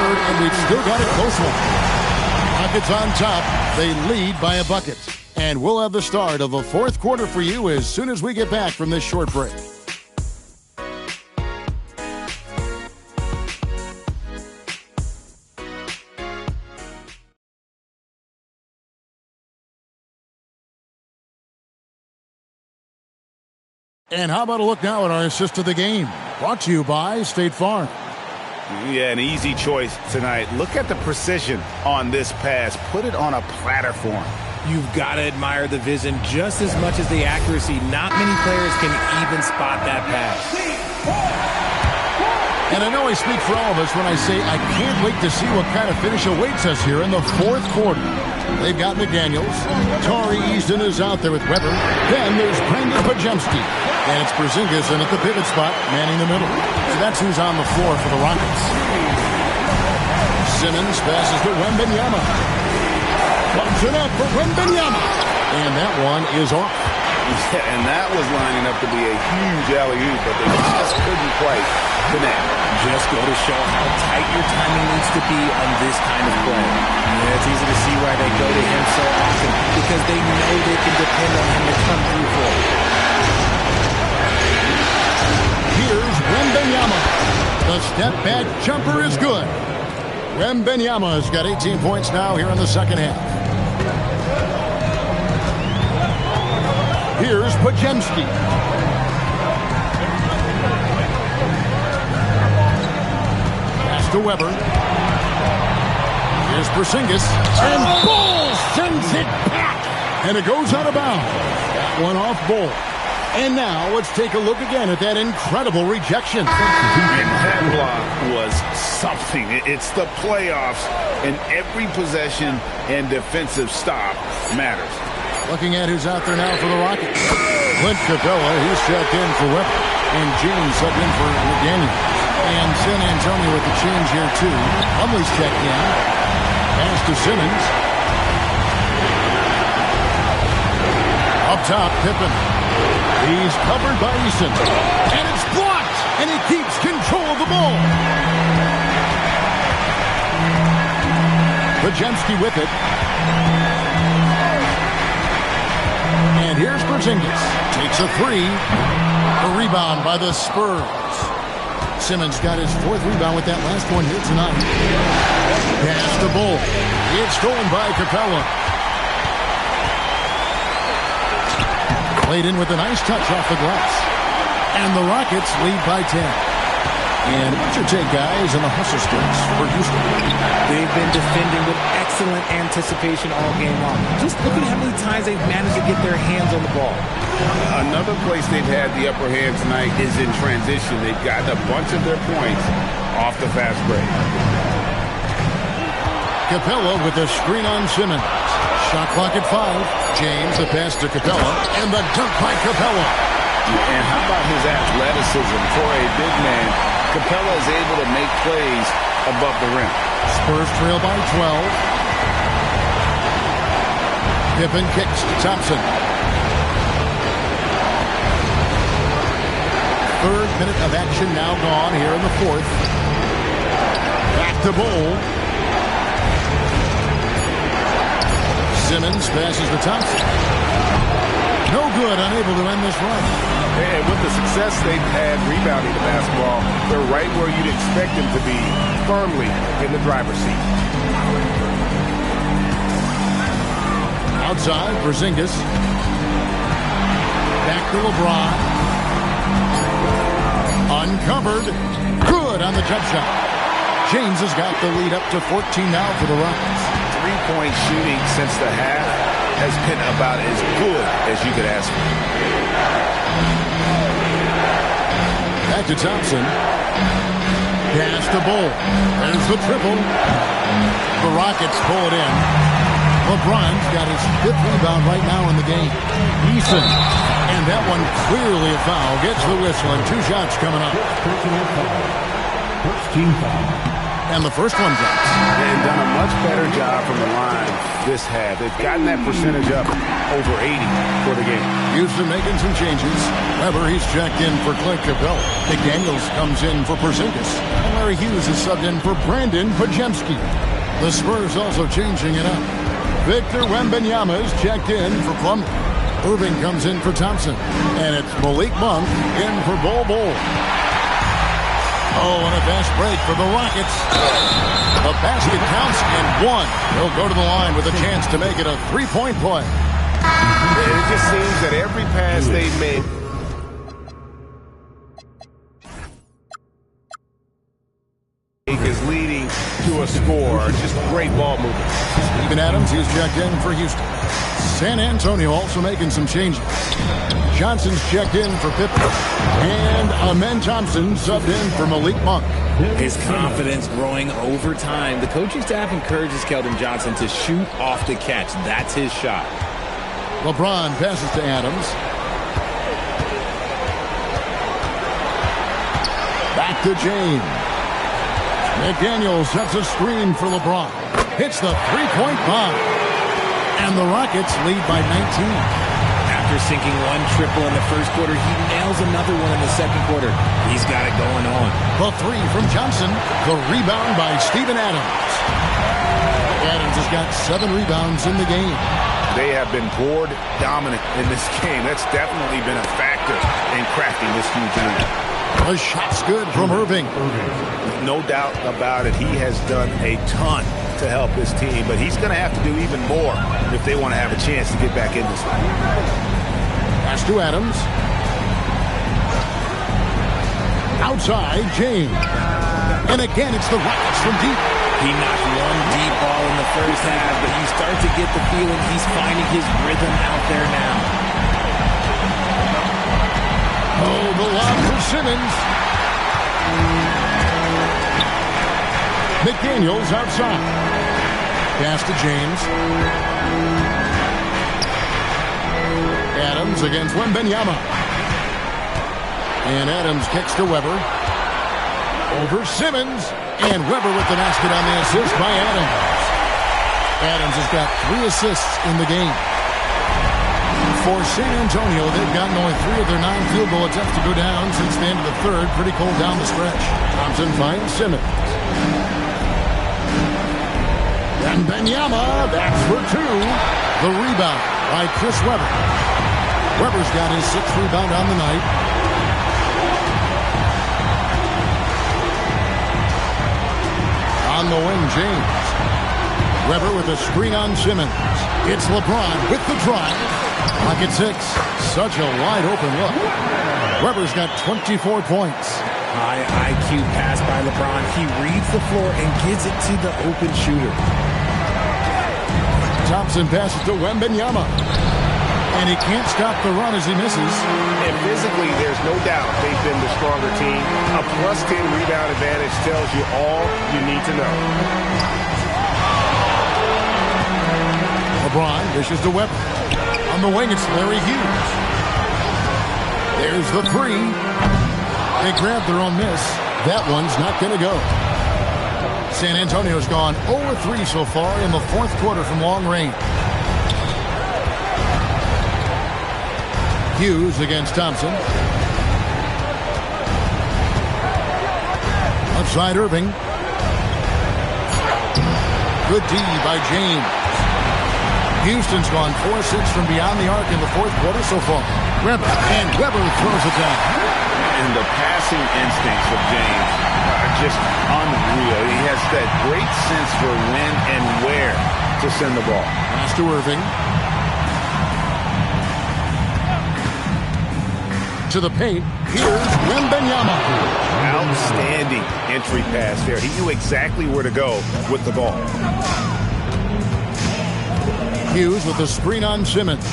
And we've still got a close one. Rockets on top. They lead by a bucket. And we'll have the start of the fourth quarter for you as soon as we get back from this short break. And how about a look now at our assist of the game? Brought to you by State Farm. Yeah, an easy choice tonight. Look at the precision on this pass. Put it on a platter for him. You've got to admire the vision just as much as the accuracy. Not many players can even spot that pass. And I know I speak for all of us when I say I can't wait to see what kind of finish awaits us here in the fourth quarter. They've got McDaniels. Tari Eason is out there with Weber. Then there's Brandon Podziemski. And it's Porzingis in at the pivot spot, manning the middle. So that's who's on the floor for the Rockets. Simmons passes to Wembanyama. Bumps it up for Wembanyama. And that one is off. Yeah, and that was lining up to be a huge alley-oop, but they just couldn't quite connect. Just go to show how tight your timing needs to be on this kind of play. Yeah, it's easy to see why they go to him so often, because they know they can depend on him to come through for them. Here's Wembanyama. The step-back jumper is good. Wembanyama has got 18 points now here in the second half. Here's Podziemski. Pass to Weber. Here's Porzingis. And Bull sends it back. And it goes out of bounds. That one off Bull. And now let's take a look again at that incredible rejection. And that block was something. It's the playoffs, and every possession and defensive stop matters. Looking at who's out there now for the Rockets. Clint Capella, he's checked in for Weber. And James subbed in for McDaniel. And San Antonio with the change here, too. Plumlee's checked in. Pass to Simmons. Up top, Pippen. He's covered by Eason. And it's blocked. And he keeps control of the ball. Podziemski with it. And here's Porzingis. Takes a three. A rebound by the Spurs. Simmons got his fourth rebound with that last one here tonight. Pass the Bull. It's stolen by Capella. Played in with a nice touch off the glass. And the Rockets lead by 10. And what's your take, guys, on the hustle sticks for Houston? They've been defending with excellent anticipation all game long. Just look at how many times they've managed to get their hands on the ball. Another place they've had the upper hand tonight is in transition. They've gotten a bunch of their points off the fast break. Capella with the screen on Simmons. Shot clock at 5. James, the pass to Capella. And the dunk by Capella. And how about his athleticism for a big man? Capella is able to make plays above the rim. Spurs trail by 12. Pippen kicks to Thompson. Third minute of action now gone here in the fourth. Back to Bull. Simmons passes to Thompson. No good, unable to end this run. And with the success they've had rebounding the basketball, they're right where you'd expect them to be, firmly in the driver's seat. Outside, Porzingis. Back to LeBron. Uncovered. Good on the jump shot. James has got the lead up to 14 now for the Rockets. Three-point shooting since the half has been about as good as you could ask for. Back to Thompson. Pass to Bull. There's the triple. The Rockets pull it in. LeBron's got his 5th rebound right now in the game. Eason. And that one clearly a foul. Gets the whistle and 2 shots coming up. First team foul. And the first one drops. They've done a much better job from the line this half. They've gotten that percentage up over 80 for the game. Houston making some changes. Weber, he's checked in for Clint Capella. McDaniels comes in for Porzingis. And Larry Hughes is subbed in for Brandon Podziemski. The Spurs also changing it up. Victor Wembanyama is checked in for Plumlee. Irving comes in for Thompson. And it's Malik Monk in for Bol Bol. Oh, and a fast break for the Rockets. The basket counts and 1. He'll go to the line with a chance to make it a 3-point play. It just seems that every pass they've made. score. Just great ball movement. Steven Adams, he's checked in for Houston. San Antonio also making some changes. Johnson's checked in for Pippen. And Amen Thompson subbed in for Malik Monk. His confidence growing over time. The coaching staff encourages Keldon Johnson to shoot off the catch. That's his shot. LeBron passes to Adams. Back to James. McDaniel sets a screen for LeBron. Hits the three-point bomb. And the Rockets lead by 19. After sinking one triple in the first quarter, he nails another one in the second quarter. He's got it going on. The three from Johnson. The rebound by Steven Adams. Adams has got 7 rebounds in the game. They have been board dominant in this game. That's definitely been a factor in crafting this huge lead. The shot's good from Irving. No doubt about it. He has done a ton to help his team, but he's going to have to do even more if they want to have a chance to get back in this one. Pass to Adams. Outside, James. And again, it's the Rockets from deep. He knocked one deep ball in the first half, but you start to get the feeling he's finding his rhythm out there now. Oh, the lob for Simmons. McDaniels outside. Pass to James. Adams against Wembanyama. And Adams kicks to Weber. Over Simmons. And Weber with the basket on the assist by Adams. Adams has got 3 assists in the game. For San Antonio, they've gotten only 3 of their 9 field goal attempts to go down since the end of the third. Pretty cold down the stretch. Thompson finds Simmons. And Wembanyama, that's for 2. The rebound by Chris Webber. Webber's got his 6th rebound on the night. On the wing, James. Webber with a screen on Simmons. It's LeBron with the drive. Pocket 6. Such a wide open look. Webber's got 24 points. High IQ pass by LeBron. He reads the floor and gives it to the open shooter. Thompson passes to Wembanyama. And he can't stop the run as he misses. And physically, there's no doubt they've been the stronger team. A +10 rebound advantage tells you all you need to know. LeBron dishes to Webber. On the wing, it's Larry Hughes. There's the 3. They grabbed their own miss. That one's not going to go. San Antonio's gone 0-3 so far in the 4th quarter from long range. Hughes against Thompson. Outside Irving. Good D by James. Houston's gone 4-6 from beyond the arc in the 4th quarter so far. Weber, and Weber throws it down. And the passing instincts of James are just unreal. He has that great sense for when and where to send the ball. Pass to Irving. To the paint. Here's Wembanyama. Outstanding entry pass there. He knew exactly where to go with the ball. Hughes with the screen on Simmons.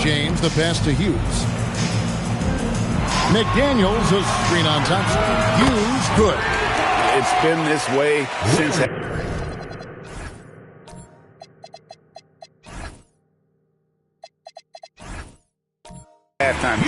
James, the pass to Hughes. McDaniels, a screen on Thompson. Hughes, good. It's been this way since halftime.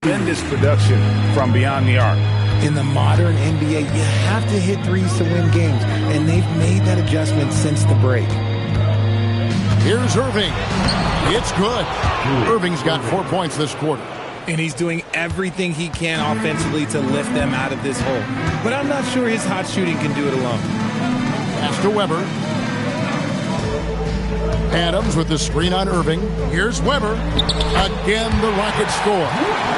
Tremendous production from beyond the arc. In the modern NBA, you have to hit threes to win games, and they've made that adjustment since the break. Here's Irving. It's good. Irving's got 4 points this quarter. And he's doing everything he can offensively to lift them out of this hole. But I'm not sure his hot shooting can do it alone. Pass to Weber. Adams with the screen on Irving. Here's Weber. Again, the Rockets score.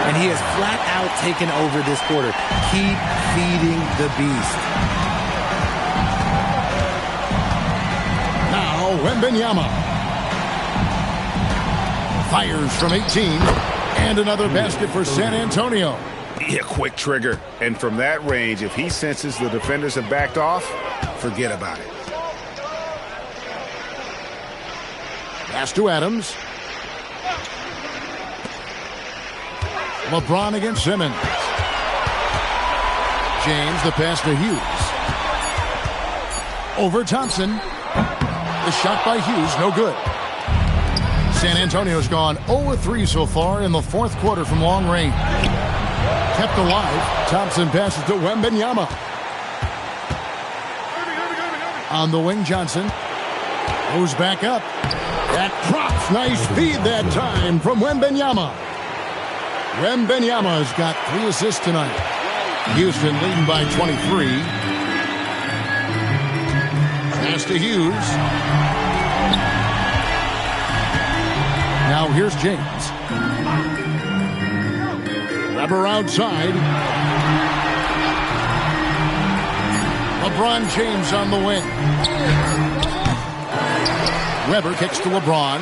And he has flat out taken over this quarter. Keep feeding the beast. Now, Wembanyama. Fires from 18. And another basket for San Antonio. Yeah, quick trigger. And from that range, if he senses the defenders have backed off, forget about it. Pass to Adams. LeBron against Simmons. James, the pass to Hughes. Over Thompson. The shot by Hughes, no good. San Antonio's gone 0-3 so far in the fourth quarter from long range. Kept alive. Thompson passes to Wembanyama. On the wing, Johnson. Goes back up. That drops. Nice feed that time from Wembanyama. Wembanyama's got 3 assists tonight. Houston leading by 23. Pass to Hughes. Now here's James. Weber outside. LeBron James on the wing. Weber kicks to LeBron.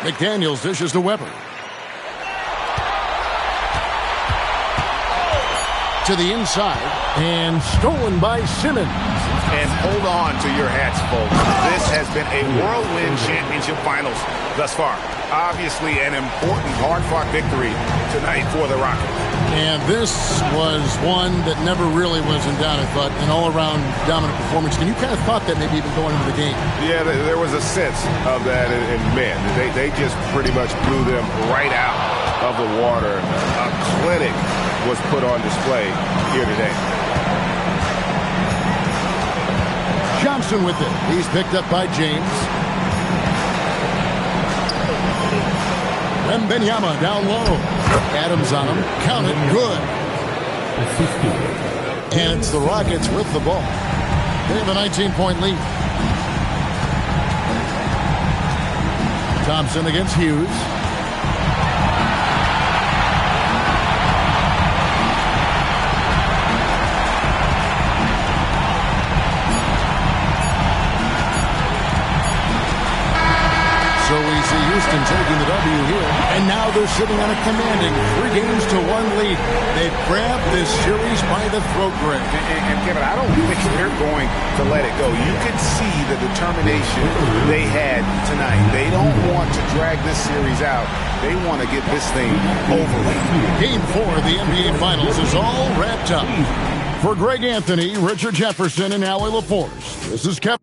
McDaniels dishes to Weber. To the inside. And stolen by Simmons. And hold on to your hats, folks. This has been a whirlwind championship finals thus far. Obviously an important, hard-fought victory tonight for the Rockets. And this was one that never really was in doubt, I thought, an all-around dominant performance. And you kind of thought that maybe even going into the game. Yeah, there was a sense of that. And man, they just pretty much blew them right out of the water. A clinic was put on display here today. Johnson with it. He's picked up by James. Wembanyama down low. Adams on him. Count it. Good. And it's the Rockets with the ball. They have a 19-point lead. Thompson against Hughes. So we see Houston taking the W here. And now they're sitting on a commanding 3-1 lead. They've grabbed this series by the throat, Greg. And Kevin, I don't think they're going to let it go. You can see the determination they had tonight. They don't want to drag this series out. They want to get this thing over with. Game 4 of the NBA Finals is all wrapped up. For Greg Anthony, Richard Jefferson, and Allie LaForce, this is Kevin.